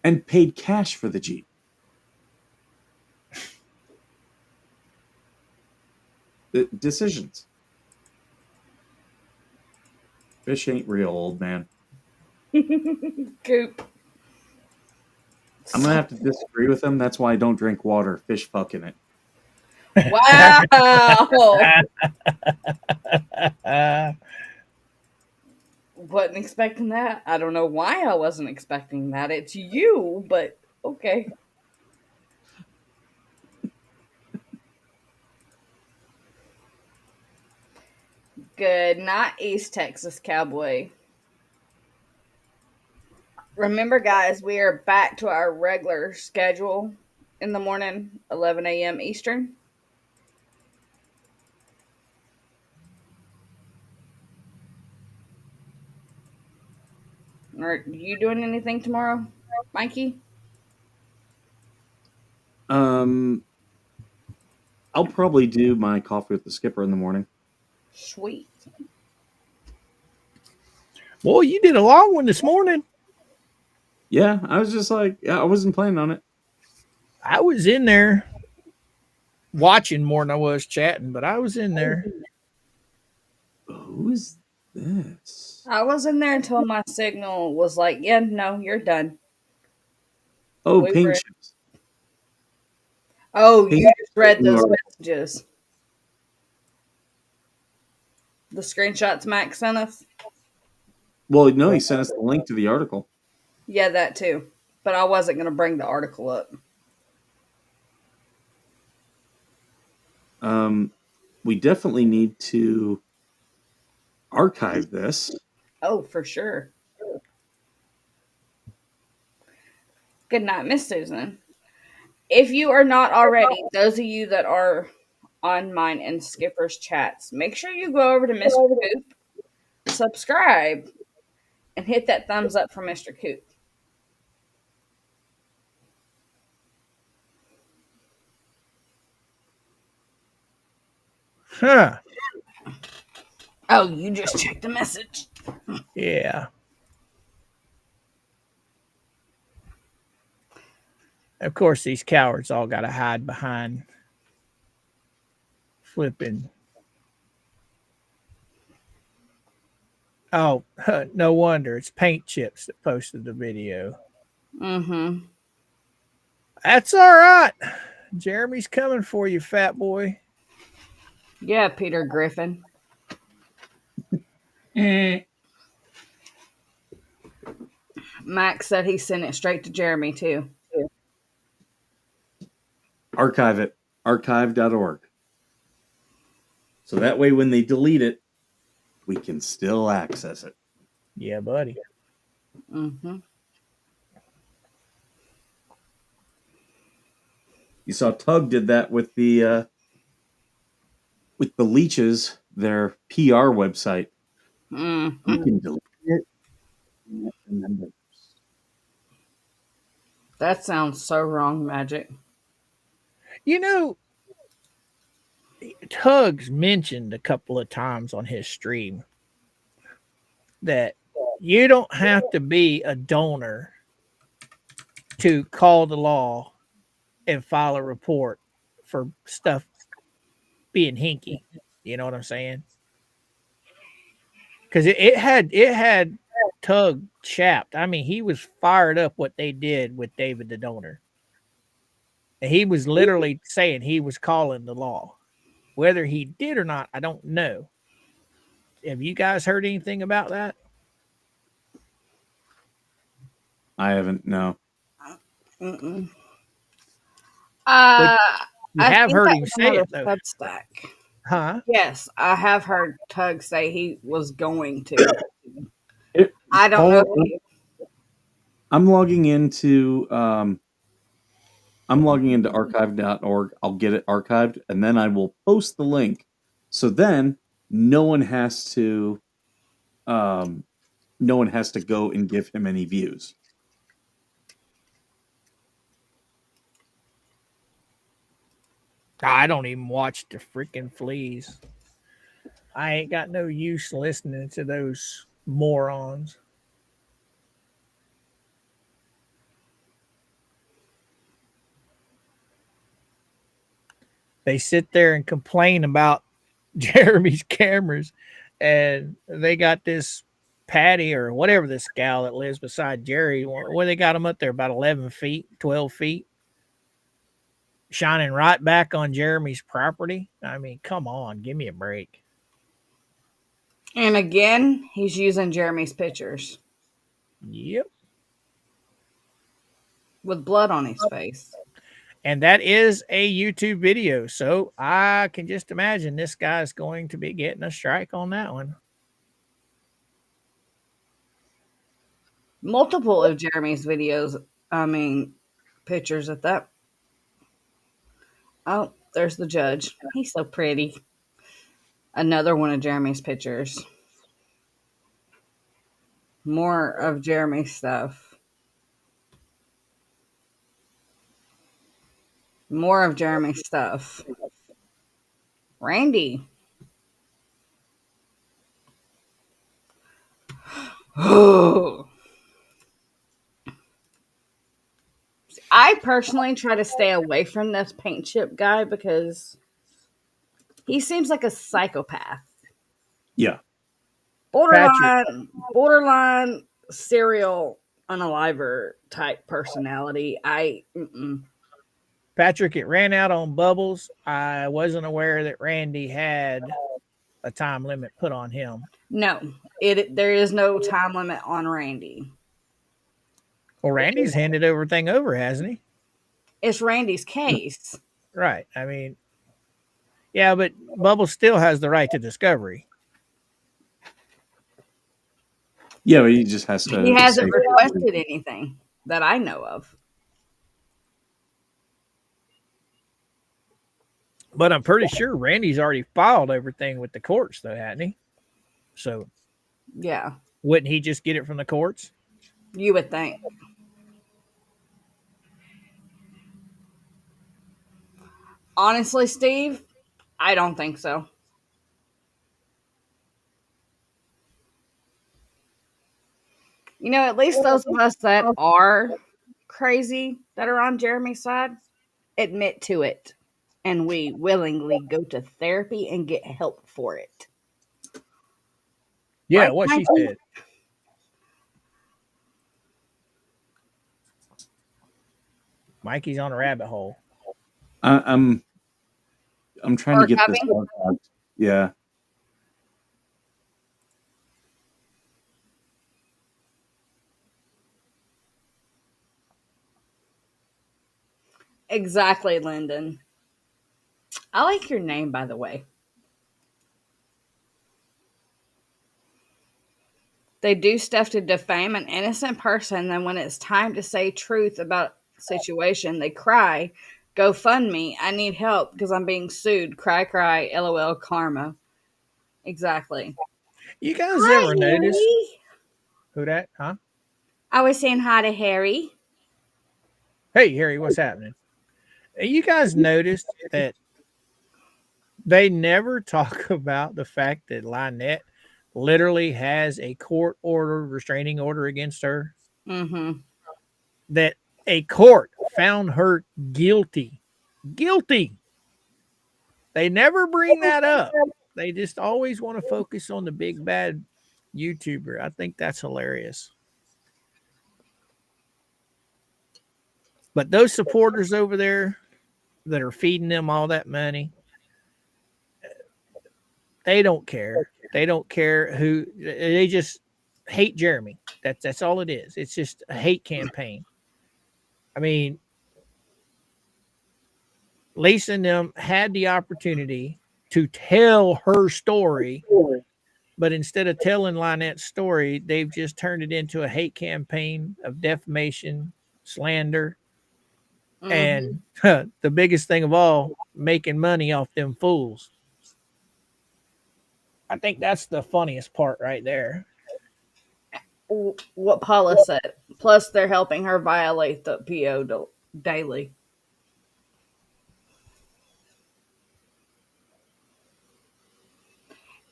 [SPEAKER 4] and paid cash for the Jeep. Decisions. Fish ain't real, old man.
[SPEAKER 2] Coop.
[SPEAKER 4] I'm going to have to disagree with him. That's why I don't drink water. Fish fucking it.
[SPEAKER 2] Wow. Wasn't expecting that. I don't know why I wasn't expecting that. It's you, but okay. Good night, East Texas Cowboy. Remember, guys, we are back to our regular schedule in the morning, 11 a.m. Eastern. Are you doing anything tomorrow, Mikey?
[SPEAKER 4] I'll probably do my coffee with the skipper in the morning.
[SPEAKER 2] Sweet.
[SPEAKER 3] Boy, you did a long one this morning.
[SPEAKER 4] Yeah, I was just like, I wasn't planning on it.
[SPEAKER 3] I was in there watching more than I was chatting, but I was in there.
[SPEAKER 4] Who is this?
[SPEAKER 2] I was in there until my signal was like, yeah, no, you're done.
[SPEAKER 4] Oh,
[SPEAKER 2] We
[SPEAKER 4] paint
[SPEAKER 2] were-
[SPEAKER 4] chips.
[SPEAKER 2] Oh,
[SPEAKER 4] Paint
[SPEAKER 2] you just read
[SPEAKER 4] chips
[SPEAKER 2] those
[SPEAKER 4] are-
[SPEAKER 2] messages. The screenshots Max sent us?
[SPEAKER 4] Well, no, he sent us the link to the article.
[SPEAKER 2] Yeah, that too. But I wasn't going to bring the article up.
[SPEAKER 4] We definitely need to archive this.
[SPEAKER 2] Oh, for sure. Good night, Miss Susan. If you are not already, those of you that are on mine and Skipper's chats, make sure you go over to Mr. Coop, subscribe, and hit that thumbs up for Mr. Coop.
[SPEAKER 3] Huh.
[SPEAKER 2] Oh, you just checked the message.
[SPEAKER 3] Yeah. Of course, these cowards all got to hide behind flipping. Oh, no wonder it's Paint Chips that posted the video.
[SPEAKER 2] Mm-hmm.
[SPEAKER 3] That's all right. Jeremy's coming for you, fat boy.
[SPEAKER 2] Yeah, Peter Griffin. Max said he sent it straight to Jeremy too.
[SPEAKER 4] Archive it. Archive.org. So that way when they delete it, we can still access it.
[SPEAKER 3] Yeah, buddy.
[SPEAKER 2] Mm-hmm.
[SPEAKER 4] You saw Tug did that with the leeches, their PR website.
[SPEAKER 2] Mm-hmm.
[SPEAKER 4] You can delete it. And remember.
[SPEAKER 2] That sounds so wrong, Magic.
[SPEAKER 3] You know, Tugs mentioned a couple of times on his stream that you don't have to be a donor to call the law and file a report for stuff being hinky. You know what I'm saying? Because it had Tug chapped. I mean, he was fired up what they did with David the donor. And he was literally saying he was calling the law. Whether he did or not, I don't know. Have you guys heard anything about that?
[SPEAKER 4] I haven't, no.
[SPEAKER 2] Mm-mm.
[SPEAKER 3] But
[SPEAKER 2] Uh,
[SPEAKER 3] you
[SPEAKER 2] I
[SPEAKER 3] have
[SPEAKER 2] think
[SPEAKER 3] heard
[SPEAKER 2] that
[SPEAKER 3] him
[SPEAKER 2] was
[SPEAKER 3] say
[SPEAKER 2] another
[SPEAKER 3] it though.
[SPEAKER 2] Substack.
[SPEAKER 3] Huh?
[SPEAKER 2] Yes, I have heard Tug say he was going to.
[SPEAKER 4] It,
[SPEAKER 2] I don't know.
[SPEAKER 4] Paul, I'm logging into archive.org. I'll get it archived and then I will post the link. So then no one has to go and give him any views.
[SPEAKER 3] I don't even watch the freaking fleas. I ain't got no use listening to those morons. They sit there and complain about Jeremy's cameras, and they got this Patty or whatever this gal that lives beside Jerry. Where they got them up there about 11 feet, 12 feet, shining right back on Jeremy's property. I mean, come on, give me a break.
[SPEAKER 2] And again, he's using Jeremy's pictures
[SPEAKER 3] Yep.
[SPEAKER 2] with blood on his face.
[SPEAKER 3] And that is a YouTube video. So I can just imagine this guy's going to be getting a strike on that one.
[SPEAKER 2] Multiple of Jeremy's videos, pictures at that. Oh, there's the judge. He's so pretty. Another one of Jeremy's pictures. More of Jeremy's stuff. More of Jeremy's stuff. Randy. I personally try to stay away from this paint chip guy because he seems like a psychopath.
[SPEAKER 4] Yeah.
[SPEAKER 3] Patrick,
[SPEAKER 2] Borderline serial unaliver type personality.
[SPEAKER 3] Patrick, it ran out on Bubbles. I wasn't aware that Randy had a time limit put on him.
[SPEAKER 2] No, there is no time limit on Randy.
[SPEAKER 3] Well, Randy's handed everything over, hasn't he?
[SPEAKER 2] It's Randy's case.
[SPEAKER 3] Right. I mean, yeah, but Bubbles still has the right to discovery.
[SPEAKER 4] Yeah, but he just has to.
[SPEAKER 2] He hasn't requested anything that I know of.
[SPEAKER 3] But I'm pretty sure Randy's already filed everything with the courts, though, hasn't he? So,
[SPEAKER 2] yeah,
[SPEAKER 3] wouldn't he just get it from the courts?
[SPEAKER 2] You would think. Honestly, Steve, I don't think so. You know, at least those of us that are crazy that are on Jeremy's side admit to it. And we willingly go to therapy and get help for it.
[SPEAKER 3] Yeah,
[SPEAKER 2] Right,
[SPEAKER 3] what she
[SPEAKER 2] Mikey?
[SPEAKER 3] said. Mikey's on a rabbit hole.
[SPEAKER 4] I'm trying to get this
[SPEAKER 2] Archiving?
[SPEAKER 4] archived. Yeah.
[SPEAKER 2] Exactly, Lyndon. I like your name, by the way. They do stuff to defame an innocent person, then when it's time to say truth about situation, they cry, "Go fund me. I need help because I'm being sued. Cry, cry. LOL karma." Exactly.
[SPEAKER 3] You guys
[SPEAKER 2] Hi,
[SPEAKER 3] ever notice
[SPEAKER 2] Harry.
[SPEAKER 3] who that? Huh?
[SPEAKER 2] I was saying hi to Harry.
[SPEAKER 3] Hey, Harry, what's happening? You guys noticed that they never talk about the fact that Lynette literally has a court order, restraining order against her?
[SPEAKER 2] Mm-hmm.
[SPEAKER 3] That a court found her guilty. Guilty. They never bring that up. They just always want to focus on the big bad YouTuber. I think that's hilarious. But those supporters over there that are feeding them all that money, they don't care. They don't care who. They just hate Jeremy. That's all it is. It's just a hate campaign. I mean, Lisa and them had the opportunity to tell her story, but instead of telling Lynette's story, they've just turned it into a hate campaign of defamation, slander,
[SPEAKER 2] Mm-hmm.
[SPEAKER 3] and the biggest thing of all, making money off them fools. I think that's the funniest part right there.
[SPEAKER 2] What Paula said. Plus, they're helping her violate the PO daily.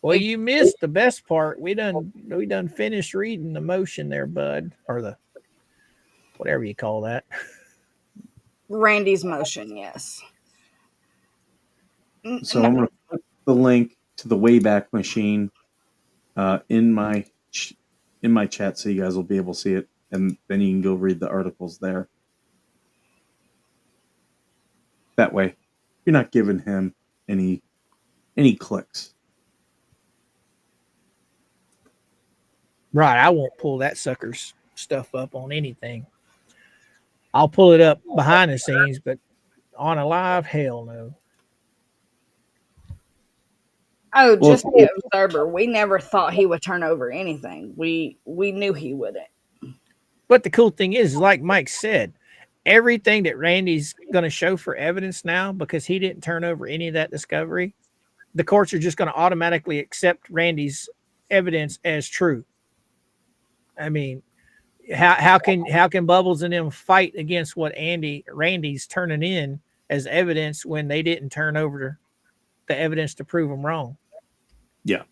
[SPEAKER 3] Well, you missed the best part. We done finished reading the motion there, bud, or the whatever you call that.
[SPEAKER 2] Randy's motion, yes.
[SPEAKER 4] So I'm going to put the link to the Wayback Machine in my chat, so you guys will be able to see it, and then you can go read the articles there. That way, you're not giving him any clicks.
[SPEAKER 3] Right, I won't pull that sucker's stuff up on anything. I'll pull it up behind the scenes, but on a live, hell no.
[SPEAKER 2] Oh,
[SPEAKER 4] Well,
[SPEAKER 2] just the observer. We never thought he would turn over anything. We knew he wouldn't.
[SPEAKER 3] But the cool thing is, like Mike said, everything that Randy's going to show for evidence now, because he didn't turn over any of that discovery, the courts are just going to automatically accept Randy's evidence as true. I mean, how can Bubbles and them fight against what Randy's turning in as evidence when they didn't turn over the evidence to prove them wrong?
[SPEAKER 4] yeah.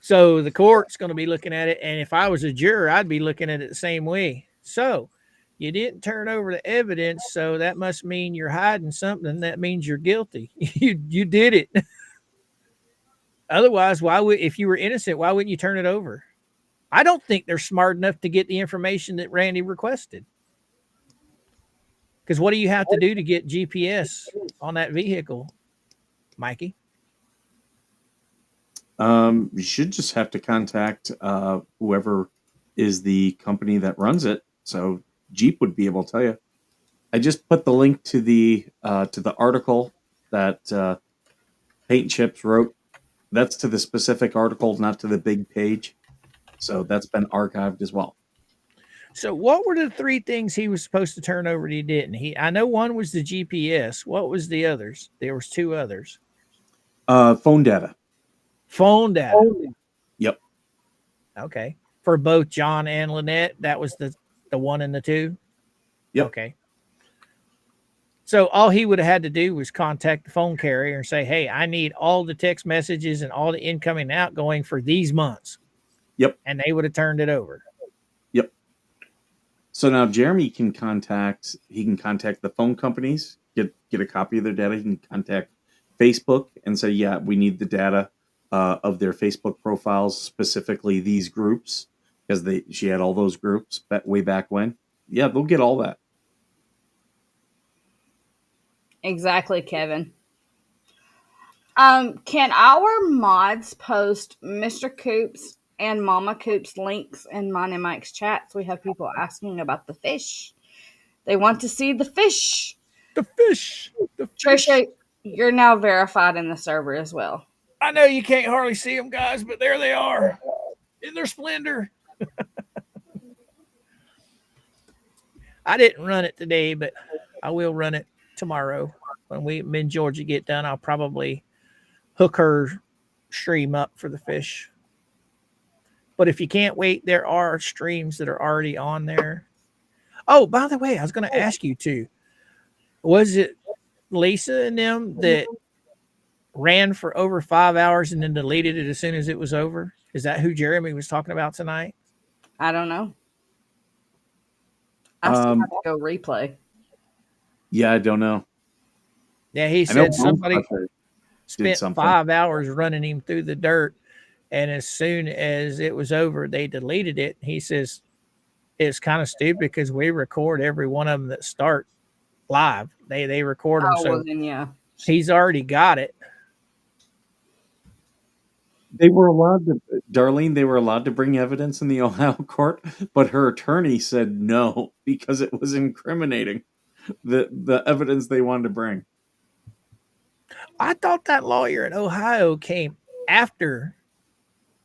[SPEAKER 3] So the court's going to be looking at it, and if I was a juror, I'd be looking at it the same way. So you didn't turn over the evidence, so that must mean you're hiding something. That means you're guilty. You did it. Otherwise, if you were innocent, why wouldn't you turn it over? I don't think they're smart enough to get the information that Randy requested. Because what do you have to do to get GPS on that vehicle, Mikey?
[SPEAKER 4] You should just have to contact whoever is the company that runs it. So Jeep would be able to tell you. I just put the link to the article that Paint Chips wrote. That's to the specific article, not to the big page. So that's been archived as well.
[SPEAKER 3] So what were the three things he was supposed to turn over and he didn't? I know one was the GPS. What was the others? There was two others.
[SPEAKER 4] Phone data.
[SPEAKER 3] Phone data.
[SPEAKER 4] Yep.
[SPEAKER 3] Okay. For both John and Lynette, that was the one and the two?
[SPEAKER 4] Yep.
[SPEAKER 3] Okay. So all he would have had to do was contact the phone carrier and say, "Hey, I need all the text messages and all the incoming and outgoing for these months,"
[SPEAKER 4] Yep.
[SPEAKER 3] and they would have turned it over.
[SPEAKER 4] Yep. So now Jeremy can contact the phone companies, get a copy of their data. He can contact Facebook and say, yeah, we need the data of their Facebook profiles, specifically these groups, because she had all those groups way back when. Yeah, they'll get all that.
[SPEAKER 2] Exactly, Kevin. Can our mods post Mr. Coops and Mama Coops links in mine and Mike's chats? We have people asking about the fish. They want to see the fish.
[SPEAKER 3] The fish. The fish.
[SPEAKER 2] Trisha, you're now verified in the server as well.
[SPEAKER 3] I know you can't hardly see them, guys, but there they are in their splendor. I didn't run it today, but I will run it tomorrow. When me and Georgia get done, I'll probably hook her stream up for the fish. But if you can't wait, there are streams that are already on there. Oh, by the way, I was going to ask you too. Was it Lisa and them that ran for over 5 hours and then deleted it as soon as it was over? Is that who Jeremy was talking about tonight?
[SPEAKER 2] I don't know. I still have to go replay.
[SPEAKER 4] Yeah, I don't know.
[SPEAKER 3] Yeah, he said somebody spent
[SPEAKER 4] something.
[SPEAKER 3] 5 hours running him through the dirt, and as soon as it was over, they deleted it. He says it's kind of stupid because we record every one of them that start live. They record them, so
[SPEAKER 2] well, then, yeah.
[SPEAKER 3] He's already got it.
[SPEAKER 4] They were allowed to, Darlene, they were allowed to bring evidence in the Ohio court, but her attorney said no because it was incriminating, the evidence they wanted to bring.
[SPEAKER 3] I thought that lawyer in Ohio came after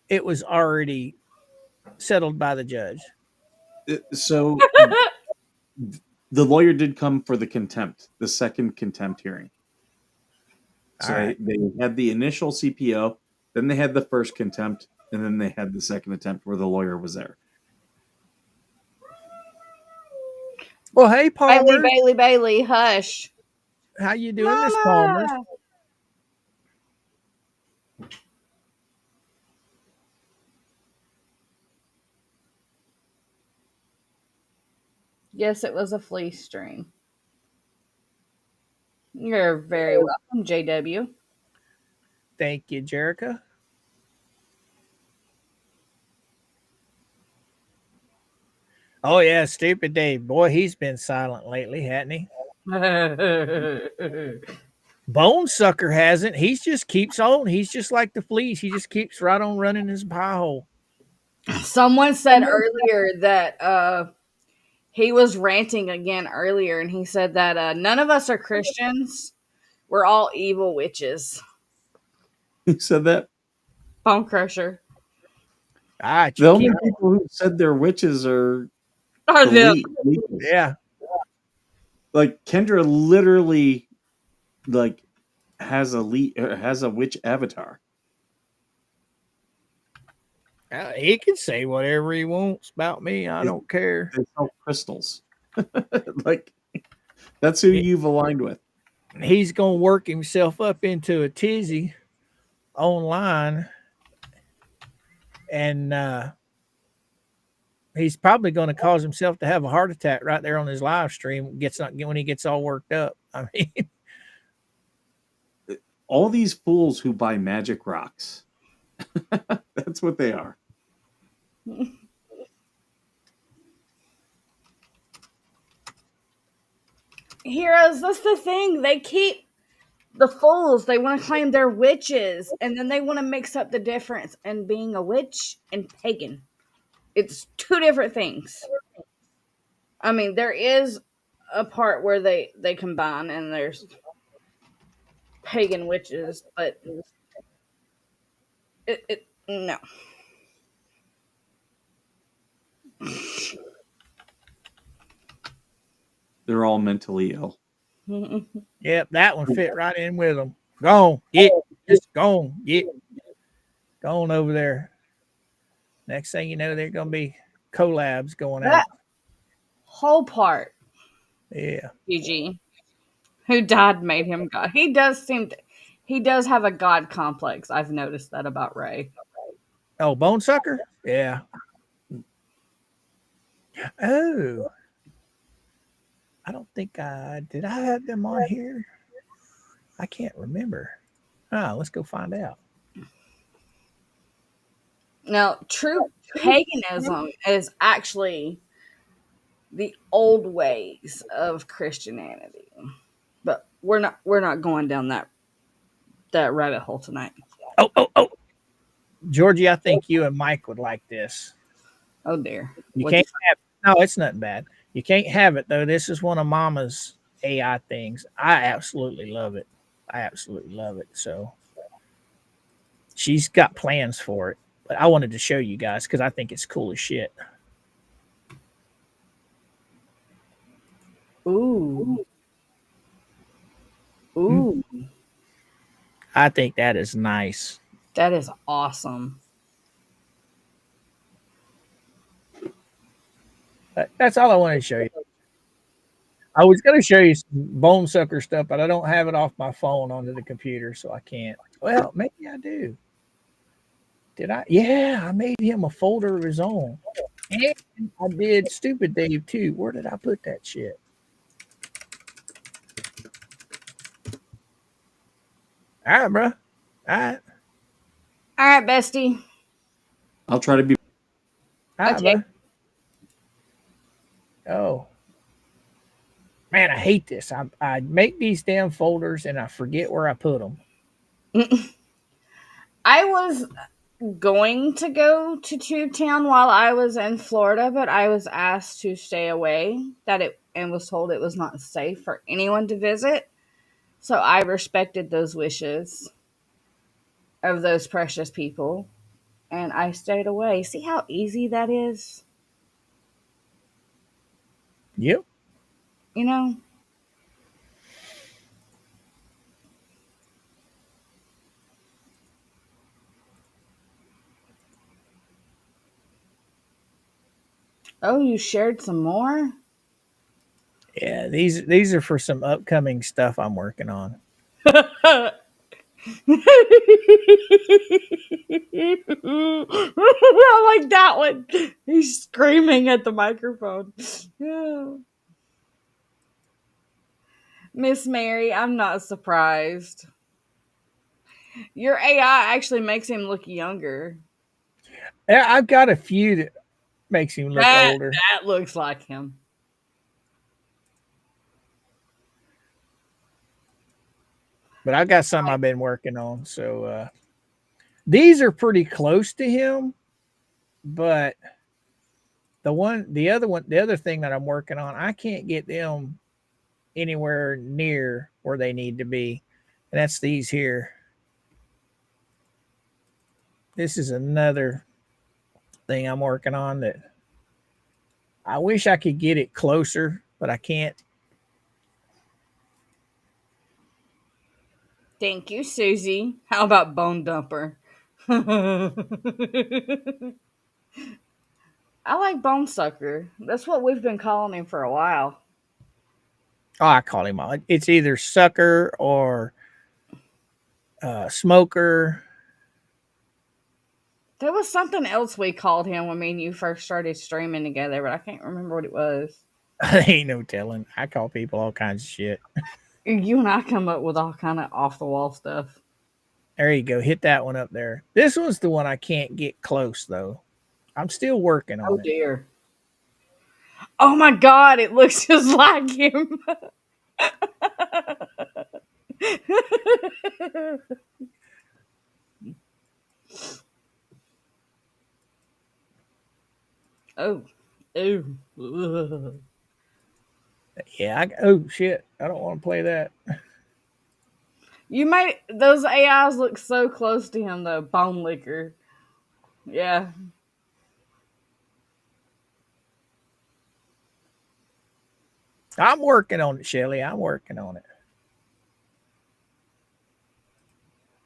[SPEAKER 3] it was already settled by the judge.
[SPEAKER 4] So the lawyer did come for the second contempt hearing. So they had the initial CPO, then they had the first contempt, and then they had the second attempt where the lawyer was there.
[SPEAKER 3] Well, hey, Palmer.
[SPEAKER 2] Bailey, hush.
[SPEAKER 3] How you doing, Miss Palmer?
[SPEAKER 2] Yes, it was a fleece string. You're very welcome, JW.
[SPEAKER 3] Thank you, Jerica. Oh, yeah, stupid Dave. Boy, he's been silent lately, hasn't he? Bone Sucker hasn't. He just keeps on. He's just like the fleece. He just keeps right on running his pie hole.
[SPEAKER 2] Someone said earlier that he was ranting again earlier, and he said that none of us are Christians. We're all evil witches.
[SPEAKER 4] Who said that?
[SPEAKER 2] Bone Crusher.
[SPEAKER 3] The
[SPEAKER 4] only people who said they're witches are
[SPEAKER 2] them.
[SPEAKER 3] Yeah.
[SPEAKER 4] Like Kendra literally has a witch avatar.
[SPEAKER 3] He can say whatever he wants about me. I don't care.
[SPEAKER 4] They sell crystals. That's who you've aligned with.
[SPEAKER 3] He's going to work himself up into a tizzy online, and he's probably going to cause himself to have a heart attack right there on his live stream. When he gets all worked up. I mean,
[SPEAKER 4] all these fools who buy magic rocks. That's what they are.
[SPEAKER 2] Heroes, that's the thing. They keep the fools. They want to claim they're witches, and then they want to mix up the difference in being a witch and pagan. It's two different things. I mean, there is a part where they combine, and there's pagan witches, but no.
[SPEAKER 4] They're all mentally ill.
[SPEAKER 3] Yep, that one fit right in with them. Go on, just go on, go on over there. Next thing you know, they're going to be collabs going out.
[SPEAKER 2] Whole part.
[SPEAKER 3] Yeah.
[SPEAKER 2] GG. who died made him God. He does have a God complex. I've noticed that about Ray.
[SPEAKER 3] Oh, Bone Sucker? Yeah. Oh, I don't think I did. I have them on here. I can't remember. Let's go find out.
[SPEAKER 2] Now, true paganism is actually the old ways of Christianity. But we're not going down that rabbit hole tonight.
[SPEAKER 3] Oh, Georgie, I think you and Mike would like this.
[SPEAKER 2] Oh dear.
[SPEAKER 3] You
[SPEAKER 2] What'd
[SPEAKER 3] can't have no, it's nothing bad. You can't have it though. This is one of Mama's AI things. I absolutely love it. I absolutely love it. So she's got plans for it. But I wanted to show you guys because I think it's cool as shit.
[SPEAKER 2] Ooh. Ooh.
[SPEAKER 3] I think that is nice.
[SPEAKER 2] That is awesome.
[SPEAKER 3] That's all I wanted to show you. I was going to show you some bone sucker stuff, but I don't have it off my phone onto the computer, so I can't. Well, maybe I do. Did I? Yeah, I made him a folder of his own. And I did Stupid Dave too. Where did I put that shit? All right, bro. All right.
[SPEAKER 2] All right, bestie.
[SPEAKER 4] I'll try to be.
[SPEAKER 3] All right,
[SPEAKER 2] Okay.
[SPEAKER 3] bro. Oh. Man, I hate this. I make these damn folders and I forget where I put them.
[SPEAKER 2] I was going to go to Tubetown while I was in Florida, but I was asked to stay away and was told it was not safe for anyone to visit. So I respected those wishes of those precious people and I stayed away. See how easy that is?
[SPEAKER 3] Yep.
[SPEAKER 2] You know? Oh, you shared some more?
[SPEAKER 3] Yeah, these are for some upcoming stuff I'm working on.
[SPEAKER 2] I like that one. He's screaming at the microphone. Yeah. Miss Mary, I'm not surprised. Your AI actually makes him look younger.
[SPEAKER 3] Yeah, I've got a few that makes him look
[SPEAKER 2] That
[SPEAKER 3] older.
[SPEAKER 2] that looks like him.
[SPEAKER 3] But I've got some I've been working on. So these are pretty close to him, but the other thing that I'm working on, I can't get them anywhere near where they need to be. And that's these here. This is another thing I'm working on that I wish I could get it closer, but I can't.
[SPEAKER 2] Thank you, Susie. How about Bone Dumper? I like Bone Sucker. That's what we've been calling him for a while.
[SPEAKER 3] Oh, I call him all. It's either sucker or smoker.
[SPEAKER 2] There was something else we called him when me and you first started streaming together, but I can't remember what it was.
[SPEAKER 3] Ain't no telling. I call people all kinds of shit.
[SPEAKER 2] You and I come up with all kind of off the wall stuff.
[SPEAKER 3] There you go. Hit that one up there. This one's the one I can't get close though. I'm still working on
[SPEAKER 2] Oh
[SPEAKER 3] it.
[SPEAKER 2] dear. Oh my god, it looks just like him. Oh. Ooh. Ugh.
[SPEAKER 3] Yeah. Oh shit. I don't want to play that.
[SPEAKER 2] You made those AIs look so close to him though. Bone licker. Yeah.
[SPEAKER 3] I'm working on it, Shelly. I'm working on it.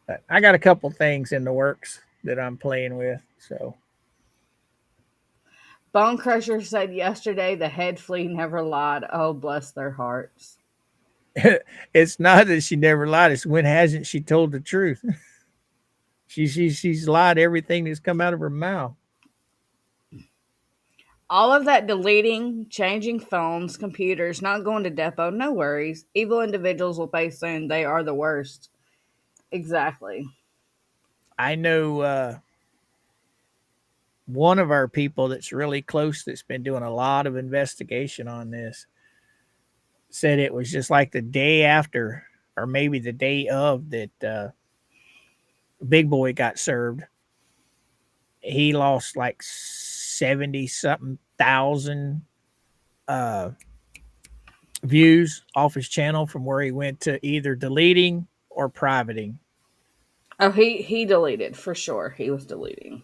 [SPEAKER 3] But I got a couple things in the works that I'm playing with. So
[SPEAKER 2] Bone Crusher said yesterday the head flea never lied. Oh, bless their hearts.
[SPEAKER 3] It's not that she never lied. It's when hasn't she told the truth? She's lied everything that's come out of her mouth.
[SPEAKER 2] All of that deleting, changing phones, computers, not going to depot, no worries. Evil individuals will pay soon. They are the worst. Exactly.
[SPEAKER 3] I know one of our people that's really close that's been doing a lot of investigation on this said it was just like the day after, or maybe the day of, that Big Boy got served. He lost like 70 something thousand uh, views off his channel from where he went to either deleting or privating.
[SPEAKER 2] Oh, he deleted for sure. He was deleting.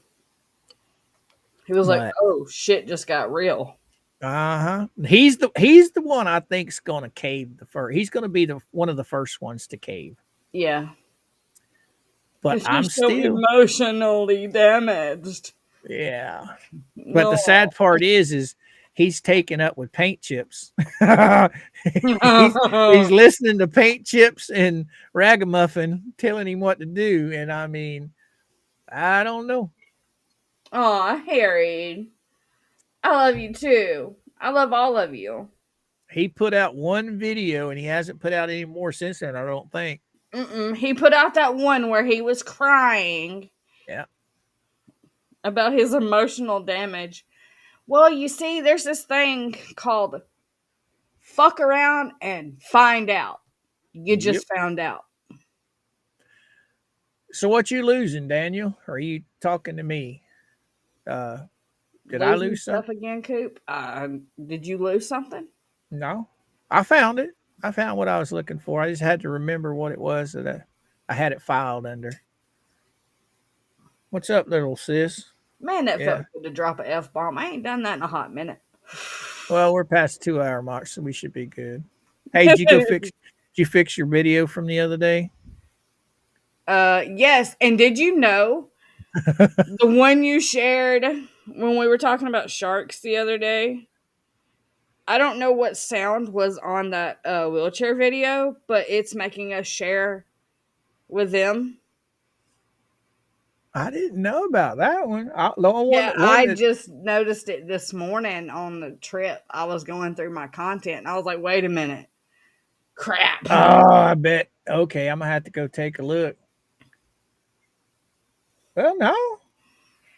[SPEAKER 2] He was like,
[SPEAKER 3] But
[SPEAKER 2] "Oh shit, just got real."
[SPEAKER 3] he's the one I think's going to cave the first. He's going to be the one of the first ones to cave.
[SPEAKER 2] Yeah,
[SPEAKER 3] But
[SPEAKER 2] because
[SPEAKER 3] I'm
[SPEAKER 2] he's so
[SPEAKER 3] still,
[SPEAKER 2] emotionally damaged.
[SPEAKER 3] yeah. But the
[SPEAKER 2] No.
[SPEAKER 3] sad part is he's taken up with paint chips. he's he's
[SPEAKER 2] Oh,
[SPEAKER 3] listening to paint chips and ragamuffin telling him what to do, and I mean, I don't know.
[SPEAKER 2] Harry, I love you too. I love all of you.
[SPEAKER 3] He put out one video and he hasn't put out any more since then, I don't think.
[SPEAKER 2] He put out that one where he was crying
[SPEAKER 3] Yeah.
[SPEAKER 2] about his emotional damage. Well, you see, there's this thing called fuck around and find out. You
[SPEAKER 3] Yep.
[SPEAKER 2] just found out.
[SPEAKER 3] So what you losing, Daniel? Are you talking to me? Uh did I
[SPEAKER 2] Losing
[SPEAKER 3] lose
[SPEAKER 2] stuff
[SPEAKER 3] something?
[SPEAKER 2] again, Coop? Did you lose something?
[SPEAKER 3] No. I found it. I found what I was looking for. I just had to remember what it was that I had it filed under. What's up, little sis?
[SPEAKER 2] Man, that
[SPEAKER 3] Yeah.
[SPEAKER 2] felt good to drop a F bomb. I ain't done that in a hot minute.
[SPEAKER 3] Well, we're past 2 hour mark, so we should be good. Hey, did you fix your video from the other day?
[SPEAKER 2] Yes. And did you know the one you shared when we were talking about sharks the other day? I don't know what sound was on that wheelchair video, but it's making us share with them.
[SPEAKER 3] I didn't know about that one. The one,
[SPEAKER 2] Yeah,
[SPEAKER 3] one
[SPEAKER 2] I
[SPEAKER 3] that
[SPEAKER 2] just noticed it this morning on the trip. I was going through my content and I was like, wait a minute. Crap.
[SPEAKER 3] I bet. Okay, I'm gonna have to go take a look. Well, no,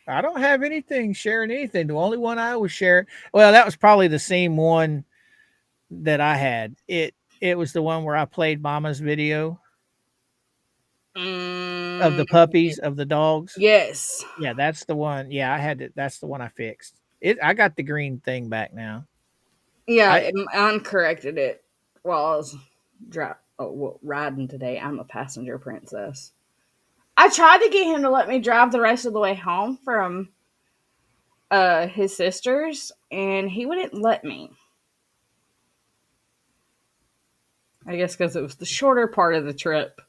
[SPEAKER 3] I don't have anything sharing anything. The only one I was sharing, well, that was probably the same one that I had. It was the one where I played Mama's video of
[SPEAKER 2] Mm,
[SPEAKER 3] the puppies, of the dogs.
[SPEAKER 2] yes.
[SPEAKER 3] Yeah, that's the one. Yeah, I had it. That's the one I fixed. I got the green thing back now.
[SPEAKER 2] Yeah,
[SPEAKER 3] I
[SPEAKER 2] I uncorrected it while I was riding today. I'm a passenger princess. I tried to get him to let me drive the rest of the way home from his sisters, and he wouldn't let me. I guess because it was the shorter part of the trip.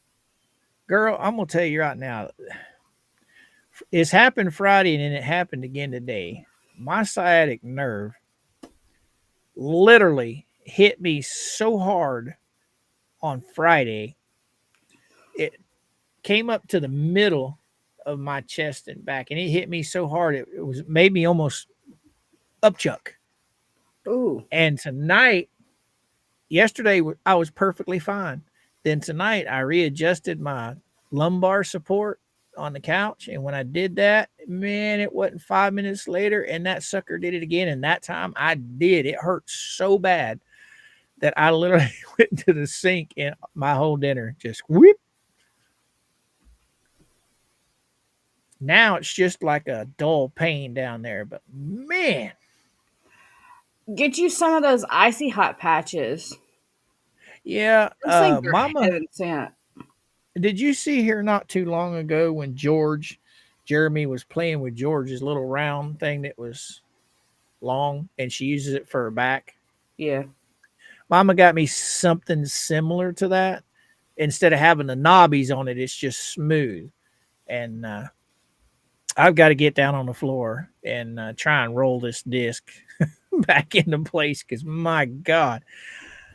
[SPEAKER 3] Girl, I'm gonna tell you right now. It's happened Friday and then it happened again today. My sciatic nerve literally hit me so hard on Friday. It came up to the middle of my chest and back, and it hit me so hard it was made me almost upchuck.
[SPEAKER 2] Ooh.
[SPEAKER 3] And tonight, yesterday I was perfectly fine. Then tonight I readjusted my lumbar support on the couch, and when I did that, man, it wasn't 5 minutes later, and that sucker did it again. And that time I did. It hurt so bad that I literally went to the sink and my whole dinner just whoop. Now it's just like a dull pain down there, but man,
[SPEAKER 2] Get you some of those icy hot patches.
[SPEAKER 3] yeah.
[SPEAKER 2] Those things are
[SPEAKER 3] Mama,
[SPEAKER 2] heaven sent.
[SPEAKER 3] did you see here not too long ago when Jeremy was playing with George's little round thing that was long and she uses it for her back?
[SPEAKER 2] Yeah.
[SPEAKER 3] Mama got me something similar to that. Instead of having the knobbies on it, it's just smooth. And I've got to get down on the floor and try and roll this disc back into place because my God,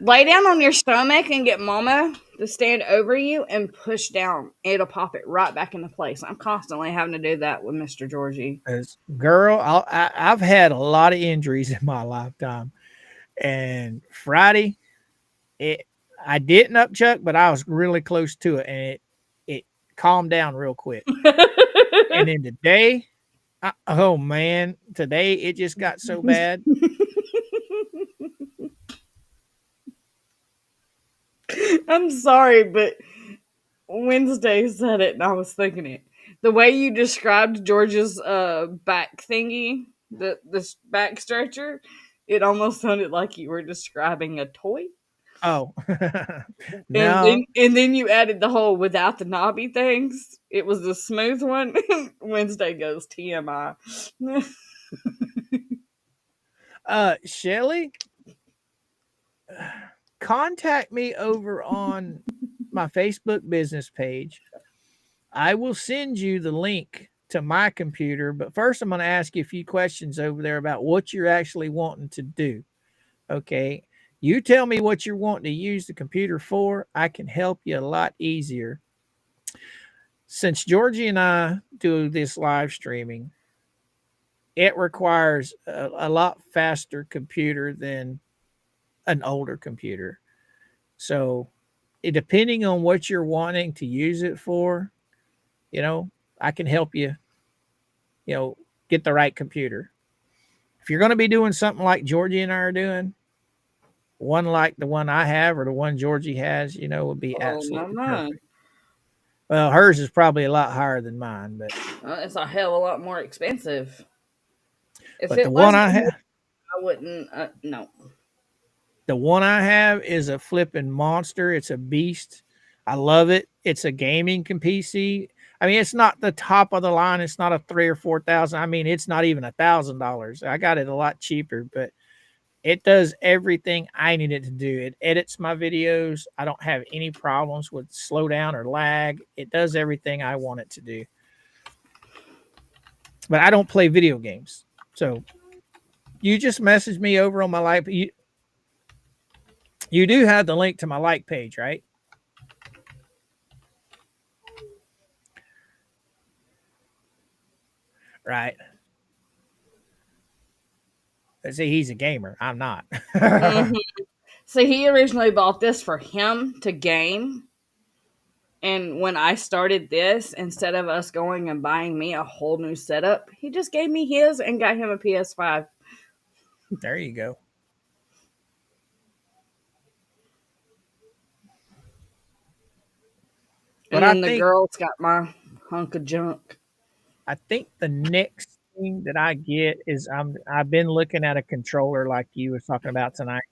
[SPEAKER 2] Lay down on your stomach and get mama to stand over you and push down. It'll pop it right back into place. I'm constantly having to do that with Mr. Georgie.
[SPEAKER 3] As girl, I've had a lot of injuries in my lifetime, and Friday, it I didn't upchuck, but I was really close to it, and it calmed down real quick. And then today, oh man, today it just got so bad.
[SPEAKER 2] I'm sorry, but Wednesday said it and I was thinking it. The way you described George's back thingy, this back stretcher, it almost sounded like you were describing a toy.
[SPEAKER 3] Oh,
[SPEAKER 2] And
[SPEAKER 3] no,
[SPEAKER 2] then you added the whole without the knobby things. It was the smooth one. Wednesday goes TMI.
[SPEAKER 3] Shelly, contact me over on my Facebook business page. I will send you the link to my computer, but first I'm going to ask you a few questions over there about what you're actually wanting to do. Okay. You tell me what you're wanting to use the computer for. I can help you a lot easier. Since Georgie and I do this live streaming, it requires a lot faster computer than an older computer. So, depending on what you're wanting to use it for, you know, I can help you, you know, get the right computer. If you're going to be doing something like Georgie and I are doing, one like the one I have or the one Georgie has, you know, would be
[SPEAKER 2] Oh my
[SPEAKER 3] absolutely
[SPEAKER 2] mind.
[SPEAKER 3] perfect. Well, hers is probably a lot higher than mine,
[SPEAKER 2] It's a hell of a lot more expensive. If
[SPEAKER 3] but
[SPEAKER 2] it wasn't, I wouldn't. No.
[SPEAKER 3] the one I have is a flipping monster. It's a beast. I love it. It's a gaming PC. I mean, it's not the top of the line. It's not a 3 or 4 thousand. I mean, it's not even $1,000. I got it a lot cheaper, but it does everything I need it to do. It edits my videos. I don't have any problems with slowdown or lag. It does everything I want it to do. But I don't play video games. So you just message me over on my live. You do have the link to my like page, right? Right. See, he's a gamer. I'm not.
[SPEAKER 2] Mhm. See, he originally bought this for him to game. And when I started this, instead of us going and buying me a whole new setup, he just gave me his and got him a PS5.
[SPEAKER 3] There you go. But
[SPEAKER 2] And then the girls got my hunk of junk.
[SPEAKER 3] I think the next thing that I get is I've been looking at a controller like you was talking about tonight.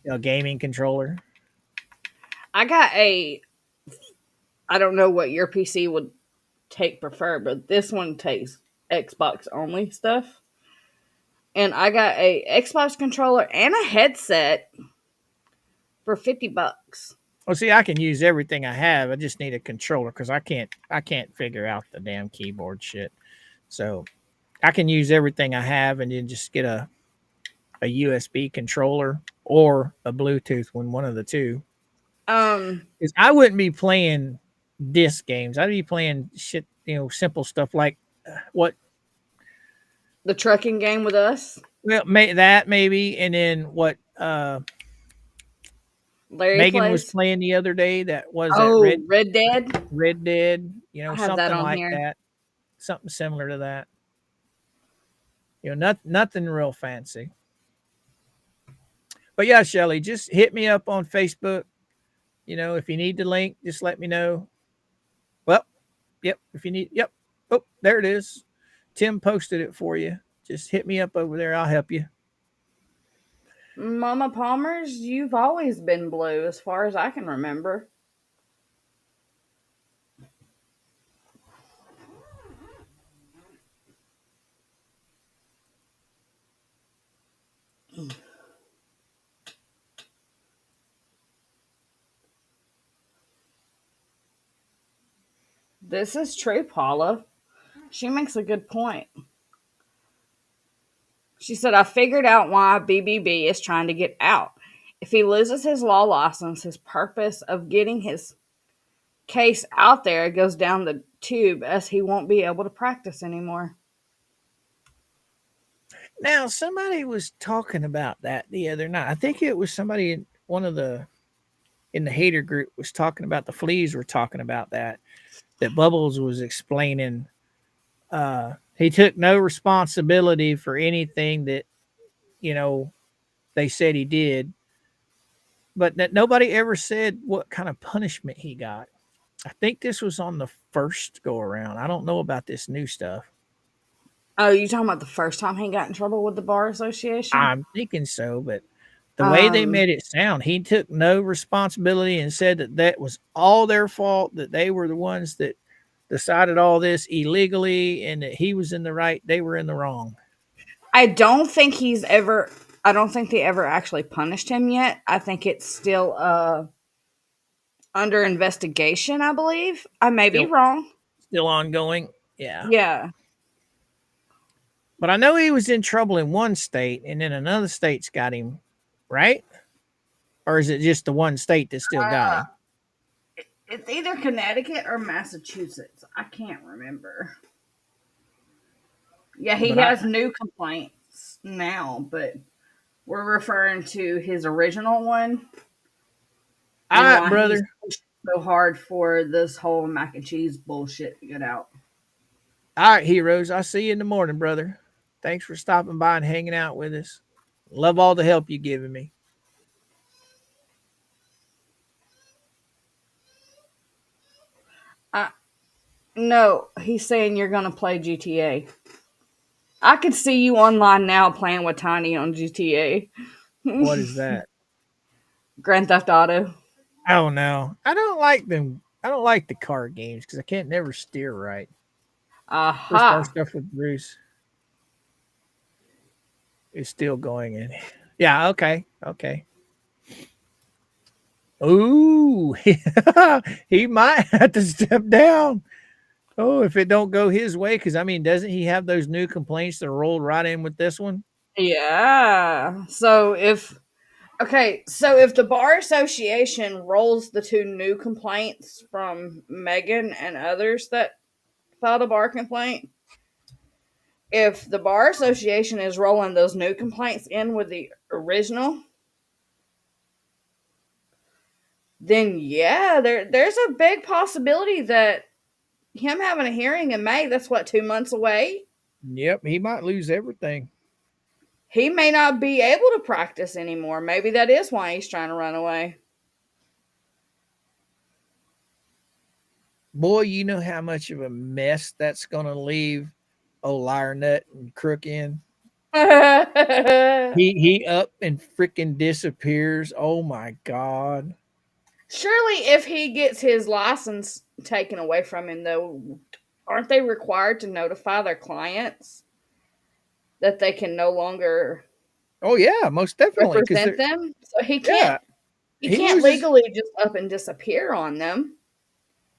[SPEAKER 3] A gaming controller.
[SPEAKER 2] I got I don't know what your PC would prefer, but this one takes Xbox only stuff. And I got a Xbox controller and a headset for $50.
[SPEAKER 3] Well, see, I can use everything I have. I just need a controller because I can't figure out the damn keyboard shit. So I can use everything I have and then just get a USB controller or a Bluetooth one of the two.
[SPEAKER 2] Um,
[SPEAKER 3] Because I wouldn't be playing disc games. I'd be playing shit, simple stuff like what.
[SPEAKER 2] the trucking game with us,
[SPEAKER 3] Well, that maybe, and then what
[SPEAKER 2] Larry
[SPEAKER 3] Megan was
[SPEAKER 2] plays.
[SPEAKER 3] playing the other day. That was that
[SPEAKER 2] Oh, Red Dead.
[SPEAKER 3] Red Dead.
[SPEAKER 2] I have that
[SPEAKER 3] Something
[SPEAKER 2] on
[SPEAKER 3] like
[SPEAKER 2] here.
[SPEAKER 3] that. Something similar to that. Nothing real fancy. But yeah, Shelly, just hit me up on Facebook. If you need the link, just let me know. Well, yep. If you need, yep. Oh, there it is. Tim posted it for you. Just hit me up over there. I'll help you.
[SPEAKER 2] Mama Palmer's, you've always been blue as far as I can remember. This is true, Paula. She makes a good point. She said, I figured out why BBB is trying to get out. If he loses his law license, his purpose of getting his case out there goes down the tube as he won't be able to practice anymore.
[SPEAKER 3] Now, somebody was talking about that the other night. I think it was somebody in one of the in the hater group was talking about the fleas were talking about that Bubbles was explaining he took no responsibility for anything that you know they said he did, but that nobody ever said what kind of punishment he got. I think this was on the first go around. I don't know about this new stuff.
[SPEAKER 2] Oh, you talking about the first time he got in trouble with the bar association?
[SPEAKER 3] I'm thinking so, but the way they
[SPEAKER 2] Um,
[SPEAKER 3] made it sound, he took no responsibility and said that that was all their fault, that they were the ones that decided all this illegally and that he was in the right, they were in the wrong.
[SPEAKER 2] I don't think he's ever. I don't think they ever actually punished him yet. I think it's still under investigation. I believe. I may be
[SPEAKER 3] Still
[SPEAKER 2] wrong.
[SPEAKER 3] still ongoing. Yeah.
[SPEAKER 2] Yeah.
[SPEAKER 3] But I know he was in trouble in one state and then another state's got him, right? Or is it just the one state that still got him?
[SPEAKER 2] It's either Connecticut or Massachusetts. I can't remember. Yeah, he
[SPEAKER 3] But I
[SPEAKER 2] has new complaints now, but we're referring to his original one
[SPEAKER 3] all
[SPEAKER 2] and
[SPEAKER 3] right,
[SPEAKER 2] why he's
[SPEAKER 3] brother.
[SPEAKER 2] pushed so hard for this whole mac and cheese bullshit to get out.
[SPEAKER 3] All right, heroes. I'll see you in the morning, brother. Thanks for stopping by and hanging out with us. Love all the help you've given me.
[SPEAKER 2] I, no, he's saying you're going to play GTA. I could see you online now playing with Tiny on GTA.
[SPEAKER 3] What is that?
[SPEAKER 2] Grand Theft Auto.
[SPEAKER 3] Oh no. I don't like them. I don't like the car games because I can't never steer right. First our
[SPEAKER 2] Aha.
[SPEAKER 3] stuff with Bruce is still going in. Yeah, okay. Okay. Ooh. He might have to step down. Oh, if it don't go his way, because I mean, doesn't he have those new complaints that rolled right in with this one?
[SPEAKER 2] Yeah. So if the bar association rolls the two new complaints from Megan and others that filed a bar complaint, if the bar association is rolling those new complaints in with the original, then yeah, there's a big possibility that him having a hearing in May, that's what, 2 months away,
[SPEAKER 3] Yep, he might lose everything.
[SPEAKER 2] he may not be able to practice anymore. Maybe that is why he's trying to run away.
[SPEAKER 3] Boy, you know how much of a mess that's gonna leave old liar nut and crook in. He up and freaking disappears. Oh my god.
[SPEAKER 2] Surely, if he gets his license taken away from him, though, aren't they required to notify their clients that they can no longer
[SPEAKER 3] Oh yeah, most definitely. Because
[SPEAKER 2] represent
[SPEAKER 3] they're
[SPEAKER 2] them? So he can't
[SPEAKER 3] yeah,
[SPEAKER 2] he
[SPEAKER 3] he
[SPEAKER 2] can't
[SPEAKER 3] loses.
[SPEAKER 2] legally just up and disappear on them.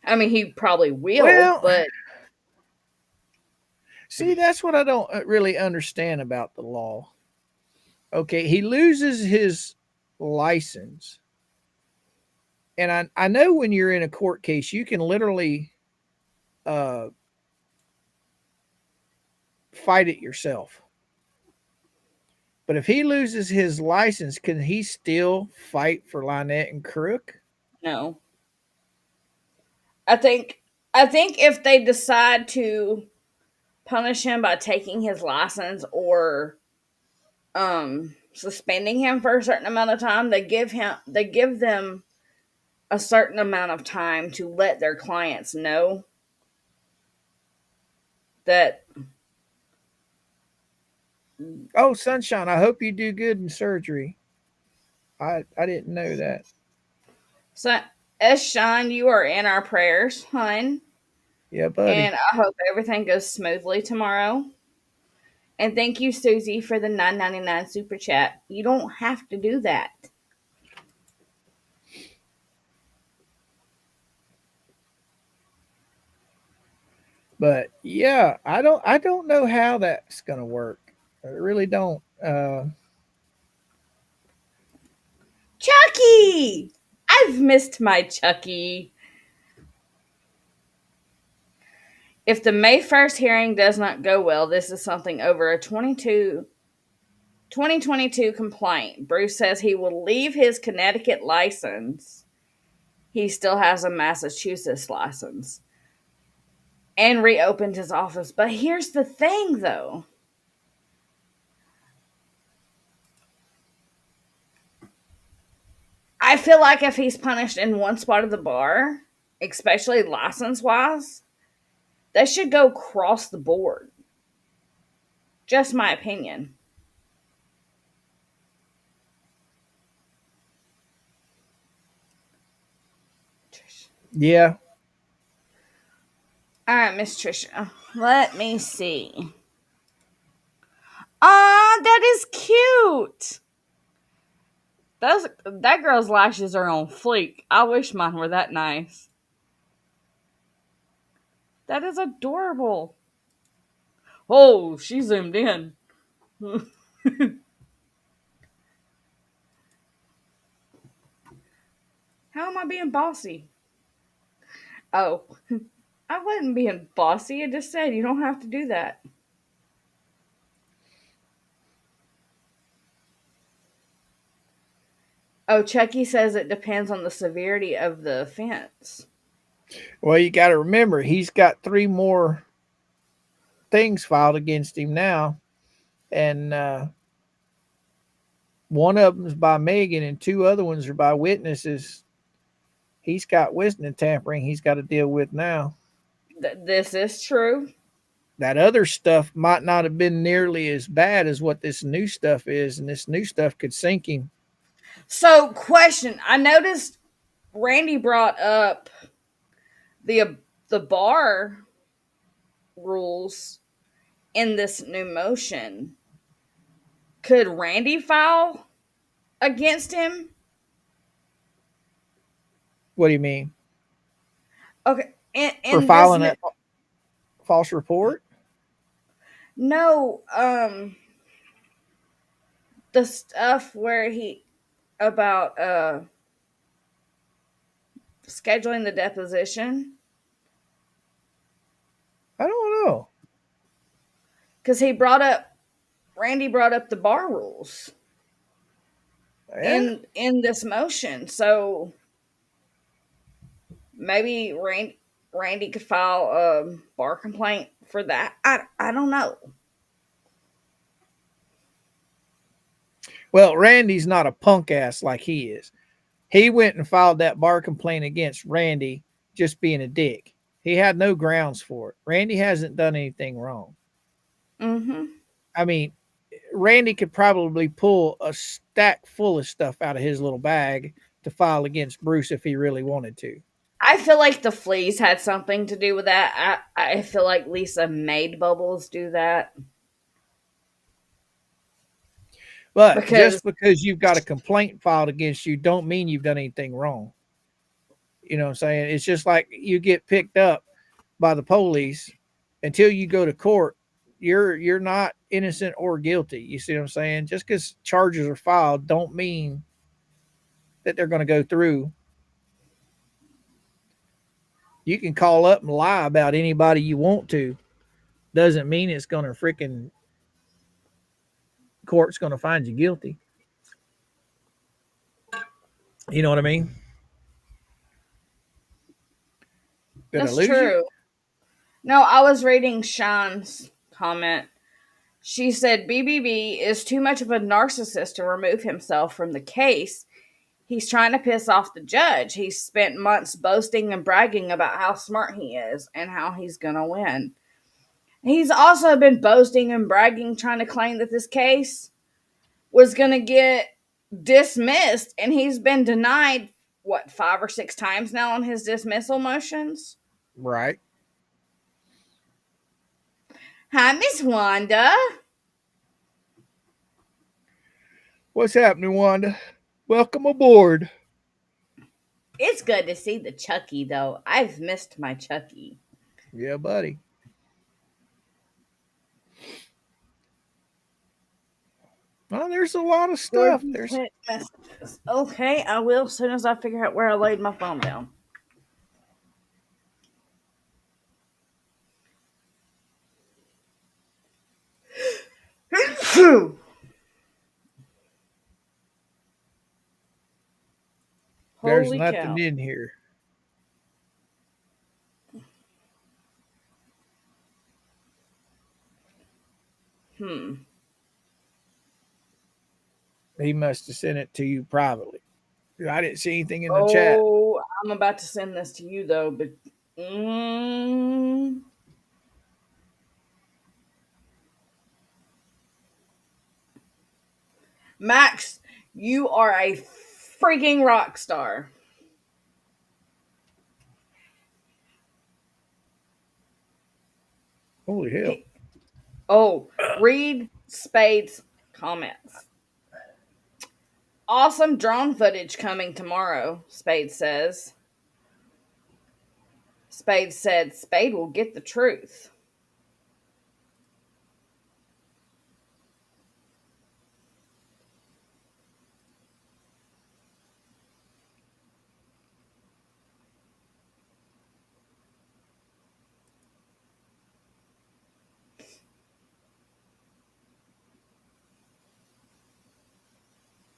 [SPEAKER 2] I mean, he probably will,
[SPEAKER 3] Well,
[SPEAKER 2] but
[SPEAKER 3] see, that's what I don't really understand about the law. Okay, he loses his license, and I know when you're in a court case, you can literally uh, fight it yourself. But if he loses his license, can he still fight for Lynette and Crook?
[SPEAKER 2] no. I think I think if they decide to punish him by taking his license or suspending him for a certain amount of time, they give them a certain amount of time to let their clients know that.
[SPEAKER 3] Oh, sunshine! I hope you do good in surgery. I didn't know that.
[SPEAKER 2] So, S. Shine, you are in our prayers, hun,
[SPEAKER 3] Yeah,
[SPEAKER 2] and
[SPEAKER 3] buddy.
[SPEAKER 2] I hope everything goes smoothly tomorrow. And thank you, Susie, for the 9.99 super chat. You don't have to do that.
[SPEAKER 3] But yeah, I don't know how that's gonna work. I really don't.
[SPEAKER 2] Chucky! I've missed my Chucky. If the May 1st hearing does not go well, this is something over a 2022 complaint. Bruce says he will leave his Connecticut license. He still has a Massachusetts license. And reopened his office. But here's the thing, though. I feel like if he's punished in one spot of the bar, especially license wise, that should go across the board. Just my opinion.
[SPEAKER 3] Yeah.
[SPEAKER 2] All right, Miss Trisha. Let me see. Ah, that is cute. That girl's lashes are on fleek. I wish mine were that nice. That is adorable. Oh, she zoomed in. How am I being bossy? Oh, I wasn't being bossy. I just said you don't have to do that. Oh, Chucky says it depends on the severity of the offense.
[SPEAKER 3] Well, you got to remember, he's got 3 more things filed against him now, and one of them's by Megan, and 2 other ones are by witnesses. He's got witness tampering he's got to deal with now.
[SPEAKER 2] This is true.
[SPEAKER 3] That other stuff might not have been nearly as bad as what this new stuff is, and this new stuff could sink him.
[SPEAKER 2] So, question. I noticed Randy brought up the bar rules in this new motion. Could Randy file against him?
[SPEAKER 3] What do you mean?
[SPEAKER 2] Okay,
[SPEAKER 3] For filing a false report?
[SPEAKER 2] No, the stuff where he about scheduling the deposition,
[SPEAKER 3] I don't know.
[SPEAKER 2] because Randy brought up the bar rules
[SPEAKER 3] Yeah.
[SPEAKER 2] in this motion, so maybe Randy could file a bar complaint for that. I don't know.
[SPEAKER 3] Well, Randy's not a punk ass like he is. He went and filed that bar complaint against Randy just being a dick. He had no grounds for it. Randy hasn't done anything wrong.
[SPEAKER 2] Mm-hmm.
[SPEAKER 3] I mean, Randy could probably pull a stack full of stuff out of his little bag to file against Bruce if he really wanted to.
[SPEAKER 2] I feel like the fleas had something to do with that. I feel like Lisa made Bubbles do that.
[SPEAKER 3] But
[SPEAKER 2] Because
[SPEAKER 3] just because you've got a complaint filed against you don't mean you've done anything wrong. You know what I'm saying? It's just like you get picked up by the police until you go to court. You're not innocent or guilty. You see what I'm saying? Just because charges are filed don't mean that they're going to go through. You can call up and lie about anybody you want to. Doesn't mean it's going to freaking court's going to find you guilty. You know what I mean? Did I
[SPEAKER 2] that's
[SPEAKER 3] lose
[SPEAKER 2] true.
[SPEAKER 3] you?
[SPEAKER 2] No, I was reading Sean's comment. She said BBB is too much of a narcissist to remove himself from the case. He's trying to piss off the judge. He's spent months boasting and bragging about how smart he is and how he's going to win. He's also been boasting and bragging, trying to claim that this case was going to get dismissed, and he's been denied, 5 or 6 times now on his dismissal motions?
[SPEAKER 3] Right.
[SPEAKER 2] Hi, Miss Wanda.
[SPEAKER 3] What's happening, Wanda? Welcome aboard.
[SPEAKER 2] It's good to see the Chucky, though. I've missed my Chucky.
[SPEAKER 3] Yeah, buddy. Well, there's a lot of stuff.
[SPEAKER 2] Jordan
[SPEAKER 3] There's
[SPEAKER 2] text messages. Okay, I will as soon as I figure out where I laid my phone down.
[SPEAKER 3] there's
[SPEAKER 2] Holy
[SPEAKER 3] nothing
[SPEAKER 2] cow.
[SPEAKER 3] in here. He must have sent it to you privately. I didn't see anything in the chat.
[SPEAKER 2] Oh, I'm about to send this to you though, but Max, you are a freaking rock star.
[SPEAKER 3] Holy hell.
[SPEAKER 2] Read Spade's comments. Awesome drone footage coming tomorrow, Spade says. Spade said Spade will get the truth.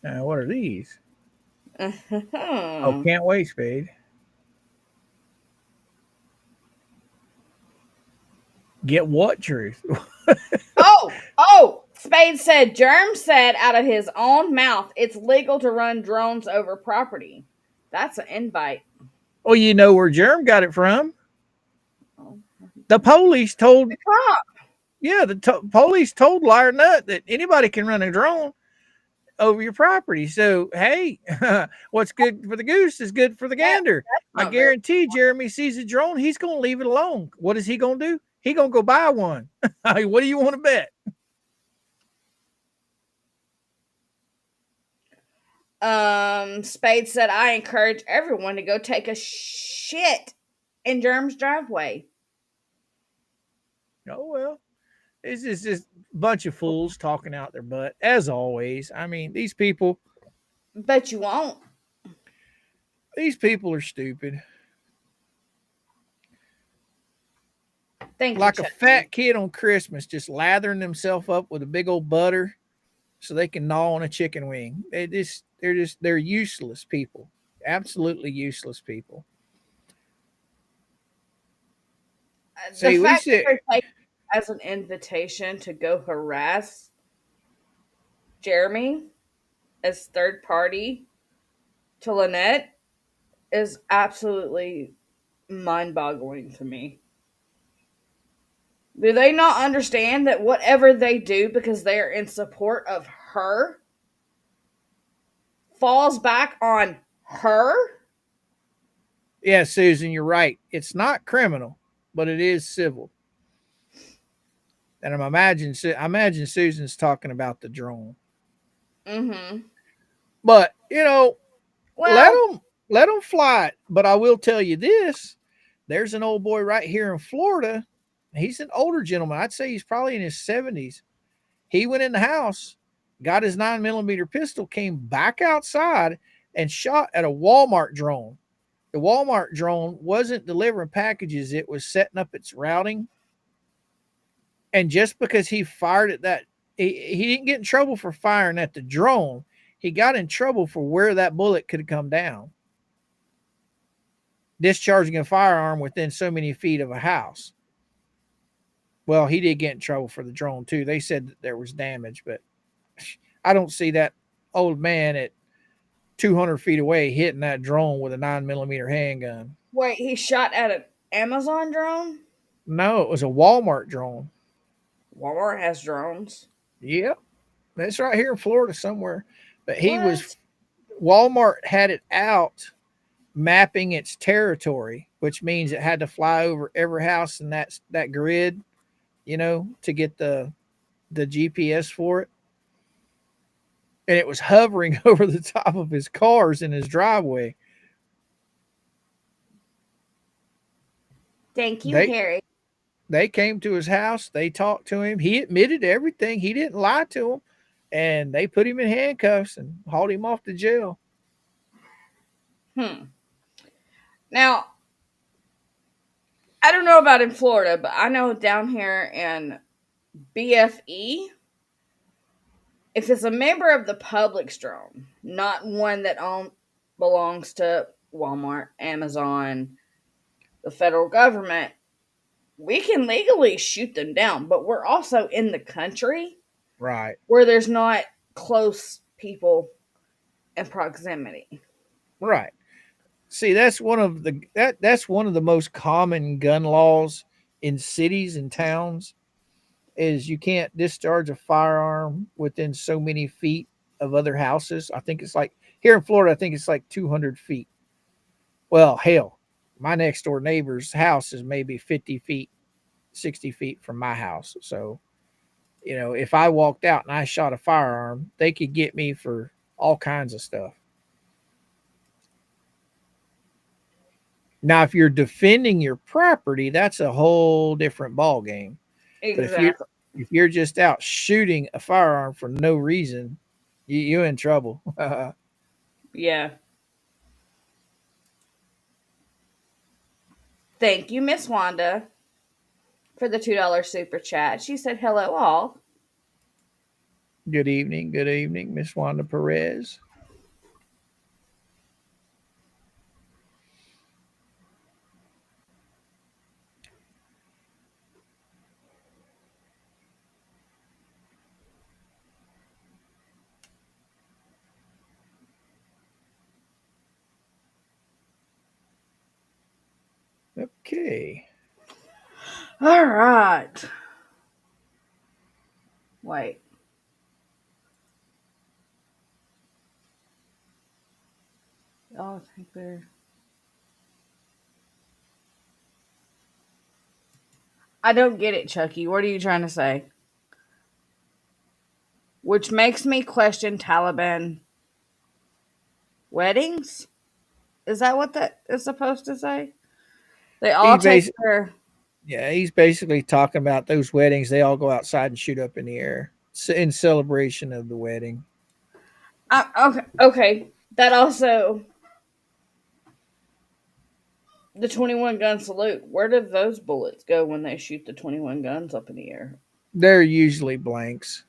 [SPEAKER 3] What are these? Oh,
[SPEAKER 2] oh,
[SPEAKER 3] can't wait, Spade. Get what truth?
[SPEAKER 2] Spade said Germ said out of his own mouth it's legal to run drones over property. That's an invite.
[SPEAKER 3] Oh, you know where Germ got it from?
[SPEAKER 2] Oh.
[SPEAKER 3] The police told.
[SPEAKER 2] The cop.
[SPEAKER 3] Yeah, the police told Liar Nut that anybody can run a drone over your property. So, hey, what's good for the goose is good for the gander. I guarantee Jeremy sees a drone, he's going to leave it alone. What is he going to do? He going to go buy one. What do you want to bet?
[SPEAKER 2] Spade said, I encourage everyone to go take a shit in Germ's driveway.
[SPEAKER 3] Oh, well, this is just a bunch of fools talking out their butt, as always. I mean, these people.
[SPEAKER 2] Bet you won't.
[SPEAKER 3] These people are stupid. Like a fat kid on Christmas, just lathering themselves up with a big old butter so they can gnaw on a chicken wing. They're useless people. Absolutely useless people.
[SPEAKER 2] The fact that they're taking it as an invitation to go harass Jeremy as third party to Lynette is absolutely mind-boggling to me. Do they not understand that whatever they do because they are in support of her falls back on her?
[SPEAKER 3] Yeah, Susan, you're right. It's not criminal, but it is civil. And I imagine Susan's talking about the drone.
[SPEAKER 2] Mm-hmm.
[SPEAKER 3] But
[SPEAKER 2] Well,
[SPEAKER 3] let them fly it. But I will tell you this: there's an old boy right here in Florida. He's an older gentleman. I'd say he's probably in his 70s. He went in the house, got his 9mm pistol, came back outside, and shot at a Walmart drone. The Walmart drone wasn't delivering packages; it was setting up its routing. And just because he fired at that, he didn't get in trouble for firing at the drone. He got in trouble for where that bullet could have come down. Discharging a firearm within so many feet of a house. Well, he did get in trouble for the drone too. They said that there was damage, but I don't see that old man at 200 feet away hitting that drone with a 9mm handgun.
[SPEAKER 2] wait, he shot at an Amazon drone?
[SPEAKER 3] No, it was a Walmart drone.
[SPEAKER 2] Walmart has drones.
[SPEAKER 3] Yep. That's right here in Florida somewhere. But Walmart had it out mapping its territory, which means it had to fly over every house in that grid, to get the GPS for it. And it was hovering over the top of his cars in his driveway.
[SPEAKER 2] Thank you, Harry.
[SPEAKER 3] They came to his house. They talked to him. He admitted everything. He didn't lie to them. and they put him in handcuffs and hauled him off to jail.
[SPEAKER 2] Hmm. Now, I don't know about in Florida, but I know down here in BFE, if it's a member of the public drone, not one that belongs to Walmart, Amazon, the federal government, we can legally shoot them down, but we're also in the country
[SPEAKER 3] Right.
[SPEAKER 2] where there's not close people in proximity.
[SPEAKER 3] Right. See, that's one of the most common gun laws in cities and towns is you can't discharge a firearm within so many feet of other houses. I think it's like here in Florida, I think it's like 200 feet. Well, hell, my next door neighbor's house is maybe 50 feet, 60 feet from my house. So, if I walked out and I shot a firearm, they could get me for all kinds of stuff. Now, if you're defending your property, that's a whole different ball game. But
[SPEAKER 2] Exactly.
[SPEAKER 3] if you're just out shooting a firearm for no reason, you're in trouble.
[SPEAKER 2] Yeah. Thank you, Miss Wanda, for the $2 super chat. She said, hello, all.
[SPEAKER 3] Good evening, Miss Wanda Perez. Okay.
[SPEAKER 2] All right. Wait. Oh, I think they're. I don't get it, Chucky. What are you trying to say? Which makes me question Taliban weddings? Is that what that is supposed to say? They all
[SPEAKER 3] He's
[SPEAKER 2] take
[SPEAKER 3] bas-
[SPEAKER 2] their.
[SPEAKER 3] yeah, he's basically talking about those weddings. They all go outside and shoot up in the air in celebration of the wedding.
[SPEAKER 2] Okay, okay. That also the 21 gun salute. Where do those bullets go when they shoot the 21 guns up in the air?
[SPEAKER 3] They're usually blanks.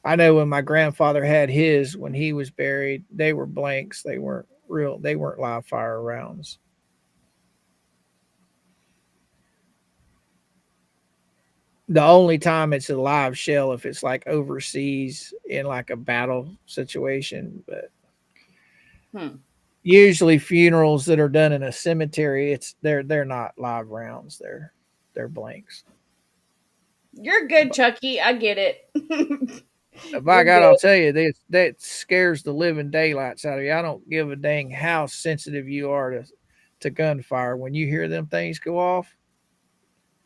[SPEAKER 3] I know when my grandfather had his when he was buried, they were blanks. They weren't real. They weren't live fire rounds. The only time it's a live shell if it's like overseas in like a battle situation, but
[SPEAKER 2] Hmm.
[SPEAKER 3] usually funerals that are done in a cemetery, they're not live rounds. They're blanks.
[SPEAKER 2] You're good, Chucky. I get it.
[SPEAKER 3] By
[SPEAKER 2] You're
[SPEAKER 3] God,
[SPEAKER 2] good.
[SPEAKER 3] I'll tell you, that scares the living daylights out of you. I don't give a dang how sensitive you are to gunfire. When you hear them things go off,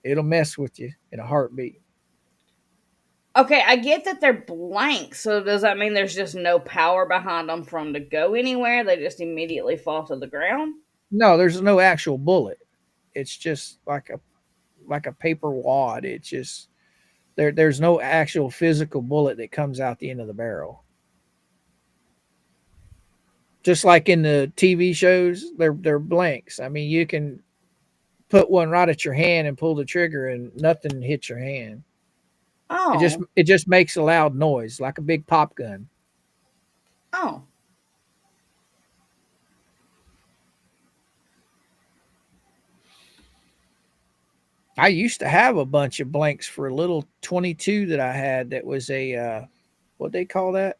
[SPEAKER 3] it'll mess with you in a heartbeat.
[SPEAKER 2] Okay, I get that they're blank. So does that mean there's just no power behind them for them to go anywhere? They just immediately fall to the ground?
[SPEAKER 3] No, there's no actual bullet. It's just like a paper wad. It's just there's no actual physical bullet that comes out the end of the barrel. Just like in the TV shows, they're blanks. I mean, you can put one right at your hand and pull the trigger, and nothing hits your hand. It just
[SPEAKER 2] Oh,
[SPEAKER 3] it just makes a loud noise like a big pop gun.
[SPEAKER 2] oh.
[SPEAKER 3] I used to have a bunch of blanks for a little 22 that I had that was a what they call that?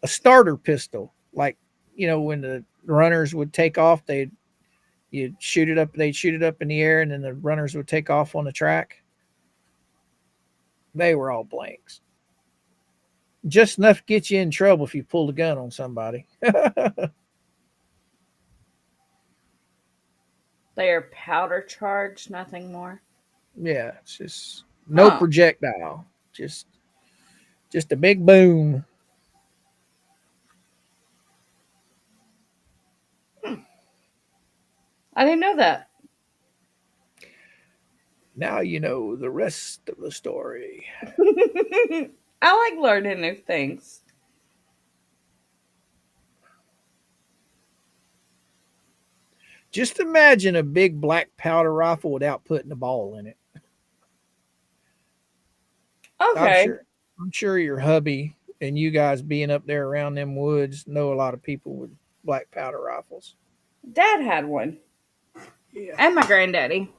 [SPEAKER 3] A starter pistol. Like, when the runners would take off, they'd shoot it up in the air and then the runners would take off on the track. They were all blanks. Just enough to get you in trouble if you pulled a gun on somebody.
[SPEAKER 2] They are powder charged, nothing more.
[SPEAKER 3] Yeah, it's just no
[SPEAKER 2] Huh.
[SPEAKER 3] projectile. Just a big boom.
[SPEAKER 2] I didn't know that.
[SPEAKER 3] Now you know the rest of the story.
[SPEAKER 2] I like learning new things.
[SPEAKER 3] Just imagine a big black powder rifle without putting a ball in it. I'm
[SPEAKER 2] Okay.
[SPEAKER 3] sure. I'm sure your hubby and you guys being up there around them woods know a lot of people with black powder rifles.
[SPEAKER 2] Dad had one.
[SPEAKER 3] Yeah.
[SPEAKER 2] And my granddaddy.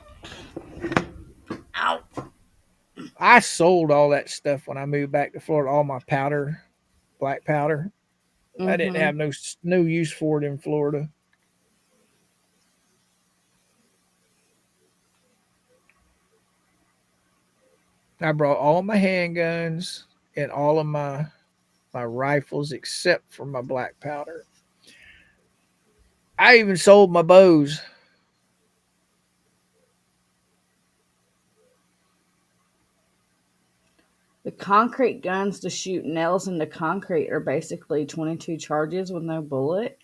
[SPEAKER 2] Ow.
[SPEAKER 3] I sold all that stuff when I moved back to Florida. All my powder, black powder. I didn't
[SPEAKER 2] Mm-hmm.
[SPEAKER 3] have no use for it in Florida. I brought all my handguns and all of my rifles except for my black powder. I even sold my bows.
[SPEAKER 2] The concrete guns to shoot nails into concrete are basically 22 charges with no bullet.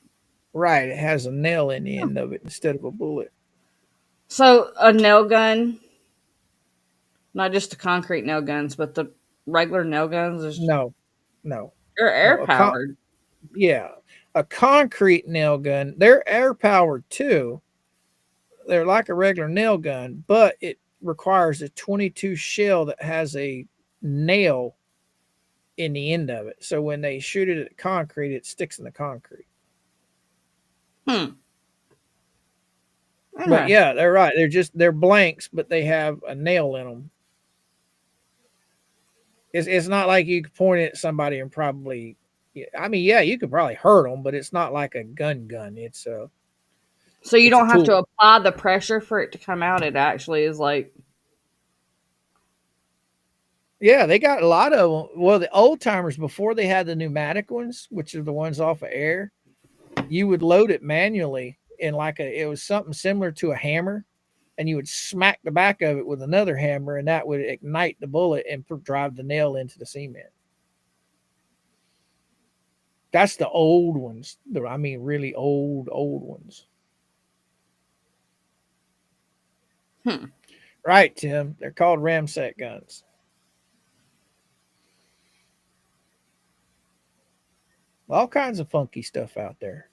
[SPEAKER 3] Right, it has a nail in the end of it instead of a bullet.
[SPEAKER 2] So a nail gun, not just the concrete nail guns, but the regular nail guns,
[SPEAKER 3] No, no,
[SPEAKER 2] they're air
[SPEAKER 3] no.
[SPEAKER 2] powered.
[SPEAKER 3] Yeah, a concrete nail gun. They're air powered too. They're like a regular nail gun, but it requires a 22 shell that has a nail in the end of it. So when they shoot it at concrete, it sticks in the concrete.
[SPEAKER 2] Hmm.
[SPEAKER 3] But
[SPEAKER 2] Interesting.
[SPEAKER 3] yeah, they're right. They're blanks, but they have a nail in them. It's not like you could point it at somebody and probably. I mean, yeah, you could probably hurt them, but it's not like a gun.
[SPEAKER 2] So you
[SPEAKER 3] It's a
[SPEAKER 2] don't have
[SPEAKER 3] tool.
[SPEAKER 2] to apply the pressure for it to come out. It actually is like,
[SPEAKER 3] Yeah, they got a lot of them. Well, the old timers before they had the pneumatic ones, which are the ones off of air, you would load it manually in it was something similar to a hammer, and you would smack the back of it with another hammer, and that would ignite the bullet and drive the nail into the cement. That's the old ones. I mean, really old ones.
[SPEAKER 2] hmm.
[SPEAKER 3] Right, Tim. They're called ramset guns. All kinds of funky stuff out there.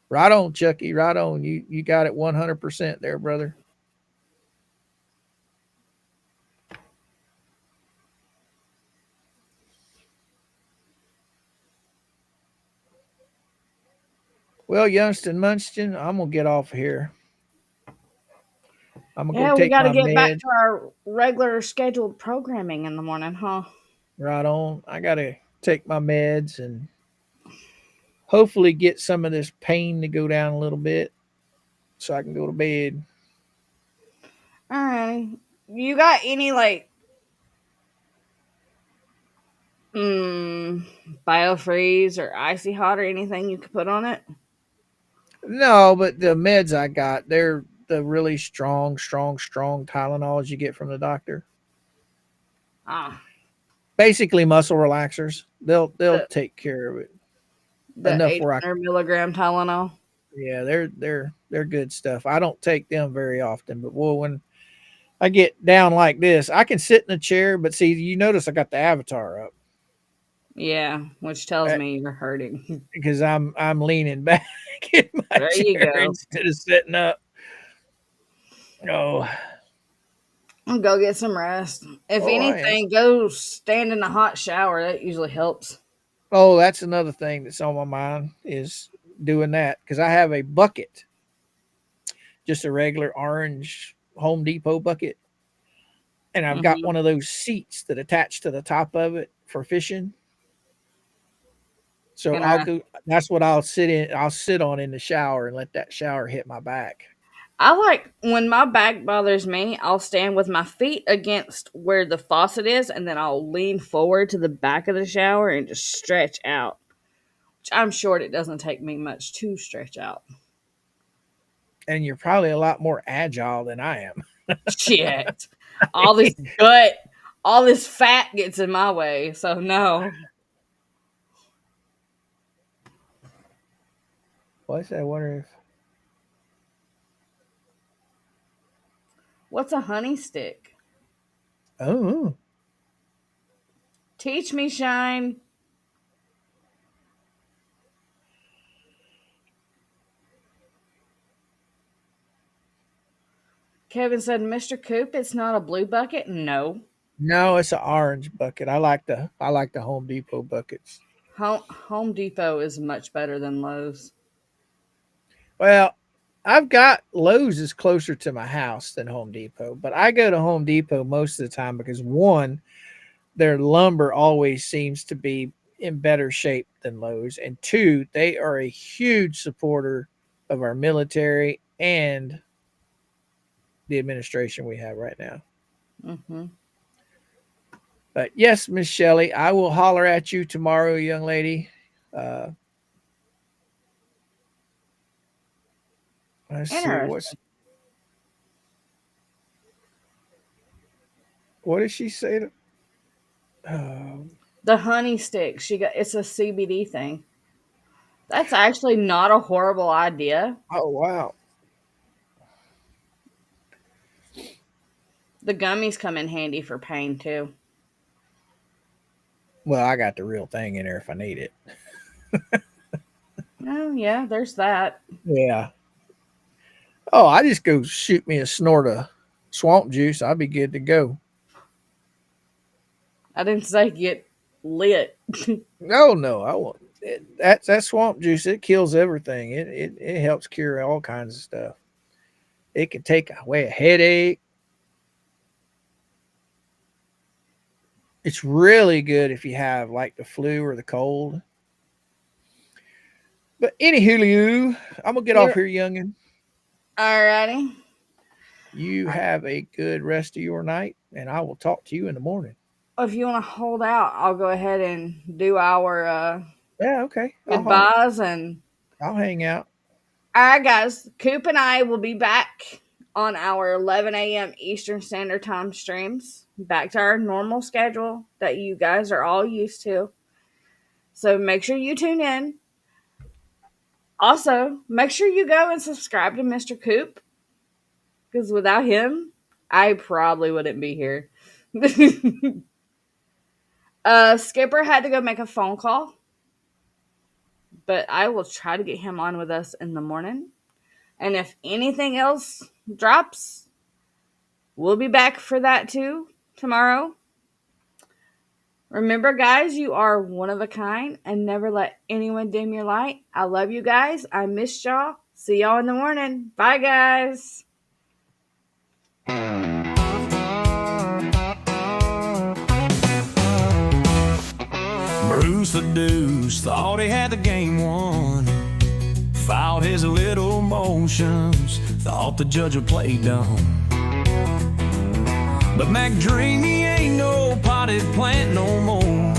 [SPEAKER 3] Right on, Chucky. Right on. You got it 100% there, brother. Well, Youngston Munston, I'm gonna get off here. I'm gonna go
[SPEAKER 2] Yeah, we
[SPEAKER 3] take
[SPEAKER 2] got to
[SPEAKER 3] my
[SPEAKER 2] get back
[SPEAKER 3] meds.
[SPEAKER 2] to our regular scheduled programming in the morning, huh?
[SPEAKER 3] Right on. I gotta take my meds and hopefully get some of this pain to go down a little bit so I can go to bed.
[SPEAKER 2] All right. You got any like mm, biofreeze or icy hot or anything you could put on it?
[SPEAKER 3] No, but the meds I got, they're the really strong Tylenols you get from the doctor.
[SPEAKER 2] Ah,
[SPEAKER 3] Basically muscle relaxers. They'll
[SPEAKER 2] the
[SPEAKER 3] take care of it
[SPEAKER 2] the
[SPEAKER 3] enough where I
[SPEAKER 2] 800 milligram Tylenol.
[SPEAKER 3] yeah, they're good stuff. I don't take them very often, but well, when I get down like this, I can sit in a chair, but see, you notice I got the avatar up
[SPEAKER 2] Yeah, which tells me you're hurting.
[SPEAKER 3] because I'm leaning back in my
[SPEAKER 2] There you
[SPEAKER 3] chair
[SPEAKER 2] go.
[SPEAKER 3] instead of sitting up. Oh,
[SPEAKER 2] I'll go get some rest. If
[SPEAKER 3] oh, I am.
[SPEAKER 2] anything, go stand in a hot shower. That usually helps.
[SPEAKER 3] Oh, that's another thing that's on my mind is doing that because I have a bucket, just a regular orange Home Depot bucket, and I've got
[SPEAKER 2] Hmm.
[SPEAKER 3] one of those seats that attach to the top of it for fishing. So
[SPEAKER 2] And
[SPEAKER 3] I'll go. That's what I'll sit in. I'll sit on in the shower and let that shower hit my back.
[SPEAKER 2] I like when my back bothers me, I'll stand with my feet against where the faucet is, and then I'll lean forward to the back of the shower and just stretch out. Which I'm sure it doesn't take me much to stretch out.
[SPEAKER 3] And you're probably a lot more agile than I am.
[SPEAKER 2] Shit. All this gut, all this fat gets in my way. So no.
[SPEAKER 3] What's that? I wonder if
[SPEAKER 2] What's a honey stick?
[SPEAKER 3] Oh,
[SPEAKER 2] Teach me, Shine. Kevin said, Mr. Coop, it's not a blue bucket. No.
[SPEAKER 3] no, it's an orange bucket. I like the Home Depot buckets.
[SPEAKER 2] Home Depot is much better than Lowe's.
[SPEAKER 3] Well, I've got Lowe's is closer to my house than Home Depot, but I go to Home Depot most of the time because one, their lumber always seems to be in better shape than Lowe's, and two, they are a huge supporter of our military and the administration we have right now.
[SPEAKER 2] Mm-hmm.
[SPEAKER 3] But yes, Miss Shelley, I will holler at you tomorrow, young lady. Let's see
[SPEAKER 2] Interesting.
[SPEAKER 3] what did she say?
[SPEAKER 2] The honey stick. It's a CBD thing. That's actually not a horrible idea.
[SPEAKER 3] Oh wow.
[SPEAKER 2] The gummies come in handy for pain too.
[SPEAKER 3] Well, I got the real thing in there if I need it.
[SPEAKER 2] Oh yeah, there's that.
[SPEAKER 3] Yeah. Oh, I just go shoot me a snort of swamp juice. I'll be good to go.
[SPEAKER 2] I didn't say get lit.
[SPEAKER 3] No, I won't. That swamp juice. It kills everything. It helps cure all kinds of stuff. It can take away a headache. It's really good if you have like the flu or the cold. But anywho, I'm gonna get off here, youngin.
[SPEAKER 2] Alrighty.
[SPEAKER 3] You have a good rest of your night, and I will talk to you in the morning.
[SPEAKER 2] If you want to hold out, I'll go ahead and do our
[SPEAKER 3] Yeah, okay.
[SPEAKER 2] goodbyes and.
[SPEAKER 3] I'll hang out.
[SPEAKER 2] All right, guys. Coop and I will be back on our 11 a.m. Eastern Standard Time streams. Back to our normal schedule that you guys are all used to. So make sure you tune in. Also, make sure you go and subscribe to Mr. Coop. Because without him, I probably wouldn't be here. Skipper had to go make a phone call. But I will try to get him on with us in the morning. And if anything else drops, we'll be back for that too tomorrow. Remember, guys, you are one of a kind and never let anyone dim your light. I love you guys. I miss y'all. See y'all in the morning. Bye, guys.
[SPEAKER 1] Bruce the Deuce thought he had the game won. Filed his little motions, thought the judge would play dumb. But Mac Dreamy ain't no potted plant no more.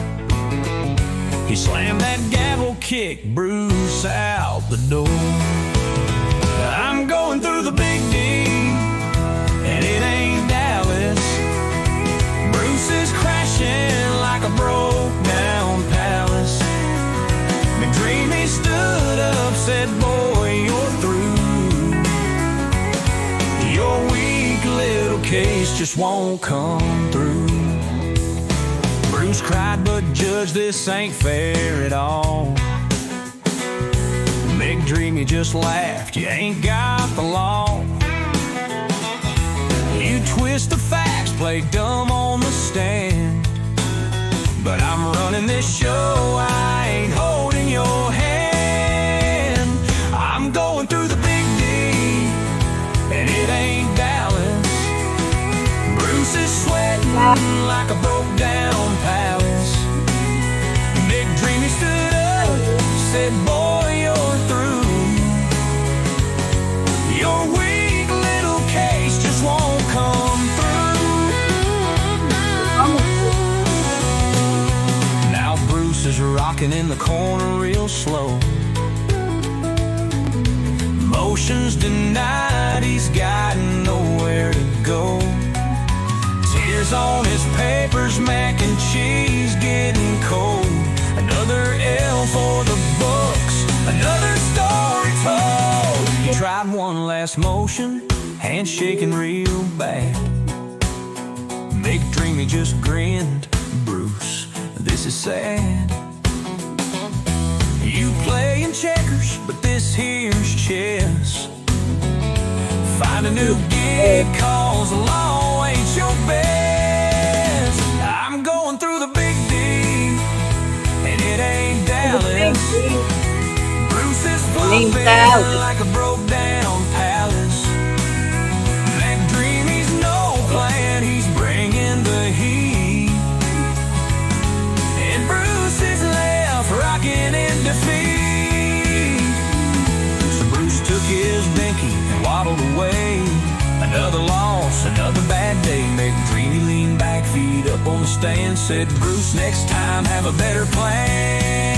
[SPEAKER 1] He slammed that gavel, kicked Bruce out the door. I'm going through the Big D, and it ain't Dallas. Bruce is crashing like a broke down palace. McDreamy stood up, said, boy, you're through. Your weak little case just won't come through. Bruce cried, but judge, this ain't fair at all. McDreamy just laughed, you ain't got the law. You twist the facts, play dumb on the stand. But I'm running this show, I ain't holding your hand. I'm going through the Big D, and it ain't Dallas. Bruce is sweating like a broke down palace. Big Dreamy stood up, said, boy, you're through. Your weak little case just won't come through. Now Bruce is rocking in the corner real slow. Motions denied, he's got nowhere to go. Tears on his papers, mac and cheese getting cold. Another L for the books, another story told. He tried one last motion, handshaking real bad. McDreamy just grinned. Bruce, this is sad. You playing checkers, but this here's chess. Find a new gig, cause the law ain't your best. I'm going through the big D, and it ain't Dallas. Bruce is flipping like a broke down palace. McDreamy's no plan, he's bringing the heat. And Bruce is left rocking in defeat. So Bruce took his binky and waddled away. Another loss, another bad day. McDreamy leaned back, feet up on the stand. Said, Bruce, next time have a better plan.